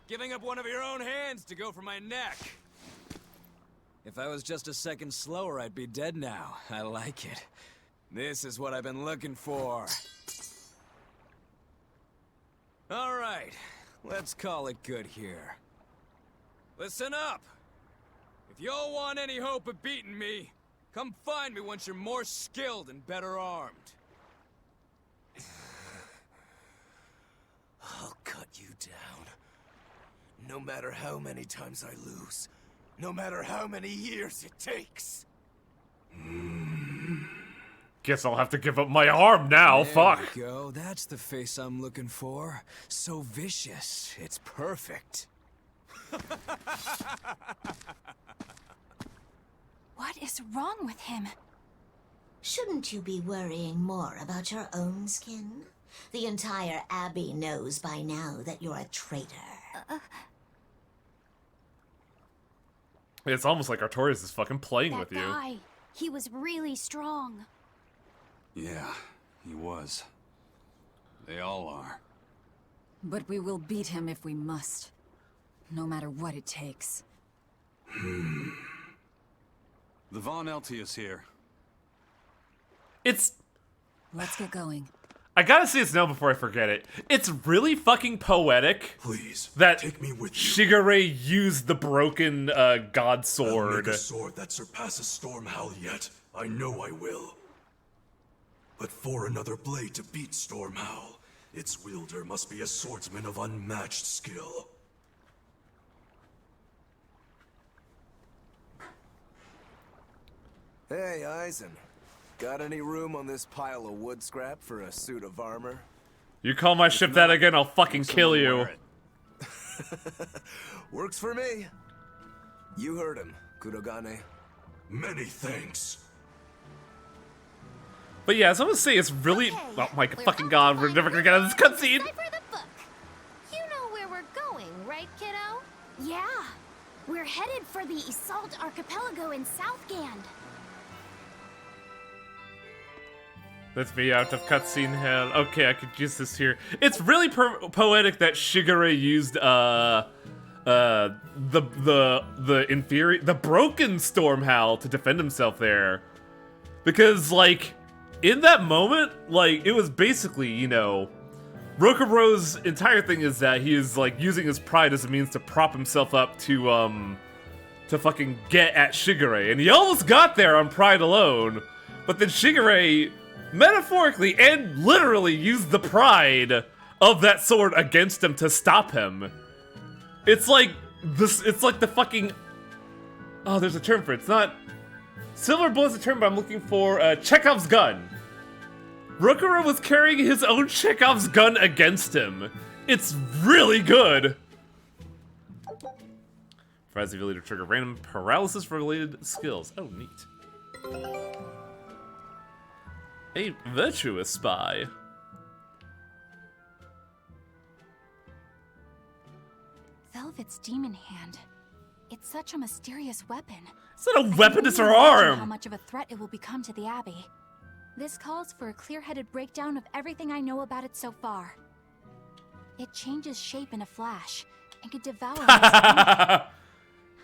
[SPEAKER 9] Giving up one of your own hands to go for my neck. If I was just a second slower, I'd be dead now. I like it. This is what I've been looking for. All right, let's call it good here. Listen up. If y'all want any hope of beating me, come find me once you're more skilled and better armed.
[SPEAKER 2] I'll cut you down. No matter how many times I lose. No matter how many years it takes.
[SPEAKER 1] Guess I'll have to give up my arm now, fuck.
[SPEAKER 9] There we go, that's the face I'm looking for. So vicious, it's perfect.
[SPEAKER 5] What is wrong with him?
[SPEAKER 13] Shouldn't you be worrying more about your own skin? The entire Abbey knows by now that you're a traitor.
[SPEAKER 1] It's almost like Artorias is fucking playing
[SPEAKER 3] That
[SPEAKER 1] with you.
[SPEAKER 3] guy, he was really strong.
[SPEAKER 4] Yeah, he was. They all are.
[SPEAKER 7] But we will beat him if we must. No matter what it takes.
[SPEAKER 4] The Von Eltius here.
[SPEAKER 1] It's...
[SPEAKER 7] Let's get going.
[SPEAKER 1] I gotta say this now before I forget it. It's really fucking poetic.
[SPEAKER 11] Please,
[SPEAKER 1] that
[SPEAKER 11] take me with you.
[SPEAKER 1] Shigure used the broken god sword.
[SPEAKER 11] I'll make a sword that surpasses Stormhowl yet. I know I will. But for another blade to beat Stormhowl, its wielder must be a swordsman of unmatched skill.
[SPEAKER 2] Hey, Eisen. Got any room on this pile of wood scrap for a suit of armor?
[SPEAKER 1] You call my ship that again, I'll fucking kill you.
[SPEAKER 2] Works for me. You heard him, Kurogane.
[SPEAKER 11] Many thanks.
[SPEAKER 1] But yeah, as I was saying, it's really...
[SPEAKER 6] Okay,
[SPEAKER 1] oh my fucking god, we're never gonna get out of this cutscene!
[SPEAKER 6] Decipher the book. You know where we're going, right, kiddo?
[SPEAKER 3] Yeah, we're headed for the Assault Archipelago in Southgand.
[SPEAKER 1] That's me out of cutscene hell. Okay, I could use this here. It's really poetic that Shigure used, the broken Stormhowl to defend himself there. Because, like, in that moment, like, it was basically, you know, Rokuro's entire thing is that he is, like, using his pride as a means to prop himself up to fucking get at Shigure. And he almost got there on pride alone. But then Shigure, metaphorically and literally, used the pride of that sword against him to stop him. It's like this. It's like the fucking. Oh, there's a term for it. It's not. Silver Bullet's a term, but I'm looking for Chekhov's gun. Rokuro was carrying his own Chekhov's gun against him. It's really good. Provides the ability to trigger random paralysis-related skills. Oh, neat. A virtuous spy.
[SPEAKER 5] Velvet's demon hand. It's such a mysterious weapon.
[SPEAKER 1] It's not a weapon, it's her
[SPEAKER 5] Imagine
[SPEAKER 1] arm!
[SPEAKER 5] how much of a threat it will become to the Abbey. This calls for a clear-headed breakdown of everything I know about it so far. It changes shape in a flash, and can devour most anything.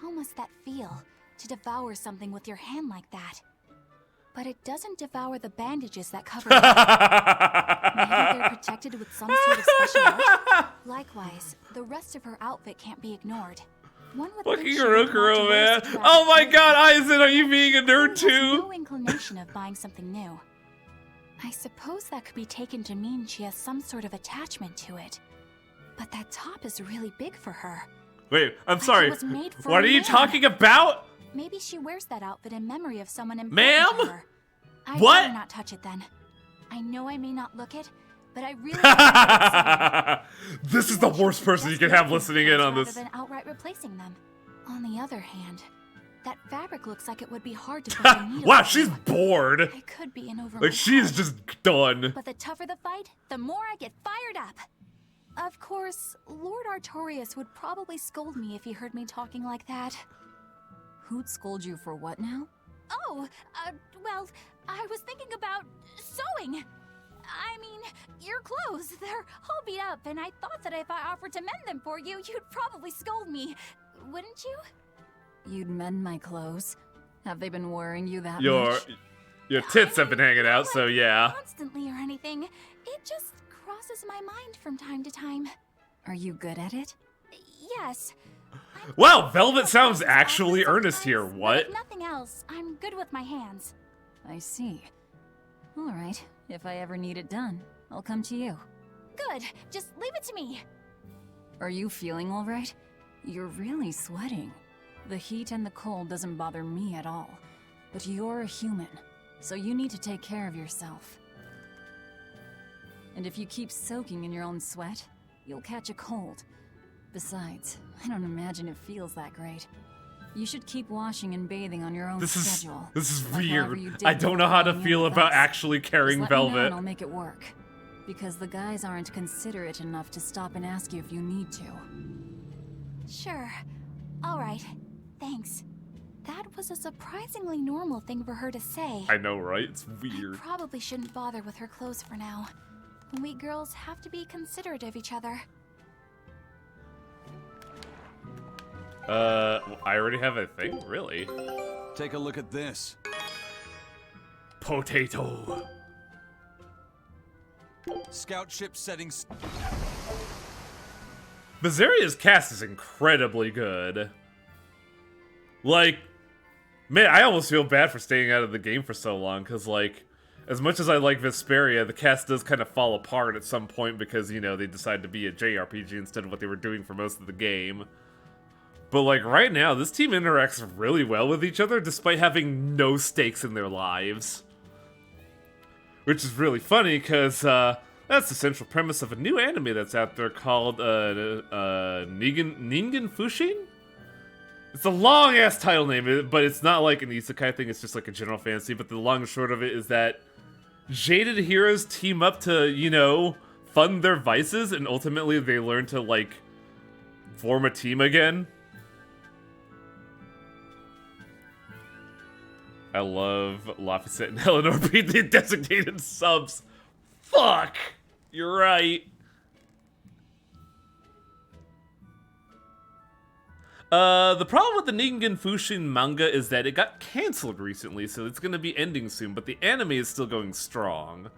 [SPEAKER 5] How must that feel, to devour something with your hand like that? But it doesn't devour the bandages that cover it up. Maybe they're protected with some sort of special art? Likewise, the rest of her outfit can't be ignored. One would
[SPEAKER 1] Fucking
[SPEAKER 5] think she would want to
[SPEAKER 1] Rokuro,
[SPEAKER 5] wear
[SPEAKER 1] man.
[SPEAKER 5] stuff to
[SPEAKER 1] Oh my
[SPEAKER 5] grab
[SPEAKER 1] god, Aizen, are you being a nerd
[SPEAKER 5] has
[SPEAKER 1] too?
[SPEAKER 5] no inclination of buying something new. I suppose that could be taken to mean she has some sort of attachment to it. But that top is really big for her.
[SPEAKER 1] Wait, I'm
[SPEAKER 5] Like it
[SPEAKER 1] sorry.
[SPEAKER 5] was made for
[SPEAKER 1] What
[SPEAKER 5] a
[SPEAKER 1] are you
[SPEAKER 5] man.
[SPEAKER 1] talking about?
[SPEAKER 5] Maybe she wears that outfit in memory of someone important
[SPEAKER 1] Ma'am?
[SPEAKER 5] to her. I'd
[SPEAKER 1] What?
[SPEAKER 5] rather not touch it then. I know I may not look it, but I really like what it's
[SPEAKER 1] This is the worst person you can have listening in on this.
[SPEAKER 5] rather than outright replacing them. On the other hand, that fabric looks like it would be hard to put a needle
[SPEAKER 1] Wow,
[SPEAKER 5] through.
[SPEAKER 1] she's bored.
[SPEAKER 5] I could be in over my
[SPEAKER 1] Like, she is
[SPEAKER 5] head.
[SPEAKER 1] just done.
[SPEAKER 5] But the tougher the fight, the more I get fired up. Of course, Lord Artorias would probably scold me if he heard me talking like that.
[SPEAKER 7] Who'd scold you for what now?
[SPEAKER 5] Oh, well, I was thinking about sewing. I mean, your clothes, they're all beat up, and I thought that if I offered to mend them for you, you'd probably scold me. Wouldn't you?
[SPEAKER 7] You'd mend my clothes? Have they been worrying you that
[SPEAKER 1] Your
[SPEAKER 7] much?
[SPEAKER 1] tits have been hanging out, so yeah.
[SPEAKER 5] Constantly or anything. It just crosses my mind from time to time.
[SPEAKER 7] Are you good at it?
[SPEAKER 5] Yes.
[SPEAKER 1] Wow, Velvet sounds actually earnest here. What?
[SPEAKER 5] If nothing else, I'm good with my hands.
[SPEAKER 7] I see. Alright, if I ever need it done, I'll come to you.
[SPEAKER 5] Good. Just leave it to me.
[SPEAKER 7] Are you feeling alright? You're really sweating. The heat and the cold doesn't bother me at all. But you're a human, so you need to take care of yourself. And if you keep soaking in your own sweat, you'll catch a cold. Besides, I don't imagine it feels that great. You should keep washing and bathing on your own schedule.
[SPEAKER 1] This is
[SPEAKER 7] like however
[SPEAKER 1] weird.
[SPEAKER 7] you did
[SPEAKER 1] I don't know how to
[SPEAKER 7] before
[SPEAKER 1] feel
[SPEAKER 7] with
[SPEAKER 1] about
[SPEAKER 7] us.
[SPEAKER 1] actually carrying
[SPEAKER 7] Just let me know
[SPEAKER 1] Velvet.
[SPEAKER 7] and I'll make it work. Because the guys aren't considerate enough to stop and ask you if you need to.
[SPEAKER 5] Sure. All right. Thanks. That was a surprisingly normal thing for her to say.
[SPEAKER 1] I know, right? It's
[SPEAKER 5] I
[SPEAKER 1] weird.
[SPEAKER 5] probably shouldn't bother with her clothes for now. We girls have to be considerate of each other.
[SPEAKER 1] I already have a thing? Really?
[SPEAKER 4] Take a look at this.
[SPEAKER 1] Potato.
[SPEAKER 4] Scout ship settings.
[SPEAKER 1] Berseria's cast is incredibly good. Like, man, I almost feel bad for staying out of the game for so long, because, like, as much as I like Vesperia, the cast does kind of fall apart at some point because, you know, they decided to be a JRPG instead of what they were doing for most of the game. But, like, right now, this team interacts really well with each other despite having no stakes in their lives. Which is really funny, because, that's the central premise of a new anime that's out there called, Ningen Fushin? It's a long-ass title name, but it's not like an isekai thing, it's just like a general fantasy, but the long and short of it is that jaded heroes team up to, you know, fund their vices, and ultimately they learn to, like, form a team again. I love Laphicet and Eleanor being the designated subs. Fuck! You're right. The problem with the Ningen Fushin manga is that it got canceled recently, so it's gonna be ending soon, but the anime is still going strong.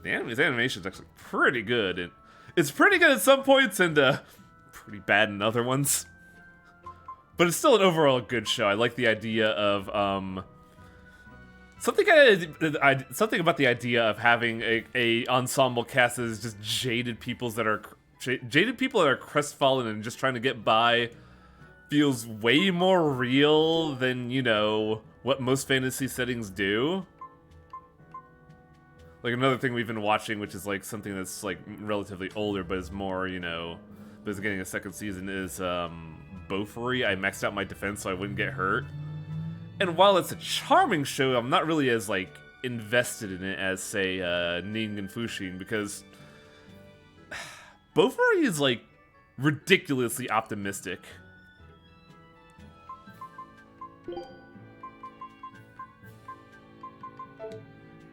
[SPEAKER 1] The anime's animation is actually pretty good, and it's pretty good at some points and pretty bad in other ones. But it's still an overall good show. I like the idea of something about the idea of having a ensemble cast that is just jaded people that are crestfallen and just trying to get by. Feels way more real than, you know, what most fantasy settings do. Like, another thing we've been watching, which is, like, something that's, like, relatively older, but is more, you know, but is getting a second season, is, Berseria. I maxed out my defense so I wouldn't get hurt. And while it's a charming show, I'm not really as, like, invested in it as, say, Ningen Fushin, because Berseria is, like, ridiculously optimistic.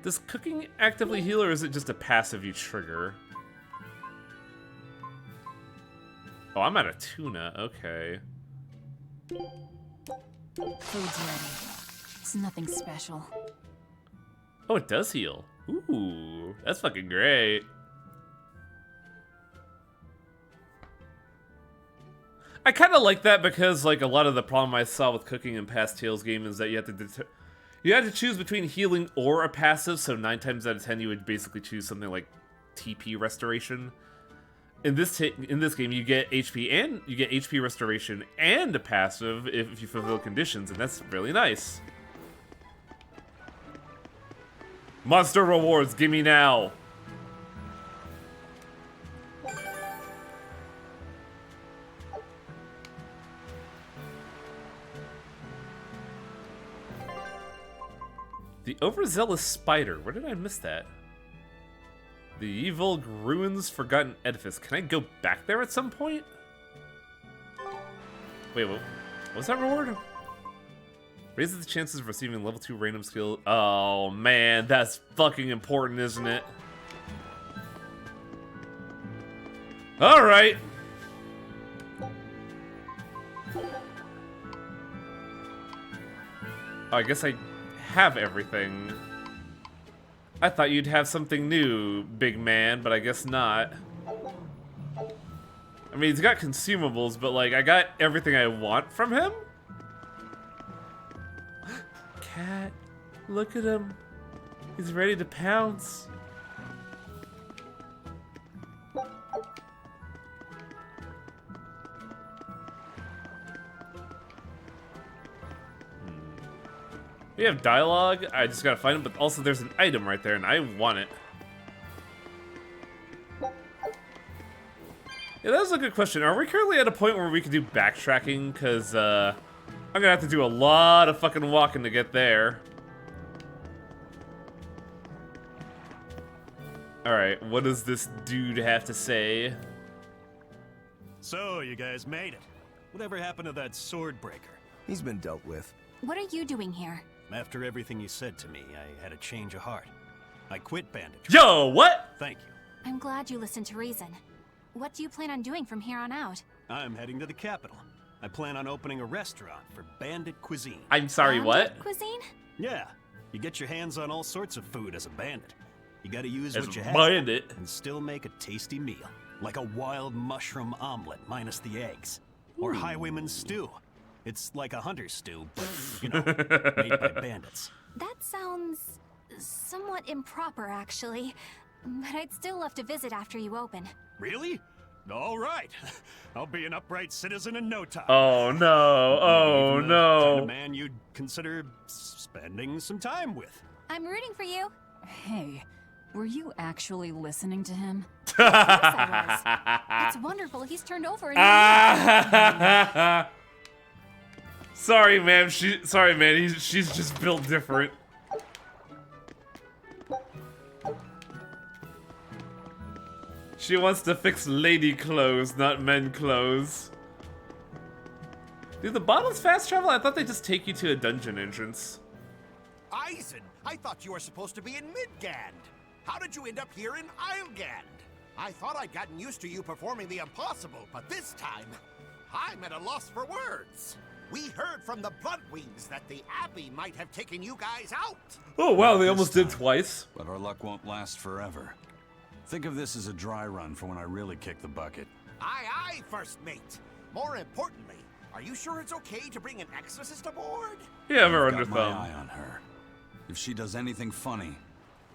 [SPEAKER 1] Does cooking actively heal, or is it just a passive you trigger? Oh, I'm out of tuna. Okay.
[SPEAKER 7] Food's ready. It's nothing special.
[SPEAKER 1] Oh, it does heal. Ooh, that's fucking great. I kind of like that because, like, a lot of the problem I saw with cooking in past Tales game is that you had to choose between healing or a passive, so 9 times out of 10 you would basically choose something like TP restoration. In this game, you get HP restoration and a passive if you fulfill conditions, and that's really nice. Monster rewards, gimme now. The overzealous spider. Where did I miss that? The evil ruins forgotten edifice. Can I go back there at some point? Wait, what was that reward? Raises the chances of receiving level 2 random skill. Oh man, that's fucking important, isn't it? Alright. I guess I have everything. I thought you'd have something new, big man, but I guess not. I mean, he's got consumables, but like, I got everything I want from him? Cat, look at him. He's ready to pounce. We have dialogue. I just gotta find it, but also there's an item right there, and I want it. Yeah, that was a good question. Are we currently at a point where we can do backtracking? Because, I'm gonna have to do a lot of fucking walking to get there. Alright, what does this dude have to say?
[SPEAKER 8] So, you guys made it. Whatever happened to that sword breaker?
[SPEAKER 2] He's been dealt with.
[SPEAKER 5] What are you doing here?
[SPEAKER 8] After everything you said to me, I had a change of heart. I quit banditry.
[SPEAKER 1] Yo, what?
[SPEAKER 8] Thank you.
[SPEAKER 5] I'm glad you listened to reason. What do you plan on doing from here on out?
[SPEAKER 8] I'm heading to the capital. I plan on opening a restaurant for bandit cuisine.
[SPEAKER 1] I'm sorry, what?
[SPEAKER 5] Cuisine?
[SPEAKER 8] Yeah. You get your hands on all sorts of food as a bandit. You gotta use
[SPEAKER 1] As
[SPEAKER 8] what
[SPEAKER 1] a
[SPEAKER 8] you have
[SPEAKER 1] bandit.
[SPEAKER 8] and still make a tasty meal. Like a wild mushroom omelet minus the eggs. Or highwayman's stew. It's like a hunter's stew, but, you know, made by bandits.
[SPEAKER 5] That sounds somewhat improper, actually. But I'd still love to visit after you open.
[SPEAKER 8] Really? All right. I'll be an upright citizen in no time.
[SPEAKER 1] Oh no, oh
[SPEAKER 8] Maybe even the kind
[SPEAKER 1] no.
[SPEAKER 8] of man you'd consider spending some time with.
[SPEAKER 5] I'm rooting for you.
[SPEAKER 7] Hey, were you actually listening to him?
[SPEAKER 5] Of course I was. It's wonderful he's turned over a new
[SPEAKER 1] Sorry, man. Sorry, man. She's just built different. She wants to fix lady clothes, not men clothes. Dude, the bottles fast travel? I thought they just take you to a dungeon entrance.
[SPEAKER 14] Eisen, I thought you were supposed to be in Midgand. How did you end up here in Islegand? I thought I'd gotten used to you performing the impossible, but this time, I'm at a loss for words. We heard from the Bloodwings that the Abbey might have taken you guys out.
[SPEAKER 1] Oh wow, they almost did twice.
[SPEAKER 4] But our luck won't last forever. Think of this as a dry run for when I really kick the bucket.
[SPEAKER 14] Aye, aye, First Mate. More importantly, are you sure it's okay to bring an exorcist aboard?
[SPEAKER 1] Yeah, have her
[SPEAKER 4] I've
[SPEAKER 1] under
[SPEAKER 4] got my
[SPEAKER 1] thumb.
[SPEAKER 4] eye on her. If she does anything funny,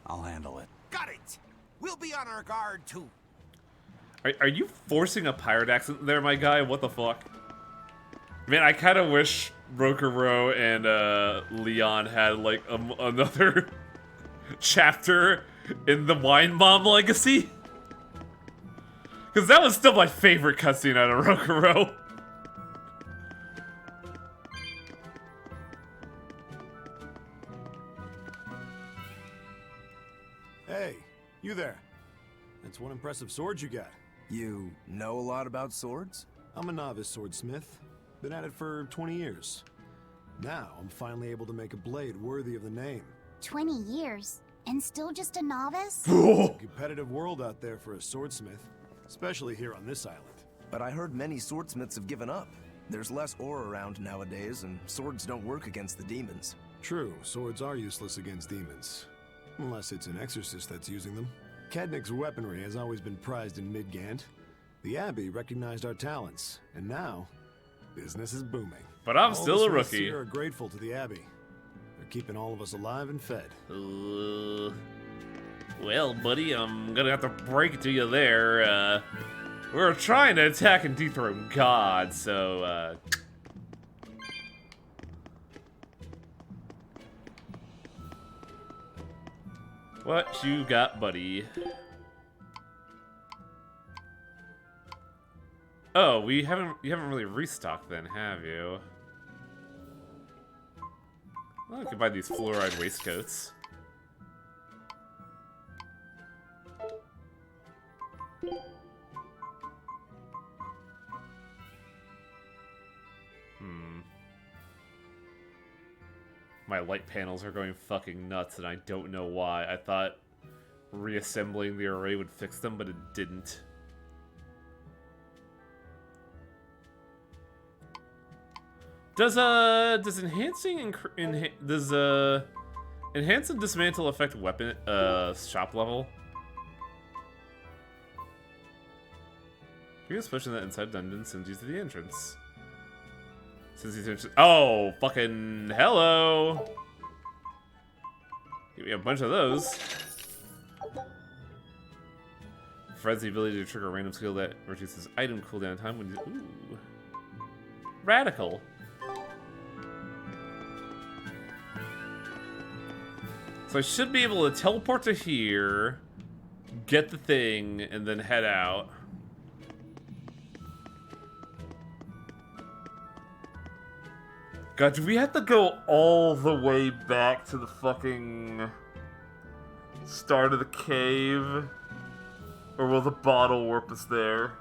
[SPEAKER 4] I'll handle it.
[SPEAKER 14] Got it. We'll be on our guard, too.
[SPEAKER 1] Are you forcing a pirate accent there, my guy? What the fuck? Man, I kind of wish Rokurou and Leon had like another chapter in the Wine Mom legacy. Because that was still my favorite cutscene out of Rokurou.
[SPEAKER 15] Hey, you there. That's one impressive sword you got.
[SPEAKER 2] You know a lot about swords?
[SPEAKER 15] I'm a novice swordsmith. Been at it for 20 years. Now, I'm finally able to make a blade worthy of the name.
[SPEAKER 3] 20 years? And still just a novice?
[SPEAKER 15] It's a competitive world out there for a swordsmith, especially here on this island.
[SPEAKER 2] But I heard many swordsmiths have given up. There's less ore around nowadays, and swords don't work against the demons.
[SPEAKER 15] True, swords are useless against demons. Unless it's an exorcist that's using them. Kednik's weaponry has always been prized in Midgand. The Abbey recognized our talents, and now, business is booming.
[SPEAKER 1] But I'm
[SPEAKER 15] All
[SPEAKER 1] still
[SPEAKER 15] of
[SPEAKER 1] a
[SPEAKER 15] us
[SPEAKER 1] rookie.
[SPEAKER 15] here are grateful to the Abbey. They're keeping all of us alive and fed.
[SPEAKER 1] Well, buddy, I'm gonna have to break it to you there. We're trying to attack and dethrone God, so, what you got, buddy? Oh, you haven't really restocked then, have you? Well, I could buy these fluoride waistcoats. My light panels are going fucking nuts, and I don't know why. I thought reassembling the array would fix them, but it didn't. Does enhancing enhance and dismantle affect weapon shop level? You can push that inside dungeon sends you to the entrance. Oh, fucking hello! Give me a bunch of those. Provides the ability to trigger a random skill that reduces item cooldown time when you. Ooh. Radical. So I should be able to teleport to here, get the thing, and then head out. God, do we have to go all the way back to the fucking start of the cave? Or will the bottle warp us there?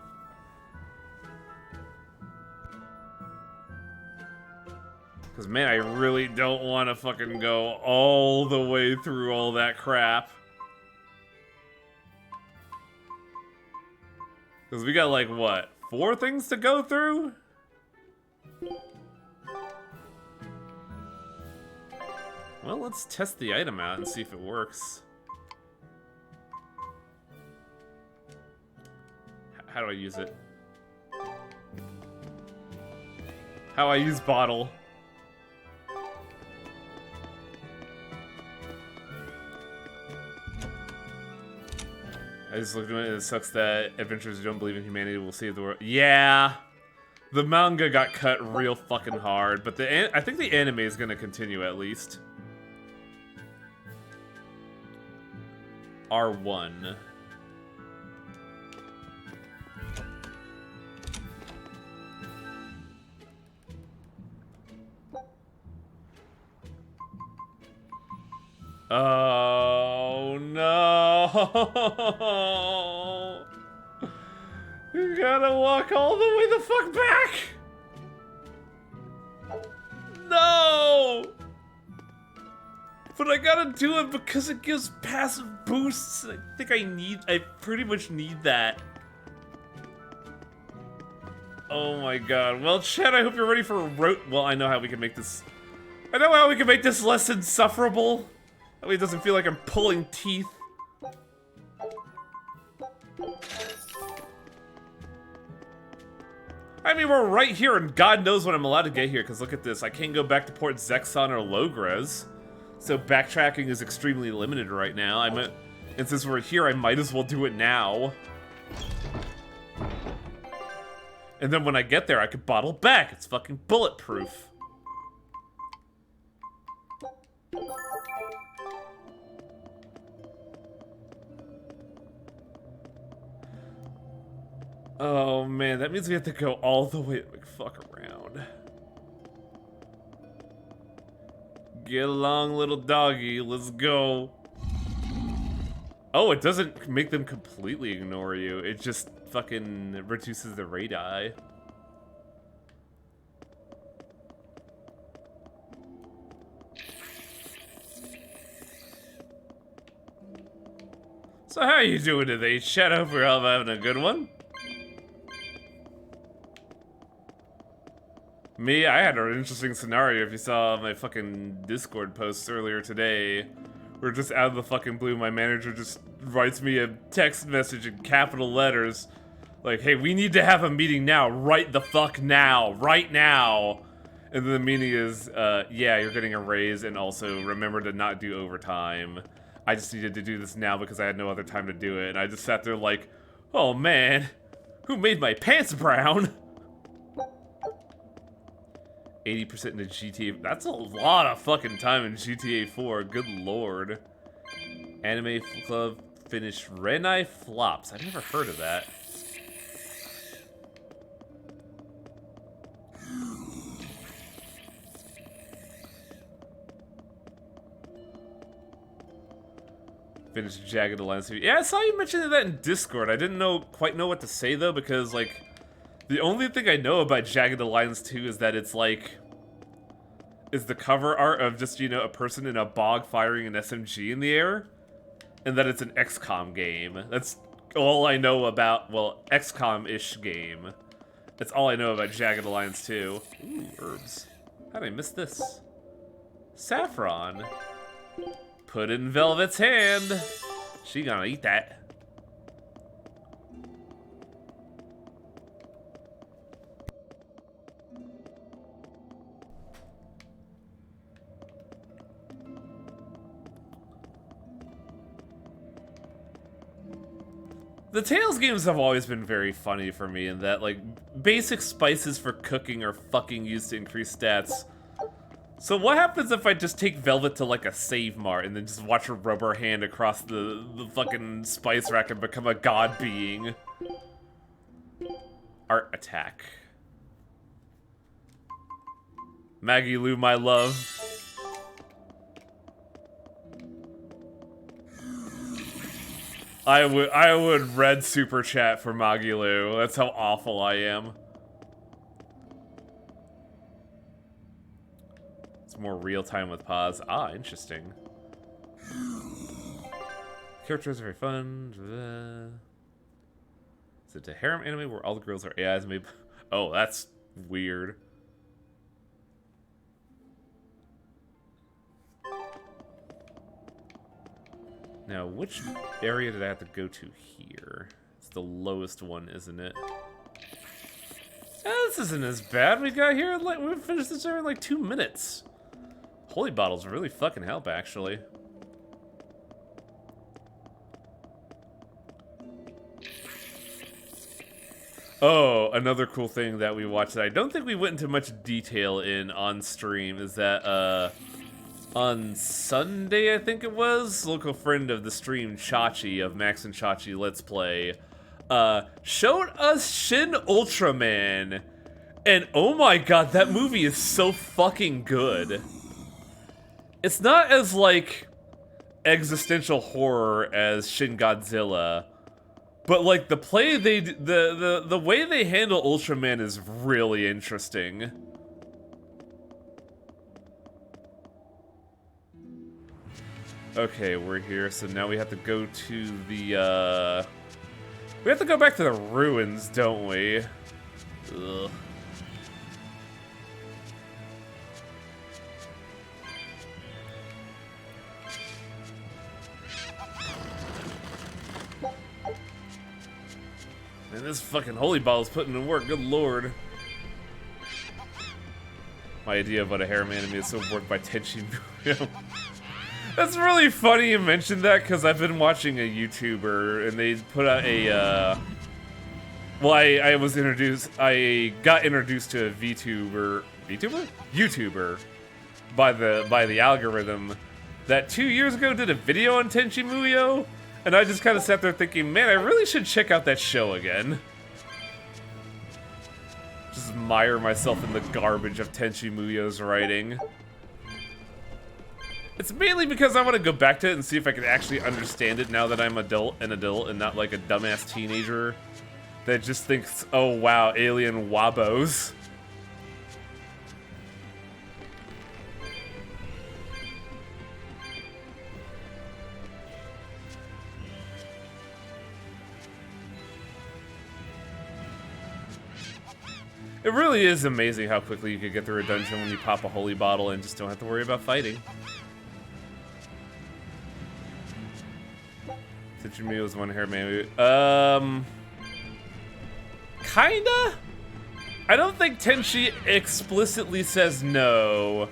[SPEAKER 1] Because, man, I really don't want to fucking go all the way through all that crap. Because we got, like, what? 4 things to go through? Well, let's test the item out and see if it works. How do I use it? How I use bottle. I just looked at it and it sucks that adventurers who don't believe in humanity will save the world. Yeah! The manga got cut real fucking hard, but I think the anime is gonna continue at least. R1. Oh no! You gotta walk all the way the fuck back! No! But I gotta do it because it gives passive boosts. I think I pretty much need that. Oh my god. Well, Chad, I hope you're ready for well, I know how we can make this... I know how we can make this less insufferable. That way it doesn't feel like I'm pulling teeth. I mean, we're right here, and God knows when I'm allowed to get here, because look at this. I can't go back to Port Zexon or Logres. So backtracking is extremely limited right now. And since we're here, I might as well do it now. And then when I get there, I could bottle back. It's fucking bulletproof. Oh man, that means we have to go all the way like fuck around. Get along, little doggy, let's go. Oh, it doesn't make them completely ignore you. It just fucking reduces the radii. So how are you doing today, Chat? Hope we're all having a good one. Me, I had an interesting scenario if you saw my fucking Discord posts earlier today. We're just out of the fucking blue, my manager just writes me a text message in capital letters. Like, hey, we need to have a meeting now, right the fuck now, right now. And then the meaning is, yeah, you're getting a raise and also remember to not do overtime. I just needed to do this now because I had no other time to do it. And I just sat there like, oh man, who made my pants brown? 80% into GTA. That's a lot of fucking time in GTA 4. Good lord. Anime Club finished Renai Flops. I've never heard of that. Finished Jagged Alliance. Yeah, I saw you mentioning that in Discord. I didn't quite know what to say though, because like the only thing I know about Jagged Alliance 2 is that it's like is the cover art of just, you know, a person in a bog firing an SMG in the air, and that it's an XCOM game. That's all I know about, well, XCOM-ish game. That's all I know about Jagged Alliance 2. Ooh, herbs. How did I miss this? Saffron. Put in Velvet's hand. She gonna eat that. The Tales games have always been very funny for me in that, like, basic spices for cooking are fucking used to increase stats. So what happens if I just take Velvet to, like, a save mart and then just watch her rub her hand across the fucking spice rack and become a god being? Art attack. Maggie Lou, my love. I would red super chat for Magilu. That's how awful I am. It's more real time with pause. Ah, interesting. Characters are very fun. Is it a harem anime where all the girls are AIs? Maybe. Oh, that's weird. Now, which area did I have to go to here? It's the lowest one, isn't it? This isn't as bad. We got here, like, we finished this area in like 2 minutes. Holy bottles really fucking help, actually. Oh, another cool thing that we watched that I don't think we went into much detail in on stream is that, on Sunday, I think it was, local friend of the stream, Chachi, of Max and Chachi Let's Play, showed us Shin Ultraman. And oh my god, that movie is so fucking good. It's not as, like, existential horror as Shin Godzilla, but, like, the way they handle Ultraman is really interesting. Okay, we're here, so now we have to go to the, we have to go back to the ruins, don't we? Ugh. Man, this fucking holy bottle's putting in work, good lord. My idea of what a harem anime is so worked by Tenchi Muyo. That's really funny you mentioned that, because I've been watching a YouTuber, and they put out a, well, I got introduced to a YouTuber by the algorithm that 2 years ago did a video on Tenchi Muyo, and I just kind of sat there thinking, man, I really should check out that show again. Just mire myself in the garbage of Tenchi Muyo's writing. It's mainly because I want to go back to it and see if I can actually understand it now that I'm an adult and not like a dumbass teenager that just thinks, oh wow, alien wabos. It really is amazing how quickly you can get through a dungeon when you pop a holy bottle and just don't have to worry about fighting. Tenchi Muyo's one hair maybe. Kinda? I don't think Tenchi explicitly says no.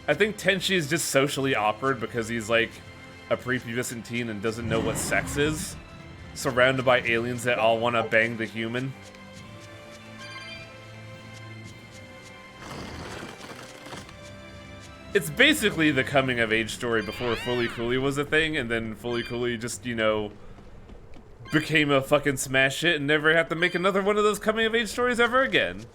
[SPEAKER 1] I think Tenchi is just socially awkward because he's like a prepubescent teen and doesn't know what sex is, surrounded by aliens that all want to bang the human. It's basically the coming-of-age story before Fully Cooley was a thing, and then Fully Cooley just, you know, became a fucking smash hit and never had to make another one of those coming-of-age stories ever again.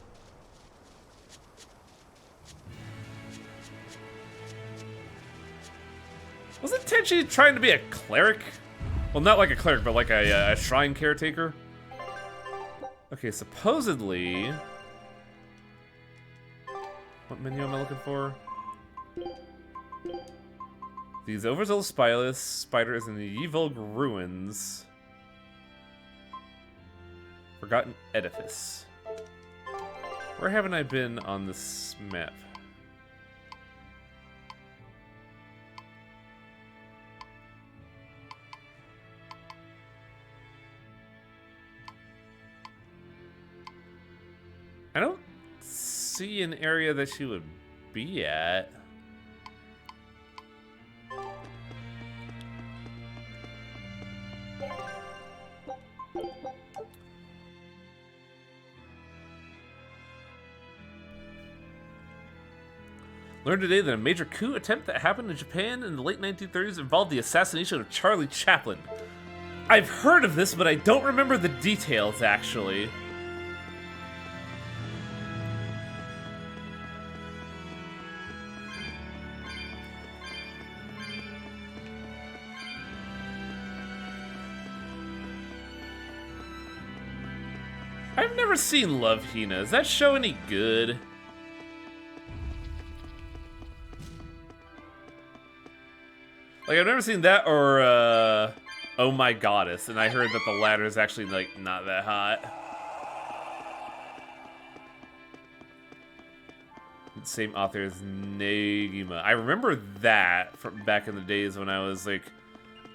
[SPEAKER 1] Wasn't Tenchi trying to be a cleric? Well, not like a cleric, but like a shrine caretaker. Okay, supposedly... What menu am I looking for? These overzealous spider is in the Yvolg ruins. Forgotten edifice. Where haven't I been on this map? I don't see an area that she would be at. Learned today that a major coup attempt that happened in Japan in the late 1930s involved the assassination of Charlie Chaplin. I've heard of this, but I don't remember the details, actually. I've never seen Love Hina. Is that show any good? Like, I've never seen that or, Oh My Goddess, and I heard that the latter is actually, like, not that hot. Same author as Negima. I remember that from back in the days when I was, like,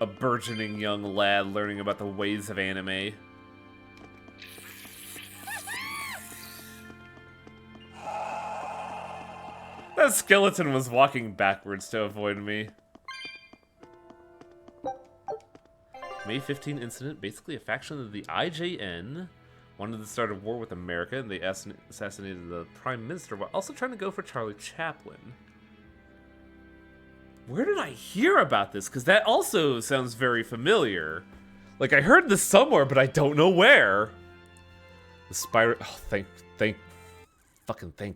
[SPEAKER 1] a burgeoning young lad learning about the ways of anime. That skeleton was walking backwards to avoid me. May 15 incident, basically a faction of the IJN wanted to start a war with America, and they assassinated the Prime Minister while also trying to go for Charlie Chaplin. Where did I hear about this? Because that also sounds very familiar. Like, I heard this somewhere, but I don't know where. The Spire... Oh, thank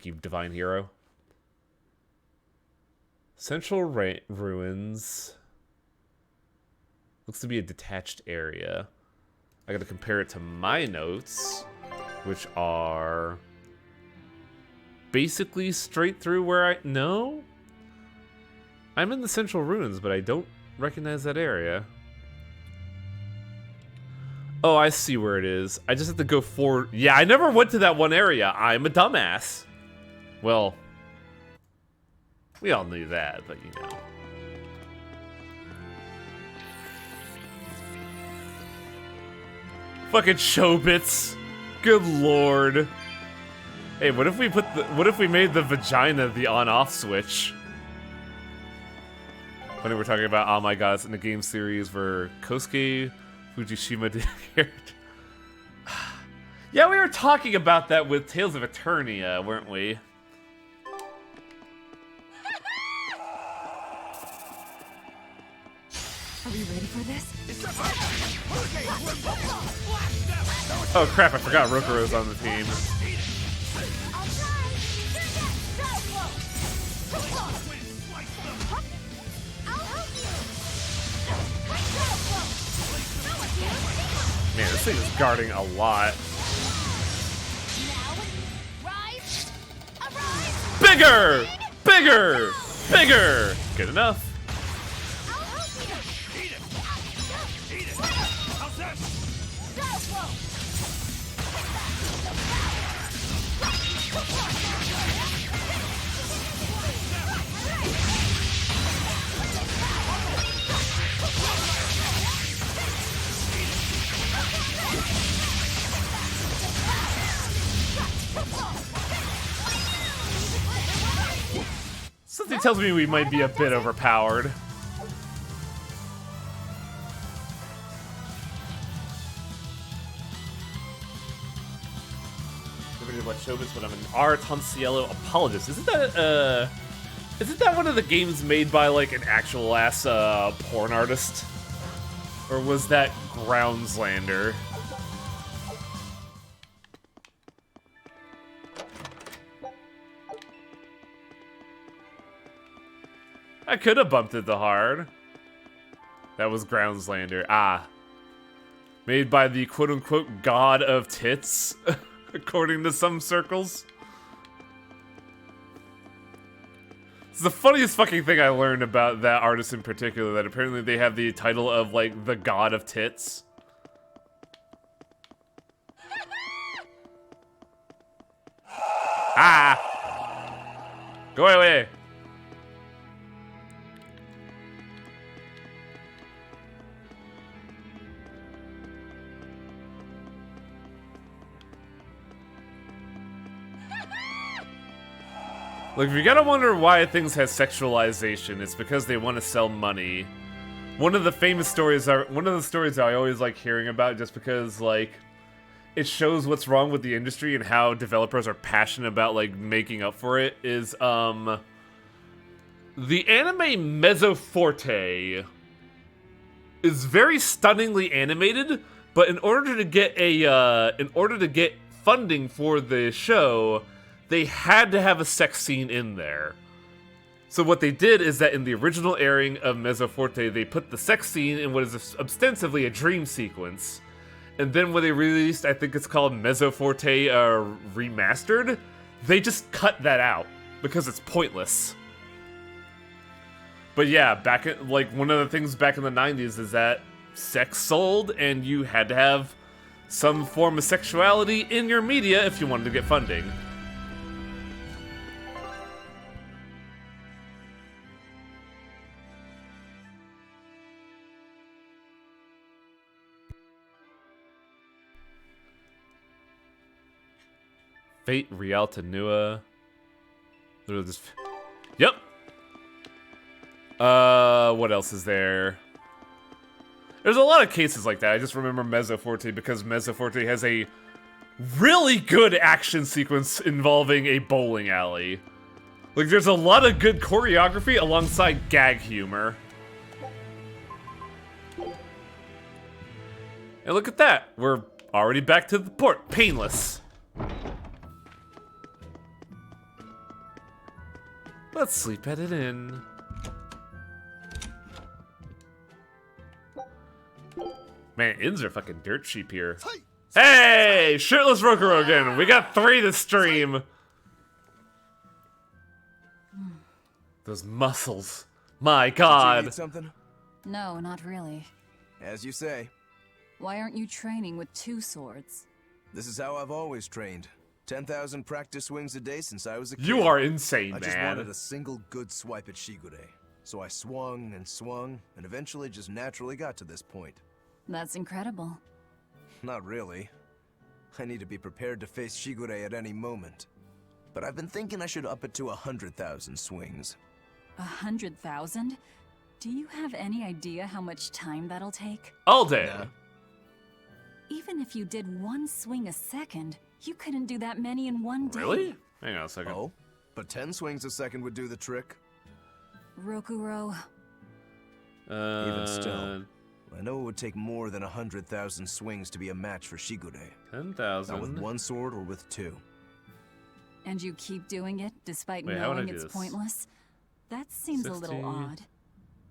[SPEAKER 1] you, Divine Hero. Central Ruins... Looks to be a detached area. I gotta compare it to my notes, which are basically straight through where I... No? I'm in the Central Ruins, but I don't recognize that area. Oh, I see where it is. I just have to go forward. Yeah, I never went to that one area. I'm a dumbass. Well, we all knew that, but you know. Fucking Chobits. Good lord. Hey, what if we made the vagina the on-off switch? Funny we're talking about Oh My Gods in the game series where Kosuke Fujishima did here. Yeah, we were talking about that with Tales of Eternia, weren't we?
[SPEAKER 5] Are we ready for this?
[SPEAKER 1] Oh crap, I forgot Rokuro's on the team. Man, this thing is guarding a lot. Bigger! Bigger! Bigger! Good enough. Something tells me we might be a bit overpowered. What Chobits, but I'm an Artonciello apologist. Isn't that one of the games made by like an actual ass porn artist? Or was that Groundslander? I could have bumped it the hard. That was Groundslander. Ah. Made by the quote-unquote god of tits, according to some circles. It's the funniest fucking thing I learned about that artist in particular, that apparently they have the title of, like, the god of tits. Ah! Go away! Like, if you gotta wonder why things have sexualization, it's because they want to sell money. One of the stories I always like hearing about, just because, like, it shows what's wrong with the industry and how developers are passionate about, like, making up for it, is, the anime Mezzoforte is very stunningly animated, but in order to get funding for the show, they had to have a sex scene in there. So what they did is that in the original airing of Mezzoforte, they put the sex scene in what is ostensibly a dream sequence. And then when they released, I think it's called Mezzoforte Remastered, they just cut that out because it's pointless. But yeah, one of the things back in the 90s is that sex sold, and you had to have some form of sexuality in your media if you wanted to get funding. Fate Rialta Nua. Yep. What else is there? There's a lot of cases like that. I just remember Mezzoforte because Mezzoforte has a really good action sequence involving a bowling alley. Like, there's a lot of good choreography alongside gag humor. And look at that. We're already back to the port. Painless. Let's sleep at it in. Man, inns are fucking dirt cheap here. Hey! Shirtless Rokuro again! We got 3 to stream! Those muscles. My god!
[SPEAKER 2] Did you need something?
[SPEAKER 7] No, not really.
[SPEAKER 2] As you say.
[SPEAKER 7] Why aren't you training with 2 swords?
[SPEAKER 2] This is how I've always trained. 10,000 practice swings a day since I was a kid.
[SPEAKER 1] You are insane,
[SPEAKER 2] I
[SPEAKER 1] man.
[SPEAKER 2] just wanted a single good swipe at Shigure. So I swung, and eventually just naturally got to this point.
[SPEAKER 7] That's incredible.
[SPEAKER 2] Not really. I need to be prepared to face Shigure at any moment. But I've been thinking I should up it to 100,000 swings.
[SPEAKER 7] 100,000? Do you have any idea how much time that'll take?
[SPEAKER 1] All day.
[SPEAKER 2] Nah.
[SPEAKER 7] Even if you did 1 swing a second, you couldn't do that many in 1 day.
[SPEAKER 1] Really? Hang on a second.
[SPEAKER 2] Oh, but 10 swings a second would do the trick.
[SPEAKER 7] Rokuro.
[SPEAKER 2] Even still, I know it would take more than 100,000 swings to be a match for Shigure.
[SPEAKER 1] 10,000.
[SPEAKER 2] Not with 1 sword or with 2.
[SPEAKER 7] And you keep doing it despite
[SPEAKER 1] Wait, how would I
[SPEAKER 7] knowing
[SPEAKER 1] do
[SPEAKER 7] it's
[SPEAKER 1] this?
[SPEAKER 7] pointless? That seems a little
[SPEAKER 1] 60.
[SPEAKER 7] odd.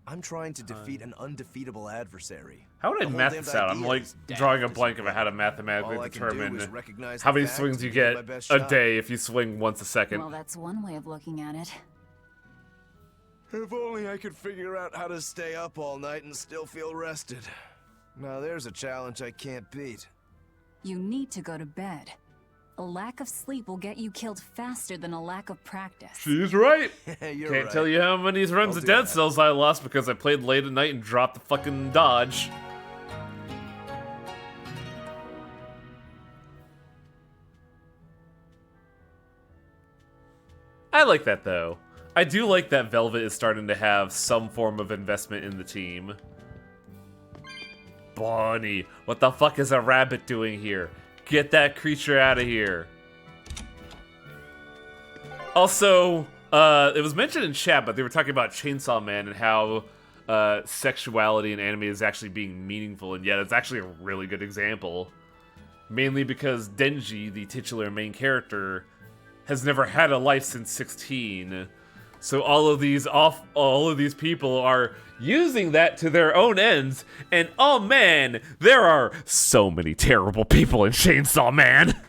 [SPEAKER 2] I'm trying to defeat an undefeatable adversary.
[SPEAKER 1] How would I
[SPEAKER 2] The whole
[SPEAKER 1] math
[SPEAKER 2] damned
[SPEAKER 1] this out? I'm
[SPEAKER 2] idea
[SPEAKER 1] like
[SPEAKER 2] is
[SPEAKER 1] drawing a
[SPEAKER 2] daft,
[SPEAKER 1] blank
[SPEAKER 2] as
[SPEAKER 1] of
[SPEAKER 2] you
[SPEAKER 1] how to
[SPEAKER 2] put it.
[SPEAKER 1] mathematically
[SPEAKER 2] All I can do
[SPEAKER 1] determine
[SPEAKER 2] is recognize
[SPEAKER 1] how
[SPEAKER 2] the
[SPEAKER 1] many
[SPEAKER 2] fact
[SPEAKER 1] swings
[SPEAKER 2] and
[SPEAKER 1] you
[SPEAKER 2] give it
[SPEAKER 1] get
[SPEAKER 2] my best
[SPEAKER 1] a
[SPEAKER 2] shot.
[SPEAKER 1] day if you swing once a second.
[SPEAKER 7] Well, that's one way of looking at it.
[SPEAKER 2] If only I could figure out how to stay up all night and still feel rested. Now there's a challenge I can't beat.
[SPEAKER 7] You need to go to bed. A lack of sleep will get you killed faster than a lack of practice.
[SPEAKER 1] She's right.
[SPEAKER 2] You're
[SPEAKER 1] Can't
[SPEAKER 2] right.
[SPEAKER 1] tell you how many runs
[SPEAKER 2] I'll
[SPEAKER 1] of
[SPEAKER 2] do
[SPEAKER 1] Dead
[SPEAKER 2] that.
[SPEAKER 1] Cells I lost because I played late at night and dropped the fucking dodge. I like that though. I do like that Velvet is starting to have some form of investment in the team. Bonnie, what the fuck is a rabbit doing here? Get that creature out of here. Also, it was mentioned in chat, but they were talking about Chainsaw Man and how sexuality in anime is actually being meaningful, and yet it's actually a really good example. Mainly because Denji, the titular main character, has never had a life since 16. So all of these people are using that to their own ends, and oh man, there are so many terrible people in Chainsaw Man.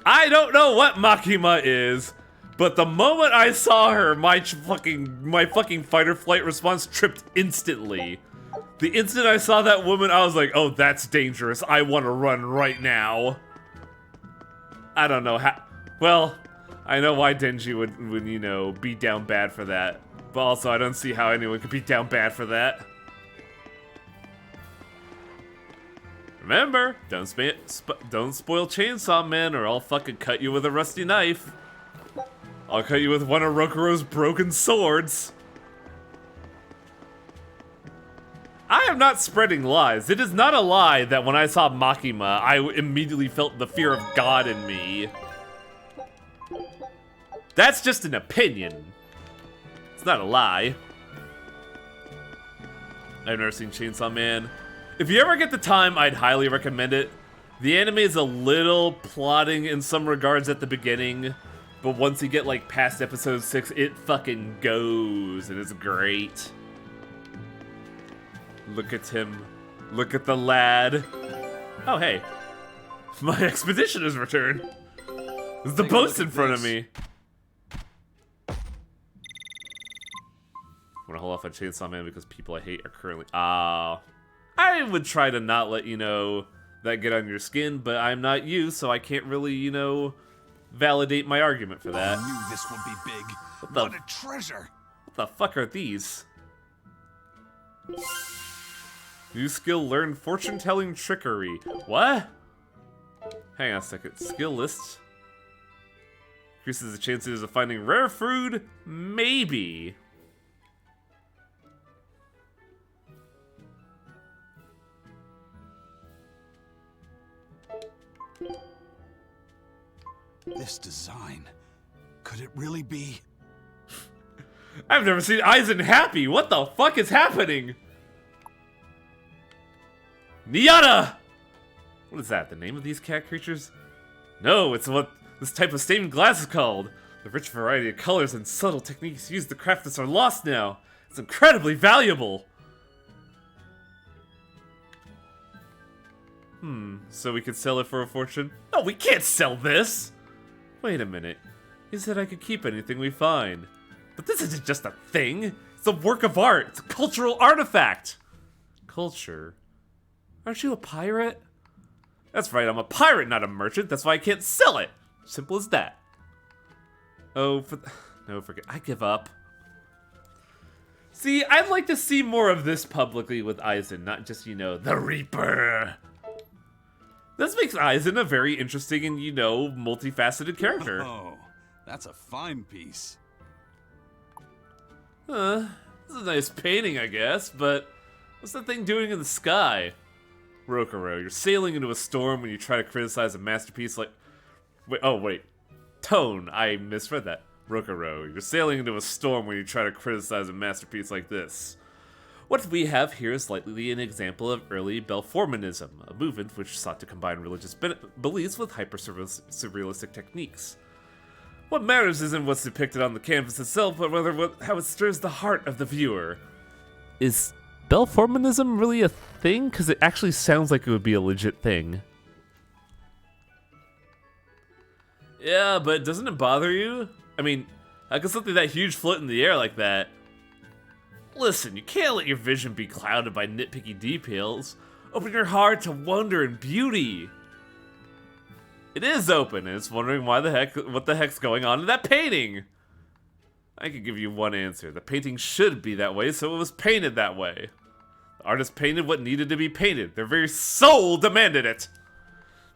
[SPEAKER 1] I don't know what Makima is, but the moment I saw her, my fucking fight or flight response tripped instantly. The instant I saw that woman, I was like, oh, that's dangerous. I want to run right now. I don't know how. Well, I know why Denji would, you know, beat down bad for that. But also, I don't see how anyone could beat down bad for that. Remember, don't spoil Chainsaw Man or I'll fucking cut you with a rusty knife. I'll cut you with one of Rokuro's broken swords. I am not spreading lies. It is not a lie that when I saw Makima, I immediately felt the fear of God in me. That's just an opinion. It's not a lie. I've never seen Chainsaw Man. If you ever get the time, I'd highly recommend it. The anime is a little plotting in some regards at the beginning, but once you get like past episode 6, it fucking goes, and it's great. Look at him. Look at the lad. Oh, hey. My expedition has returned. There's the boats in front of me. I'm gonna hold off on Chainsaw Man because people I hate are currently... I would try to not let you know that get on your skin, but I'm not you, so I can't really, you know, validate my argument for that.
[SPEAKER 4] I knew this would be big. What a treasure!
[SPEAKER 1] What the fuck are these? New skill, learn fortune-telling trickery. What? Hang on a second. Skill list. Increases the chances of finding rare food? Maybe.
[SPEAKER 4] This design, could it really be?
[SPEAKER 1] I've never seen Aizen happy. What the fuck is happening? Niata! What is that, the name of these cat creatures? No, it's what this type of stained glass is called. The rich variety of colors and subtle techniques used to craft this are lost now. It's incredibly valuable. So we could sell it for a fortune? No, we can't sell this! Wait a minute. You said I could keep anything we find. But this isn't just a thing. It's a work of art. It's a cultural artifact. Culture? Aren't you a pirate? That's right, I'm a pirate, not a merchant. That's why I can't sell it. Simple as that. Oh, no, forget. I give up. See, I'd like to see more of this publicly with Aizen, not just, you know, the Reaper. This makes Aizen a very interesting and, you know, multifaceted character.
[SPEAKER 4] Oh, that's a fine piece.
[SPEAKER 1] This is a nice painting, I guess, but what's that thing doing in the sky? Rokuro, you're sailing into a storm when you try to criticize a masterpiece like... Wait. Tone, I misread that. Rokuro, you're sailing into a storm when you try to criticize a masterpiece like this. What we have here is likely an example of early Belformanism, a movement which sought to combine religious beliefs with hyper-surrealistic techniques. What matters isn't what's depicted on the canvas itself, but rather how it stirs the heart of the viewer. Is Belformanism really a thing? Because it actually sounds like it would be a legit thing. Yeah, but doesn't it bother you? I mean, how can something that huge float in the air like that? Listen, you can't let your vision be clouded by nitpicky details. Open your heart to wonder and beauty. It is open, and it's wondering what the heck's going on in that painting. I could give you one answer. The painting should be that way, so it was painted that way. The artist painted what needed to be painted. Their very soul demanded it.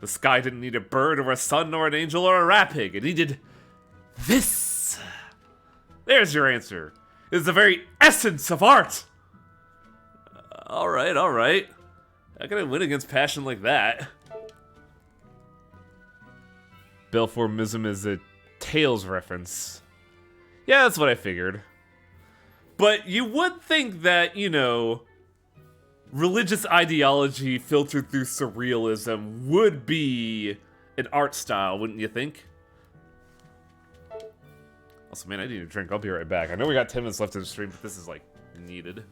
[SPEAKER 1] The sky didn't need a bird or a sun or an angel or a rat pig. It needed this. There's your answer. It is the very essence of art. Alright. How can I win against passion like that? Belformism is a Tales reference. Yeah, that's what I figured. But you would think that, you know, religious ideology filtered through surrealism would be an art style, wouldn't you think? Also, man, I need a drink. I'll be right back. I know we got 10 minutes left in the stream, but this is, like, needed.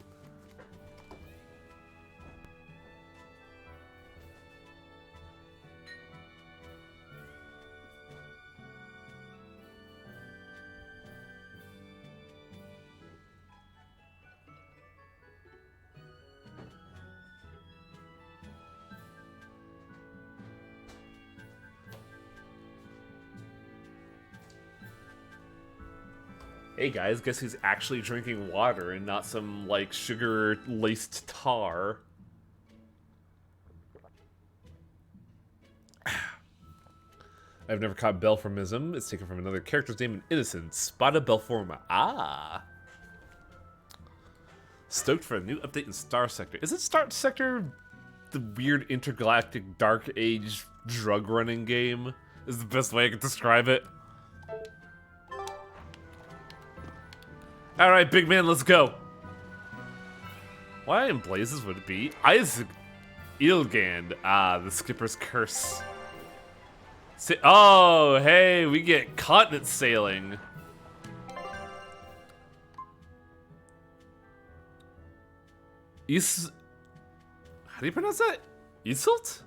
[SPEAKER 1] Hey guys, guess who's actually drinking water and not some, like, sugar-laced tar? I've never caught Belformism. It's taken from another character's name in Innocence. Spada Belforma. Ah. Stoked for a new update in Star Sector. Isn't Star Sector the weird intergalactic dark age drug running game? Is the best way I could describe it. Alright, big man, let's go. Why in blazes would it be? Isaac Ilgand. Ah, the skipper's curse. Oh, hey, we get continent sailing. How do you pronounce that? Iselt?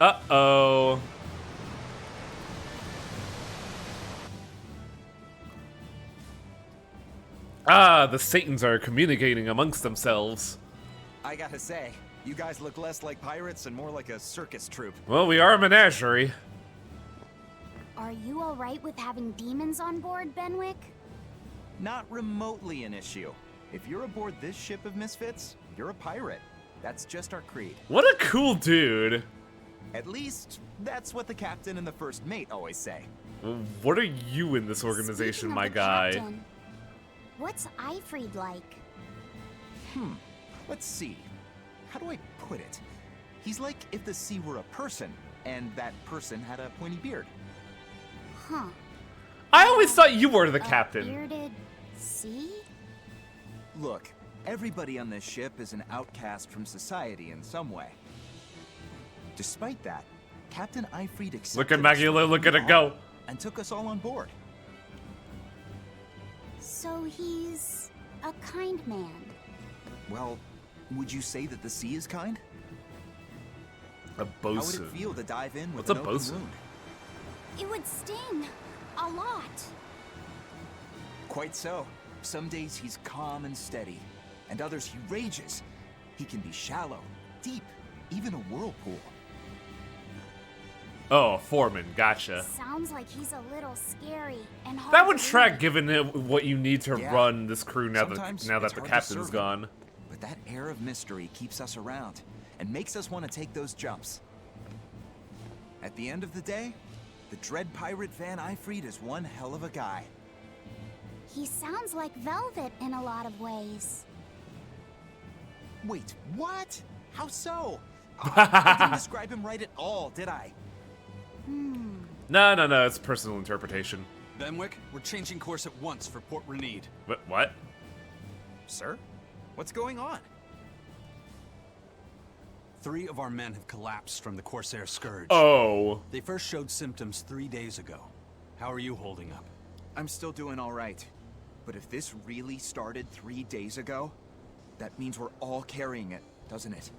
[SPEAKER 1] Uh-oh. Ah, the Satans are communicating amongst themselves.
[SPEAKER 16] I gotta say, you guys look less like pirates and more like a circus troupe.
[SPEAKER 1] Well, we are a menagerie.
[SPEAKER 3] Are you alright with having demons on board, Benwick?
[SPEAKER 16] Not remotely an issue. If you're aboard this ship of misfits, you're a pirate. That's just our creed.
[SPEAKER 1] What a cool dude.
[SPEAKER 16] At least, that's what the captain and the first mate always say.
[SPEAKER 1] What are you in this organization, my guy?
[SPEAKER 3] Captain, what's Eifried like?
[SPEAKER 16] Let's see. How do I put it? He's like if the sea were a person, and that person had a pointy beard.
[SPEAKER 3] Huh.
[SPEAKER 1] I always thought you were the captain.
[SPEAKER 3] Bearded sea?
[SPEAKER 16] Look, everybody on this ship is an outcast from society in some way. Despite that, Captain Eifried accepted
[SPEAKER 1] Look at Maggie Lou, look at it go.
[SPEAKER 16] And took us all on board.
[SPEAKER 3] So he's a kind man.
[SPEAKER 16] Well, would you say that the sea is kind?
[SPEAKER 1] A bosun.
[SPEAKER 16] How would it feel to dive in with
[SPEAKER 1] What's a
[SPEAKER 16] an open
[SPEAKER 1] bosun?
[SPEAKER 16] wound?
[SPEAKER 3] It would sting. A lot.
[SPEAKER 16] Quite so. Some days he's calm and steady, and others he rages. He can be shallow, deep, even a whirlpool.
[SPEAKER 1] Oh, Foreman, gotcha.
[SPEAKER 3] Sounds like he's a little scary and hard
[SPEAKER 1] That would
[SPEAKER 3] to
[SPEAKER 1] track
[SPEAKER 3] read.
[SPEAKER 1] given it what you need to
[SPEAKER 16] Yeah.
[SPEAKER 1] run this crew now
[SPEAKER 16] Sometimes
[SPEAKER 1] that
[SPEAKER 16] it's
[SPEAKER 1] the
[SPEAKER 16] hard to
[SPEAKER 1] captain's
[SPEAKER 16] serve
[SPEAKER 1] gone.
[SPEAKER 16] But that air of mystery keeps us around and makes us want to take those jumps. At the end of the day, the dread pirate Van Eifried is one hell of a guy.
[SPEAKER 3] He sounds like Velvet in a lot of ways.
[SPEAKER 16] Wait, what? How so? I didn't describe him right at all, did I?
[SPEAKER 1] No, it's personal interpretation.
[SPEAKER 4] Benwick, we're changing course at once for Port Renede.
[SPEAKER 1] What?
[SPEAKER 16] Sir? What's going on?
[SPEAKER 4] 3 of our men have collapsed from the Corsair Scourge.
[SPEAKER 1] Oh.
[SPEAKER 4] They first showed symptoms 3 days ago. How are you holding up?
[SPEAKER 16] I'm still doing all right. But if this really started 3 days ago, that means we're all carrying it, doesn't it?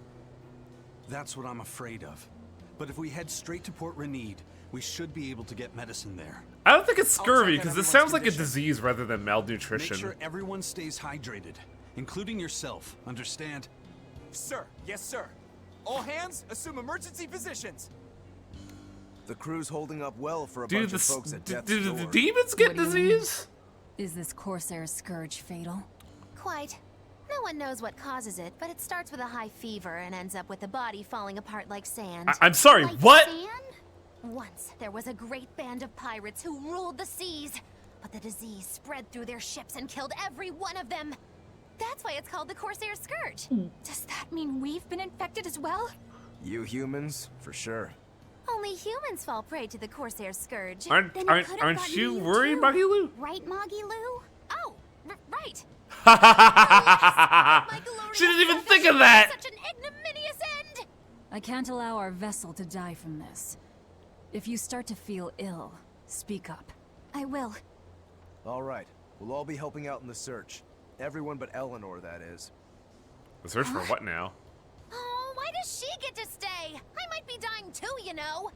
[SPEAKER 4] That's what I'm afraid of. But if we head straight to Port Renede, we should be able to get medicine there.
[SPEAKER 1] I don't think it's scurvy,
[SPEAKER 4] I'll check on
[SPEAKER 1] because this
[SPEAKER 4] everyone's
[SPEAKER 1] sounds like a
[SPEAKER 4] condition.
[SPEAKER 1] disease rather than malnutrition.
[SPEAKER 4] Make sure everyone stays hydrated, including yourself, understand?
[SPEAKER 17] Sir, yes sir. All hands, assume emergency positions.
[SPEAKER 2] The crew's holding up well for a
[SPEAKER 1] Dude,
[SPEAKER 2] bunch of folks at death's
[SPEAKER 1] do the
[SPEAKER 2] door.
[SPEAKER 1] demons get
[SPEAKER 7] What do you mean?
[SPEAKER 1] disease?
[SPEAKER 7] Is this Corsair's scourge fatal?
[SPEAKER 6] Quite. No one knows what causes it, but it starts with a high fever and ends up with the body falling apart like sand.
[SPEAKER 1] I'm sorry,
[SPEAKER 3] Like
[SPEAKER 1] what?
[SPEAKER 3] sand?
[SPEAKER 6] Once, there was a great band of pirates who ruled the seas, but the disease spread through their ships and killed every one of them. That's why it's called the Corsair Scourge.
[SPEAKER 5] Does that mean we've been infected as well?
[SPEAKER 2] You humans, for sure.
[SPEAKER 6] Only humans fall prey to the Corsair Scourge.
[SPEAKER 1] Aren't
[SPEAKER 3] Then it could've
[SPEAKER 1] aren't
[SPEAKER 3] gotten
[SPEAKER 1] you
[SPEAKER 3] you
[SPEAKER 1] worried,
[SPEAKER 3] too.
[SPEAKER 1] Maggie Lou?
[SPEAKER 3] Right, Moggy Lou?
[SPEAKER 6] Oh, right.
[SPEAKER 1] She didn't even think of that.
[SPEAKER 6] Such an ignominious end.
[SPEAKER 7] I can't allow our vessel to die from this. If you start to feel ill, speak up.
[SPEAKER 5] I will.
[SPEAKER 2] All right, we'll all be helping out in the search. Everyone but Eleanor, that is.
[SPEAKER 1] The search for what now?
[SPEAKER 6] Oh, why does she get to stay? I might be dying too, you know.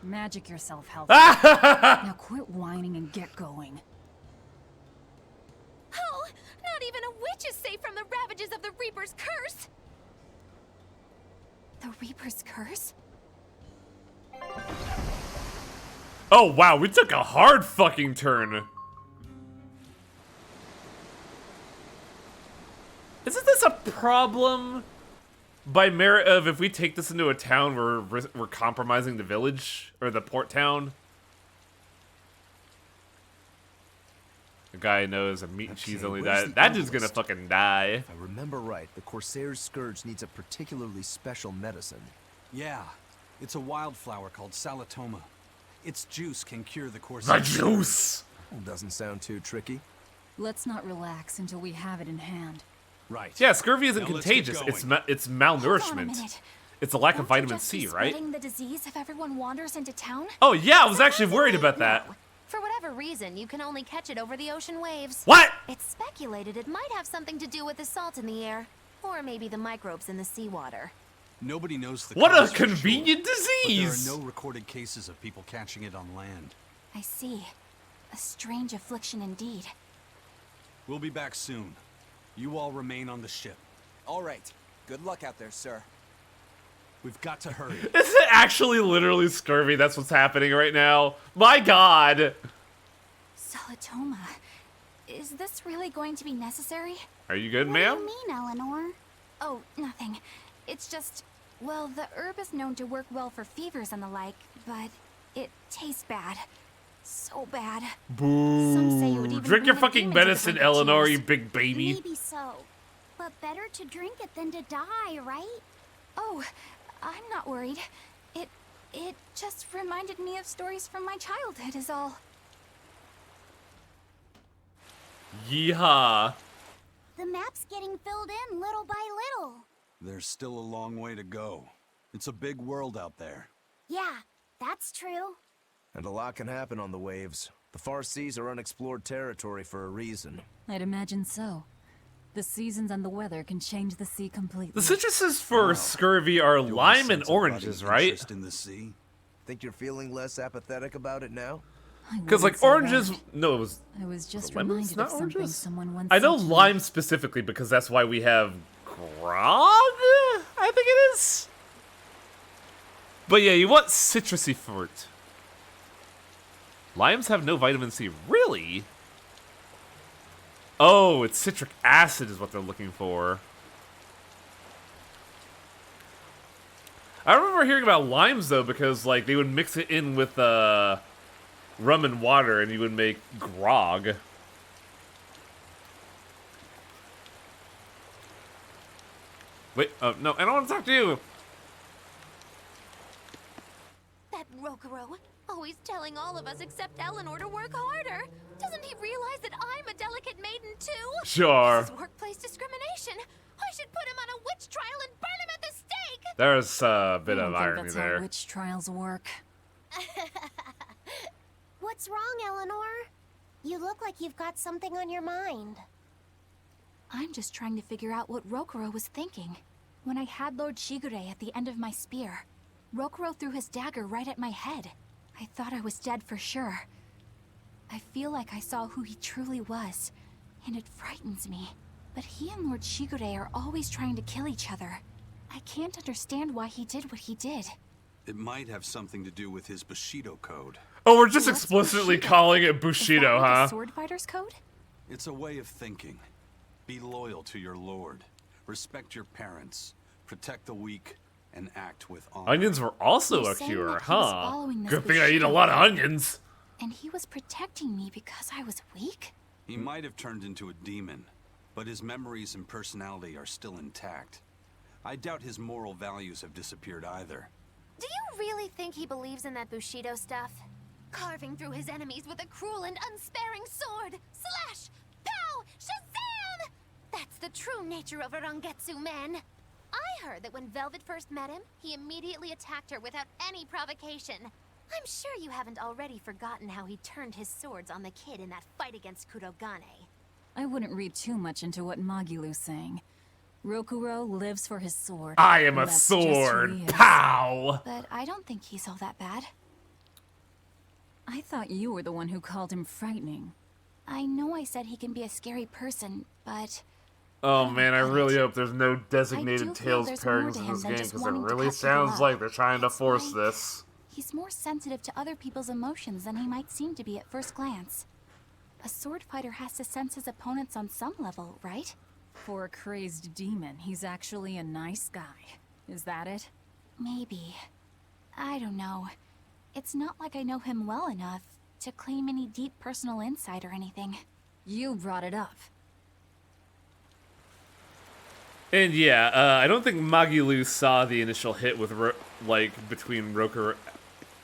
[SPEAKER 7] Magic yourself, Health. Now quit whining and get going.
[SPEAKER 6] Oh, not even a witch is safe from the ravages of the Reaper's curse.
[SPEAKER 5] The Reaper's curse?
[SPEAKER 1] Oh wow, we took a hard fucking turn. Isn't this a problem by merit of if we take this into a town, we're compromising the village or the port town? The guy knows a meat and cheese only die. That dude's gonna fucking die.
[SPEAKER 2] If I remember right, the Corsair's Scourge needs a particularly special medicine.
[SPEAKER 4] Yeah, it's a wildflower called Salatoma. Its juice can cure the Corsair.
[SPEAKER 1] The juice!
[SPEAKER 2] Doesn't sound too tricky.
[SPEAKER 7] Let's not relax until we have it in hand.
[SPEAKER 4] Right.
[SPEAKER 1] Yeah, scurvy isn't
[SPEAKER 4] Now let's get
[SPEAKER 1] contagious.
[SPEAKER 4] going.
[SPEAKER 1] It's
[SPEAKER 5] Hold on a
[SPEAKER 1] malnourishment.
[SPEAKER 5] minute.
[SPEAKER 1] It's a lack of
[SPEAKER 5] Won't
[SPEAKER 1] vitamin
[SPEAKER 5] you just
[SPEAKER 1] C,
[SPEAKER 5] be
[SPEAKER 1] right?
[SPEAKER 5] spreading the disease if everyone wanders into town?
[SPEAKER 1] Oh yeah, I was actually worried about that.
[SPEAKER 6] For whatever reason, you can only catch it over the ocean waves.
[SPEAKER 1] What?
[SPEAKER 6] It's speculated it might have something to do with the salt in the air, or maybe the microbes in the seawater.
[SPEAKER 4] Nobody knows the
[SPEAKER 1] What a
[SPEAKER 4] cause for
[SPEAKER 1] convenient
[SPEAKER 4] sure,
[SPEAKER 1] disease!
[SPEAKER 4] But there are no recorded cases of people catching it on land.
[SPEAKER 5] I see. A strange affliction indeed.
[SPEAKER 4] We'll be back soon. You all remain on the ship.
[SPEAKER 17] All right. Good luck out there, sir.
[SPEAKER 4] We've got to hurry.
[SPEAKER 1] Is it actually literally scurvy? That's what's happening right now? My god!
[SPEAKER 5] Salatoma. Is this really going to be necessary?
[SPEAKER 1] Are you good,
[SPEAKER 3] What
[SPEAKER 1] ma'am?
[SPEAKER 3] do you mean, Eleanor?
[SPEAKER 5] Oh, nothing. It's just, well, the herb is known to work well for fevers and the like, but it tastes bad. So bad.
[SPEAKER 1] Boo.
[SPEAKER 5] Some say it would even
[SPEAKER 1] Drink your
[SPEAKER 5] bring a
[SPEAKER 1] fucking
[SPEAKER 5] demon to the
[SPEAKER 1] medicine,
[SPEAKER 5] brink of
[SPEAKER 1] Eleanor,
[SPEAKER 5] tears.
[SPEAKER 1] you big baby.
[SPEAKER 3] Maybe so. But better to drink it than to die, right?
[SPEAKER 5] Oh, I'm not worried. It just reminded me of stories from my childhood is all.
[SPEAKER 1] Yeehaw.
[SPEAKER 3] The map's getting filled in little by little.
[SPEAKER 4] There's still a long way to go. It's a big world out there.
[SPEAKER 3] Yeah, that's true.
[SPEAKER 2] And a lot can happen on the waves. The far seas are unexplored territory for a reason.
[SPEAKER 7] I'd imagine so. The seasons and the weather can change the sea completely.
[SPEAKER 1] The citruses for scurvy are lime and oranges, right?
[SPEAKER 4] Interest in the sea?
[SPEAKER 2] Think you're feeling less apathetic about it now?
[SPEAKER 1] Because like oranges, no, it was.
[SPEAKER 7] I was just
[SPEAKER 1] lemons,
[SPEAKER 7] reminded
[SPEAKER 1] not
[SPEAKER 7] of something
[SPEAKER 1] oranges?
[SPEAKER 7] someone once
[SPEAKER 1] I know
[SPEAKER 7] said to me.
[SPEAKER 1] lime specifically because that's why we have grog. I think it is. But yeah, you want citrusy fruit. Limes have no vitamin C, really? Oh, it's citric acid is what they're looking for. I remember hearing about limes though because like they would mix it in with rum and water and you would make grog. Wait, no, I don't want to talk to you.
[SPEAKER 6] That Rokuro, always telling all of us except Eleanor to work harder. Doesn't he realize that I'm a delicate maiden too?
[SPEAKER 1] Sure.
[SPEAKER 6] This is workplace discrimination. I should put him on a witch trial and burn him at the stake.
[SPEAKER 1] There's a bit
[SPEAKER 7] I
[SPEAKER 1] of
[SPEAKER 7] don't think
[SPEAKER 1] irony
[SPEAKER 7] that's
[SPEAKER 1] there.
[SPEAKER 7] how witch trials work.
[SPEAKER 3] What's wrong, Eleanor? You look like you've got something on your mind.
[SPEAKER 5] I'm just trying to figure out what Rokuro was thinking. When I had Lord Shigure at the end of my spear, Rokuro threw his dagger right at my head. I thought I was dead for sure. I feel like I saw who he truly was, and it frightens me. But he and Lord Shigure are always trying to kill each other. I can't understand why he did what he did.
[SPEAKER 4] It might have something to do with his Bushido code.
[SPEAKER 1] Oh, we're just
[SPEAKER 5] What's
[SPEAKER 1] explicitly
[SPEAKER 5] Bushido?
[SPEAKER 1] calling it
[SPEAKER 5] Is that
[SPEAKER 1] Bushido,
[SPEAKER 5] like a
[SPEAKER 1] huh?
[SPEAKER 5] sword fighter's code?
[SPEAKER 4] It's a way of thinking. Be loyal to your lord. Respect your parents. Protect the weak. And act with honor.
[SPEAKER 1] Onions were also
[SPEAKER 5] You're
[SPEAKER 1] a
[SPEAKER 5] saying
[SPEAKER 1] cure,
[SPEAKER 5] that he was
[SPEAKER 1] huh?
[SPEAKER 5] following this
[SPEAKER 1] Good thing I eat a
[SPEAKER 5] Bushido
[SPEAKER 1] lot of
[SPEAKER 5] code.
[SPEAKER 1] onions.
[SPEAKER 5] And he was protecting me because I was weak?
[SPEAKER 4] He might have turned into a demon, but his memories and personality are still intact. I doubt his moral values have disappeared either.
[SPEAKER 6] Do you really think he believes in that Bushido stuff? Carving through his enemies with a cruel and unsparing sword! Slash! Pow! Shazam! That's the true nature of a Rangetsu man. I heard that when Velvet first met him, he immediately attacked her without any provocation. I'm sure you haven't already forgotten how he turned his swords on the kid in that fight against Kurogane.
[SPEAKER 7] I wouldn't read too much into what Magilu's saying. Rokuro lives for his sword.
[SPEAKER 1] I am
[SPEAKER 7] and
[SPEAKER 1] a
[SPEAKER 7] that's just who
[SPEAKER 1] sword.
[SPEAKER 7] he is.
[SPEAKER 1] Pow!
[SPEAKER 5] But I don't think he's all that bad.
[SPEAKER 7] I thought you were the one who called him frightening.
[SPEAKER 5] I know I said he can be a scary person, but
[SPEAKER 1] Oh man, I really hope there's no
[SPEAKER 5] I
[SPEAKER 1] designated
[SPEAKER 5] do feel
[SPEAKER 1] Tails
[SPEAKER 5] there's more
[SPEAKER 1] pairings
[SPEAKER 5] to
[SPEAKER 1] in
[SPEAKER 5] him
[SPEAKER 1] this
[SPEAKER 5] than
[SPEAKER 1] game
[SPEAKER 5] just
[SPEAKER 1] because it
[SPEAKER 5] wanting to
[SPEAKER 1] really
[SPEAKER 5] cut people
[SPEAKER 1] sounds
[SPEAKER 5] up.
[SPEAKER 1] like they're trying to
[SPEAKER 5] It's
[SPEAKER 1] force
[SPEAKER 5] like-
[SPEAKER 1] this.
[SPEAKER 5] he's more sensitive to other people's emotions than he might seem to be at first glance. A sword fighter has to sense his opponents on some level, right?
[SPEAKER 7] For a crazed demon, he's actually a nice guy. Is that it?
[SPEAKER 5] Maybe. I don't know. It's not like I know him well enough to claim any deep personal insight or anything.
[SPEAKER 7] You brought it up.
[SPEAKER 1] And yeah, I don't think Magilu saw the initial hit with, between Rokuro...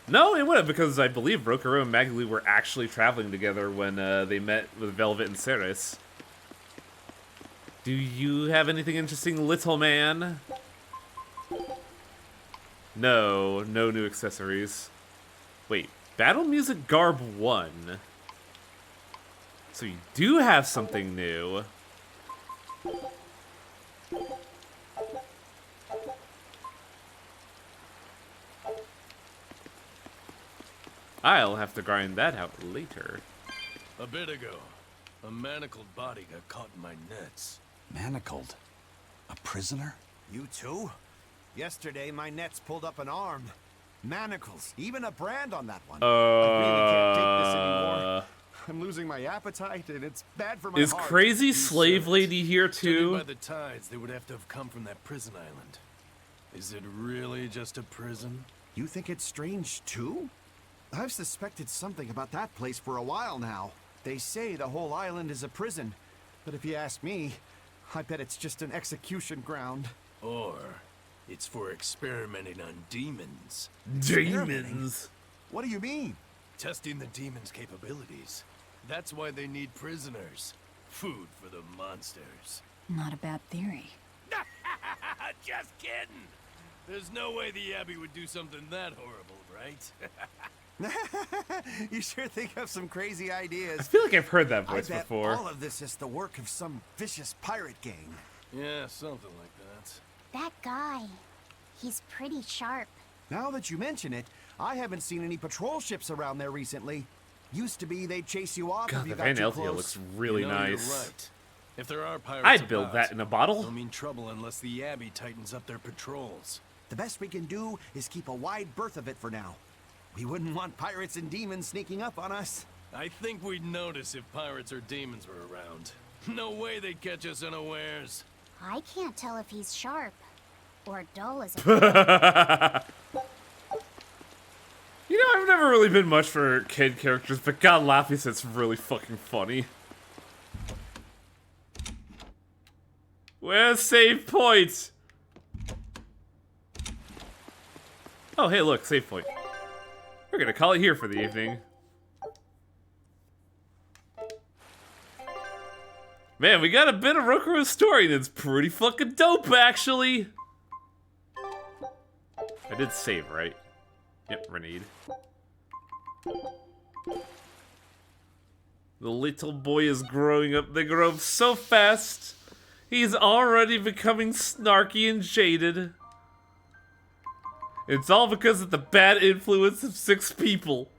[SPEAKER 1] No, it wouldn't, because I believe Rokuro and Magilu were actually traveling together when they met with Velvet and Ceres. Do you have anything interesting, little man? No, no new accessories. Wait, Battle Music Garb 1. So you do have something new. I'll have to grind that out later.
[SPEAKER 11] A bit ago, a manacled body got caught in my nets.
[SPEAKER 4] Manacled? A prisoner?
[SPEAKER 14] You too? Yesterday, my nets pulled up an arm. Manacles, even a brand on that one. I really can't take this anymore. I'm losing my appetite, and it's bad for my
[SPEAKER 1] Is
[SPEAKER 14] heart.
[SPEAKER 1] Crazy Slave Lady here too?
[SPEAKER 11] By the tides, they would have to have come from that prison island. Is it really just a prison?
[SPEAKER 14] You think it's strange too? I've suspected something about that place for a while now. They say the whole island is a prison, but if you ask me, I bet it's just an execution ground.
[SPEAKER 11] Or it's for experimenting on demons.
[SPEAKER 1] Demons?
[SPEAKER 14] What do you mean?
[SPEAKER 11] Testing the demons' capabilities. That's why they need prisoners. Food for the monsters.
[SPEAKER 7] Not a bad theory.
[SPEAKER 11] Just kidding! There's no way the Abbey would do something that horrible, right?
[SPEAKER 14] You sure think of some crazy ideas.
[SPEAKER 1] I feel like I've heard that voice
[SPEAKER 14] I bet
[SPEAKER 1] before.
[SPEAKER 14] all of this is the work of some vicious pirate gang.
[SPEAKER 11] Yeah, something like that.
[SPEAKER 3] That guy. He's pretty sharp.
[SPEAKER 14] Now that you mention it, I haven't seen any patrol ships around there recently. Used to be they'd chase you off
[SPEAKER 1] God,
[SPEAKER 14] if you
[SPEAKER 1] the
[SPEAKER 14] got
[SPEAKER 1] Van
[SPEAKER 14] too
[SPEAKER 1] Eltia
[SPEAKER 14] close.
[SPEAKER 1] looks really nice.
[SPEAKER 11] You're right. If there are pirates
[SPEAKER 1] I'd build
[SPEAKER 11] about,
[SPEAKER 1] that in a bottle.
[SPEAKER 11] Don't mean trouble unless the Abbey tightens up their patrols.
[SPEAKER 14] The best we can do is keep a wide berth of it for now. We wouldn't want pirates and demons sneaking up on us.
[SPEAKER 11] I think we'd notice if pirates or demons were around. No way they'd catch us unawares.
[SPEAKER 3] I can't tell if he's sharp or dull as a
[SPEAKER 1] You know, I've never really been much for kid characters, but God, Laphicet's really fucking funny. Where's save point? Oh, hey, look, save point. We're gonna call it here for the evening. Man, we got a bit of Rokuro's story that's pretty fucking dope, actually. I did save, right? Yep, Renede. The little boy is growing up. They grow up so fast. He's already becoming snarky and jaded. It's all because of the bad influence of 6 people.